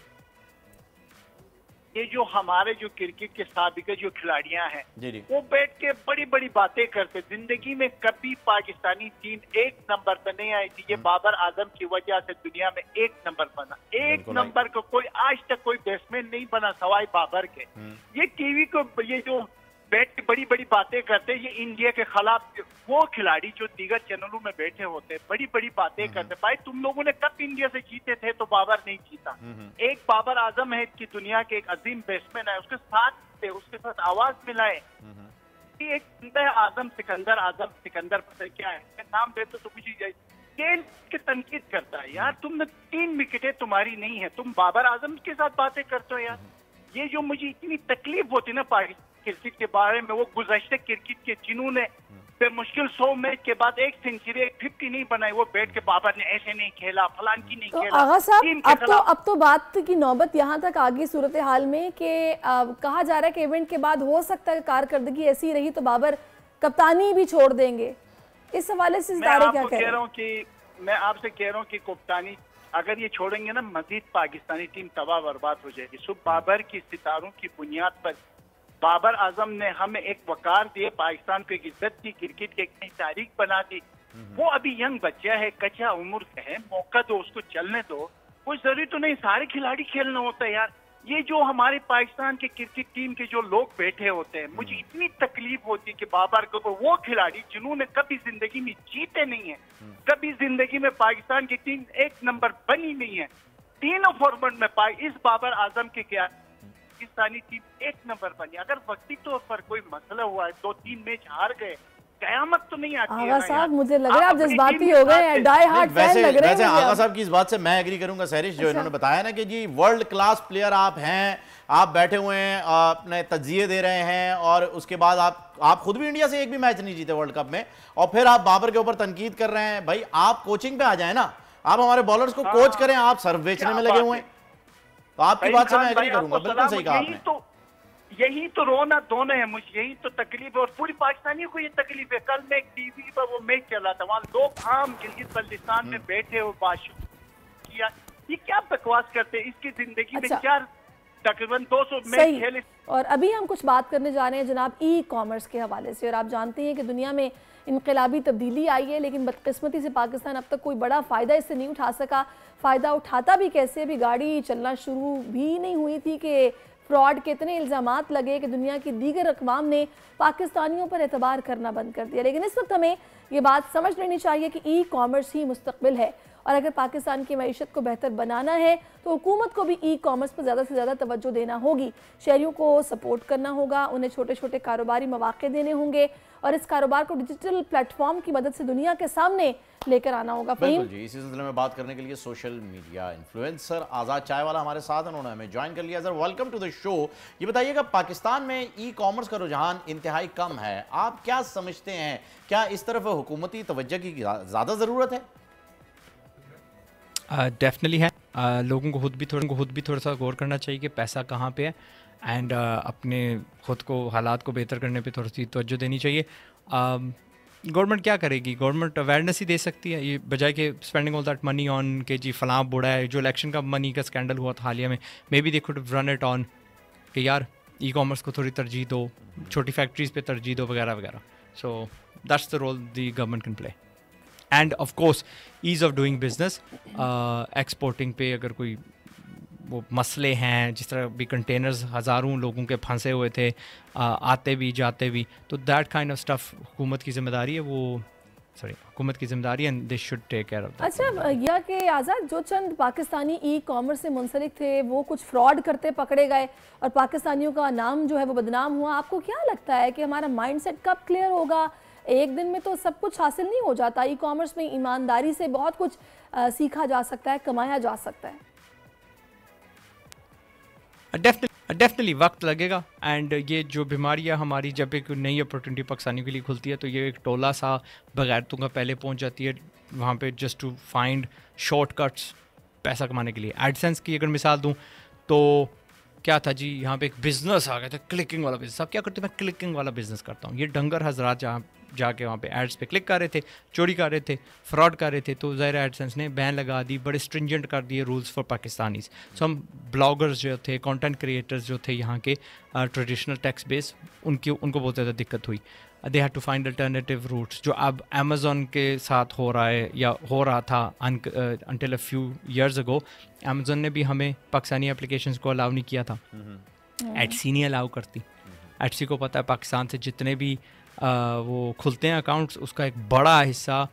ये जो हमारे जो क्रिकेट के साबिक जो खिलाड़ियां हैं जी जी वो बैठ के बड़ी बड़ी बातें करते, जिंदगी में कभी पाकिस्तानी टीम एक नंबर पर नहीं आई थी। ये बाबर आजम की वजह से दुनिया में एक नंबर बना, एक नंबर को कोई आज तक कोई बैट्समैन नहीं बना सवाई बाबर के। ये टीवी को ये जो बैठ के बड़ी बड़ी बातें करते, ये इंडिया के खिलाफ वो खिलाड़ी जो दीगर चैनलों में बैठे होते बड़ी बड़ी बातें करते। भाई तुम लोगों ने कब इंडिया से जीते थे तो बाबर नहीं जीता। एक बाबर आजम है कि दुनिया के एक अजीम बैट्समैन है, उसके साथ थे, उसके साथ आवाज मिलाए। एक आजम सिकंदर पता क्या है, मैं नाम देता तो मुझे गेंद की तनकीद करता है, यार तुमने 3 विकेटें तुम्हारी नहीं है, तुम बाबर आजम के साथ बातें करते हो। यार ये जो मुझे इतनी तकलीफ होती ना पाकिस्तान क्रिकेट के बारे में, वो गुज़श्ते क्रिकेट के जिन्होंने फिर मुश्किल 100 मैच के बाद एक सेंचुरी 50 नहीं बनाई, वो बैठ के बाबर ने ऐसे नहीं खेला, फलान की नहीं खेला। आगा साहब अब तो बात की नौबत यहाँ तक आ गई सूरत हाल में कि कहा जा रहा है कि इवेंट के बाद हो सकता है कारकर्दगी ऐसी रही तो बाबर कप्तानी भी छोड़ देंगे। इस हवाले से सितारे क्या कह रहे हैं? मैं आपसे कह रहा हूँ कि कप्तानी अगर ये छोड़ेंगे ना मजीद पाकिस्तानी टीम तबाह बर्बाद हो जाएगी। सुबह बाबर की सितारों की बुनियाद पर बाबर आजम ने हमें एक वकार दिए, पाकिस्तान को एक इज्जत दी, क्रिकेट की एक नई तारीख बना दी। वो अभी यंग बच्चा है, कच्चा उम्र का है, मौका दो उसको, चलने दो। कोई जरूरी तो नहीं सारे खिलाड़ी खेलना होता है यार। ये जो हमारे पाकिस्तान के क्रिकेट टीम के जो लोग बैठे होते हैं, मुझे इतनी तकलीफ होती है कि बाबर को वो खिलाड़ी जिन्होंने कभी जिंदगी में जीते नहीं है, कभी जिंदगी में पाकिस्तान की टीम एक नंबर बनी नहीं है, तीनों फॉर्मेट में इस बाबर आजम के क्या पाकिस्तानी टीम एक नंबर बनी। अगर वक्ती तौर पर कोई मसला हुआ है, 2-3 मैच हार गए, कयामत तो नहीं आती है साहब। मुझे लग रहा है आप जज्बाती हो गए हैं, डाई हार्ड फैन लग रहे हैं। वैसे आगा साहब की इस बात से मैं एग्री करूंगा सहरिश, जो इन्होंने बताया ना कि जी वर्ल्ड क्लास प्लेयर आप हैं, आप बैठे हुए हैं, अपने तज्जिए दे रहे हैं और उसके बाद आप खुद भी इंडिया से एक भी मैच नहीं जीते वर्ल्ड कप में, और फिर आप बाबर के ऊपर तनकीद कर रहे हैं। भाई आप कोचिंग पे आ जाए ना, आप हमारे बॉलर्स को कोच करें, आप सर्व बेचने में लगे हुए हैं। तो आपकी बात से मैं एग्री करूंगा, बिल्कुल सही कहा आपने। यही तो रोना धोना है मुझे, यही तो तकलीफ है और पूरी पाकिस्तानियों को ये तकलीफ है। कल मैं टीवी पर वो मैच चला था, वहाँ लोग आम गिलगित बल्तिस्तान में बैठे हो किया, ये क्या बकवास करते हैं। इसकी जिंदगी में क्या तकरीबन 200 मैच खेले। और अभी हम कुछ बात करने जा रहे हैं जनाब ई कॉमर्स के हवाले से, और आप जानते हैं कि दुनिया में इनकलाबी तब्दीली आई है, लेकिन बदकिस्मती से पाकिस्तान अब तक कोई बड़ा फ़ायदा इससे नहीं उठा सका। फ़ायदा उठाता भी कैसे, अभी गाड़ी चलना शुरू भी नहीं हुई थी कि फ्रॉड के इतने इल्ज़ामात लगे कि दुनिया की दीगर अक़वाम ने पाकिस्तानियों पर एतबार करना बंद कर दिया। लेकिन इस वक्त हमें ये बात समझ लेनी चाहिए कि ई कॉमर्स ही मुस्तक़बिल है और अगर पाकिस्तान की मईशत को बेहतर बनाना है तो हुकूमत को भी ई कॉमर्स पर ज़्यादा से ज़्यादा तवज्जो देना होगी। शहरियों को सपोर्ट करना होगा, उन्हें छोटे छोटे कारोबारी मौके देने होंगे और इस कारोबार को डिजिटल प्लेटफॉर्म की मदद से दुनिया के सामने लेकर आना होगा। बिल्कुल जी, इसी सिलसिले में बात करने के लिए सोशल मीडिया इन्फ्लुएंसर आज़ाद चाय वाला हमारे साथ, उन्होंने हमें ज्वाइन कर लिया। Sir welcome to the show. ये बताइएगा, पाकिस्तान में ई कॉमर्स का रुझान इंतहाई कम है, आप क्या समझते हैं, क्या इस तरफ हुकूमती तवज्जो की ज़्यादा ज़रूरत है? डेफिनेटली है। लोगों को खुद भी थोड़ा सा गौर करना चाहिए कि पैसा कहाँ पे है एंड अपने खुद को हालात को बेहतर करने पे थोड़ी सी तवज्जो देनी चाहिए। गवर्नमेंट क्या करेगी? गवर्नमेंट अवेयरनेस ही दे सकती है, ये बजाय कि spending all that money on के जी फलां बुढ़ा है। जो इलेक्शन का मनी का स्कैंडल हुआ था हालिया में, may be they could run it on कि यार ई कॉमर्स को थोड़ी तरजीह दो, छोटी फैक्ट्रीज पे तरजीह दो वगैरह वगैरह। So that's the role the government can play. And of course ease of doing business, exporting पे अगर कोई वो मसले हैं, जिस तरह भी कंटेनर्स हज़ारों लोगों के फंसे हुए थे, आते भी जाते भी, तो दैट काइंड ऑफ स्टफ हुकूमत की जिम्मेदारी है, हुकूमत की जिम्मेदारी and they should take care of that. अच्छा, यह कि आज़ाद जो चंद पाकिस्तानी ई कॉमर्स से मुंसलिक थे वो कुछ फ्रॉड करते पकड़े गए और पाकिस्तानियों का नाम जो है वो बदनाम हुआ, आपको क्या लगता है कि हमारा माइंडसेट कब क्लियर होगा? एक दिन में तो सब कुछ हासिल नहीं हो जाता। ई कॉमर्स में ईमानदारी से बहुत कुछ सीखा जा सकता है, कमाया जा सकता है। डेफिनेटली वक्त लगेगा। एंड ये जो बीमारियां हमारी, जब एक नई अपॉर्चुनिटी पाकिस्तानियों के लिए खुलती है तो ये एक टोला सा बगैरतों का पहले पहुंच जाती है वहाँ पे, जस्ट टू फाइंड शॉर्टकट्स पैसा कमाने के लिए। एडसेंस की अगर मिसाल दूं तो क्या था जी, यहाँ पे एक बिज़नेस आ गया था, क्लिकिंग वाला बिज़नेस। आप क्या करते हैं? मैं क्लिकिंग वाला बिज़नेस करता हूँ। ये डंगर हजरात जहाँ जाके वहाँ पे एड्स पे क्लिक कर रहे थे, चोरी कर रहे थे, फ्रॉड कर रहे थे, तो ज़ाहिर एडसेंस ने बैन लगा दी, बड़े स्ट्रिंजेंट कर दिए रूल्स फॉर पाकिस्तानीज़। सो हम ब्लॉगर्स जो थे, कंटेंट क्रिएटर्स जो थे यहाँ के ट्रेडिशनल टैक्स बेस, उनको बहुत ज़्यादा दिक्कत हुई। They had to find alternative routes, जो अब अमेज़ॉन के साथ हो रहा है या हो रहा था until a few years ago. Amazon ने भी हमें पाकिस्तानी एप्लीकेशंस को अलाउ नहीं किया था, एटसी नहीं अलाउ करती। एटसी को पता है पाकिस्तान से जितने भी वो खुलते हैं अकाउंट्स, उसका एक बड़ा हिस्सा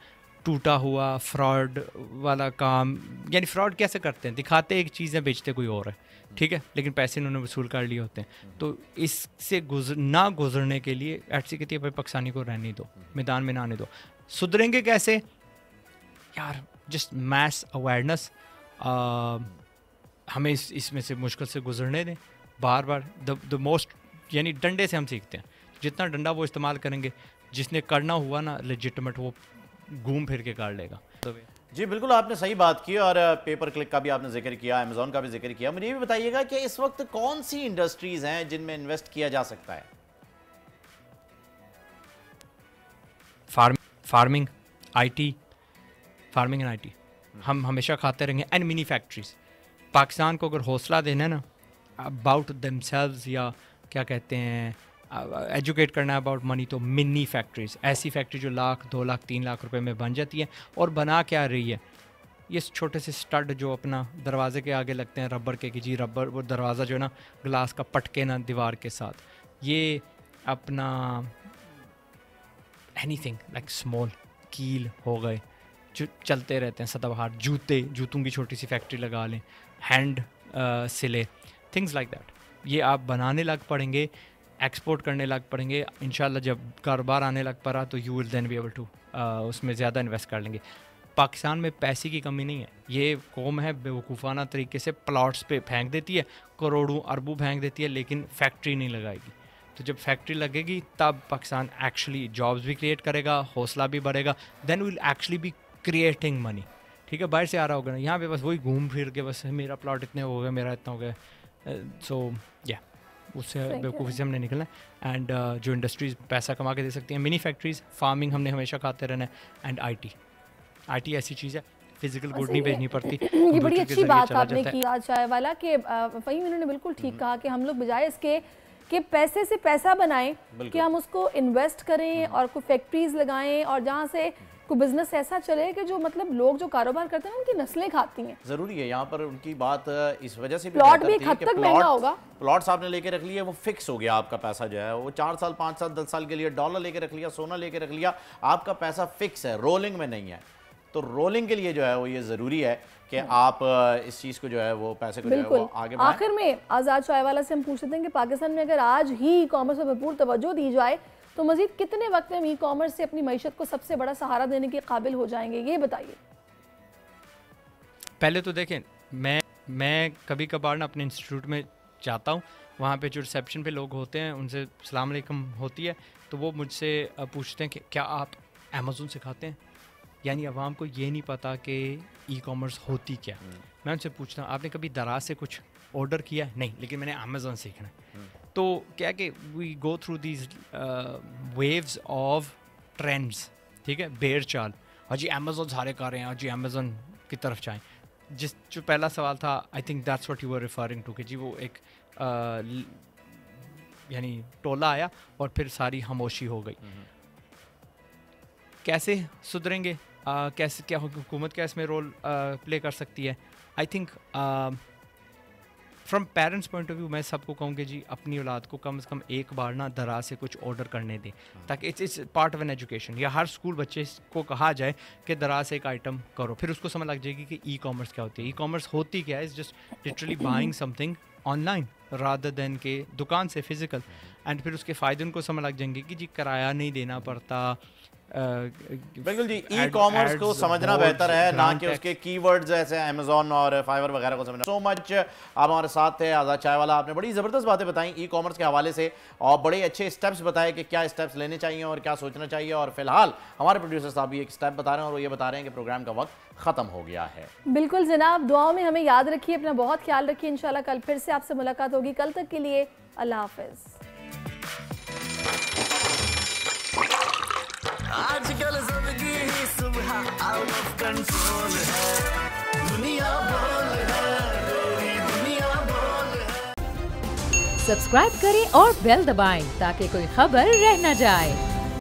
टूटा हुआ फ्रॉड वाला काम, यानी फ्रॉड कैसे करते हैं, दिखाते एक चीज़ है, बेचते कोई और है, ठीक है, लेकिन पैसे इन्होंने वसूल कर लिए होते हैं। तो इससे ना गुजरने के लिए एटसी कहती है भाई पाकिस्तानी को रहने दो, मैदान में ना आने दो। सुधरेंगे कैसे यार? जस्ट मैस अवेयरनेस, हमें इसमें से मुश्किल से गुजरने दें बार बार। द मोस्ट, यानी डंडे से हम सीखते हैं, जितना डंडा वो इस्तेमाल करेंगे, जिसने करना हुआ ना लेजिटिमेट, वो घूम फिर के कर लेगा। जी बिल्कुल, आपने सही बात की और पेपर क्लिक का भी आपने जिक्र किया, अमेज़ॉन का भी जिक्र किया। मुझे ये भी बताइएगा कि इस वक्त कौन सी इंडस्ट्रीज हैं जिनमें इन्वेस्ट किया जा सकता है? Farming, IT, farming and IT हम हमेशा खाते रहेंगे, एंड मिनी फैक्ट्रीज। पाकिस्तान को अगर हौसला देना है ना अबाउट देमसेल्व्स, या क्या कहते हैं एजुकेट करना है अबाउट मनी, तो मिनी फैक्ट्रीज, ऐसी फैक्ट्री जो लाख, 2 लाख, 3 लाख रुपए में बन जाती है। और बना क्या रही है? ये छोटे से स्टड जो अपना दरवाजे के आगे लगते हैं रबर के, कि जी रबर, वो दरवाज़ा जो है ना ग्लास का पटके ना दीवार के साथ, ये अपना एनीथिंग लाइक स्मॉल कील हो गए जो चलते रहते हैं सदाबहार, जूतों की छोटी सी फैक्ट्री लगा लें, हैंड सिले, थिंग्स लाइक दैट। ये आप बनाने लग पड़ेंगे, एक्सपोर्ट करने लग पड़ेंगे। इंशाल्लाह जब कारोबार आने लग पड़ा तो you will then be able to उसमें ज़्यादा इन्वेस्ट कर लेंगे। पाकिस्तान में पैसे की कमी नहीं है। ये कौम है बेवकूफ़ाना तरीके से प्लॉट्स पे फेंक देती है, करोड़ों अरबों फेंक देती है, लेकिन फैक्ट्री नहीं लगाएगी। तो जब फैक्ट्री लगेगी तब पाकिस्तान एक्चुअली जॉब्स भी क्रिएट करेगा, हौसला भी बढ़ेगा, then will actually be creating money. ठीक है, बाहर से आ रहा होगा ना, यहाँ पे बस वही घूम फिर के बस मेरा प्लॉट इतने हो गए, मेरा इतना हो गया, सो या उससे बेवकूफ़ी से हमने निकलना है। एंड जो इंडस्ट्रीज़ पैसा कमा के दे सकती हैं, मिनी फैक्ट्रीज़, फार्मिंग हमने हमेशा खाते रहना है, एंड आईटी ऐसी चीज़ है, फिजिकल गुड नहीं भेजनी पड़ती। ये बड़ी अच्छी बात आपने की आज चाय वाला कि फ़हीम इन्होंने बिल्कुल ठीक कहा कि हम लोग बजाय इसके कि पैसे से पैसा बनाएं, कि हम उसको इन्वेस्ट करें और कोई फैक्ट्रीज लगाएं और जहाँ से कोई बिजनेस ऐसा चले कि जो मतलब लोग जो कारोबार करते हैं उनकी नस्लें खाती हैं। जरूरी है यहाँ पर उनकी बात इस वजह से भी प्लॉट भी एक हद तक महंगा होगा। प्लॉट्स आपने लेके रख लिया, वो फिक्स हो गया, आपका पैसा जो है वो 4 साल 5 साल 10 साल के लिए डॉलर लेके रख लिया, सोना लेके रख लिया, आपका पैसा फिक्स है, रोलिंग में नहीं है। तो रोलिंग के लिए जो है वो ये ज़रूरी है कि आप इस चीज़ को जो है वो पैसे को जो है वो आगे बढ़ाएं। आखिर में आज़ाद चायवाला से हम पूछते हैं कि पाकिस्तान में अगर आज ही ई कॉमर्स पर भरपूर तवज्जो दी जाए तो मज़ीद कितने वक्त में हम ई कॉमर्स से अपनी मईशत को सबसे बड़ा सहारा देने के काबिल हो जाएंगे, ये बताइए। पहले तो देखें, मैं कभी कभार ना अपने इंस्टीट्यूट में जाता हूँ, वहाँ पे जो रिसेप्शन पे लोग होते हैं उनसे अस्सलाम वालेकुम होती है, तो वो मुझसे पूछते हैं कि क्या आप अमेज़न सिखाते हैं। यानी अवाम को ये नहीं पता कि ई कॉमर्स होती क्या। मैं उनसे पूछता हूँ आपने कभी दराज से कुछ ऑर्डर किया है? नहीं, लेकिन मैंने अमेज़न सीखना है। तो क्या कि we go through these waves of trends, ठीक है, बेर चाल, और जी अमेज़न सारे कर रहे हैं, और जी अमेज़न की तरफ जाएँ। जो पहला सवाल था, I think that's what you are referring to, कि जी वो एक यानी टोला आया और फिर सारी खामोशी हो गई। कैसे सुधरेंगे, कैसे, क्या हुकूमत क्या इसमें रोल प्ले कर सकती है? I think from parents point of view मैं सबको कहूँगी जी अपनी औलाद को कम से कम एक बार ना दराज से कुछ ऑर्डर करने दें, ताकि it's part of an education, या हर स्कूल बच्चे को कहा जाए कि दराज से एक आइटम करो, फिर उसको समझ लग जाएगी कि ई कॉमर्स क्या होती है। ई कॉमर्स होती क्या है? Is just literally buying something online rather than के दुकान से फिजिकल। एंड फिर उसके फ़ायदे उनको समझ लग जाएंगे कि जी किराया नहीं देना पड़ता। बिल्कुल जी, ई कॉमर्स को समझना बेहतर है ना कि उसके कीवर्ड्स ऐसे अमेज़न और फाइवर वगैरह को समझना। सो मच आप हमारे साथ थे आज़ाद चायवाला, आपने बड़ी ज़बरदस्त बातें बताई ई कॉमर्स के हवाले से और बड़े अच्छे स्टेप्स बताए कि क्या स्टेप्स लेने चाहिए और क्या सोचना चाहिए। और फिलहाल हमारे प्रोड्यूसर साहब भी एक स्टेप बता रहे हैं और वो ये बता रहे हैं कि प्रोग्राम का वक्त ख़त्म हो गया है। बिल्कुल जनाब, दुआओं में हमें याद रखिए, अपना बहुत ख्याल रखिए। इंशाल्लाह कल फिर से आपसे मुलाकात होगी। कल तक के लिए अल्लाह हाफ़िज़। आजकल जिंदगी ही सुबह आउट ऑफ कंट्रोल है, दुनिया बोल है, दुनिया बोल है। सब्सक्राइब करें और बेल दबाएं ताकि कोई खबर रह न जाए।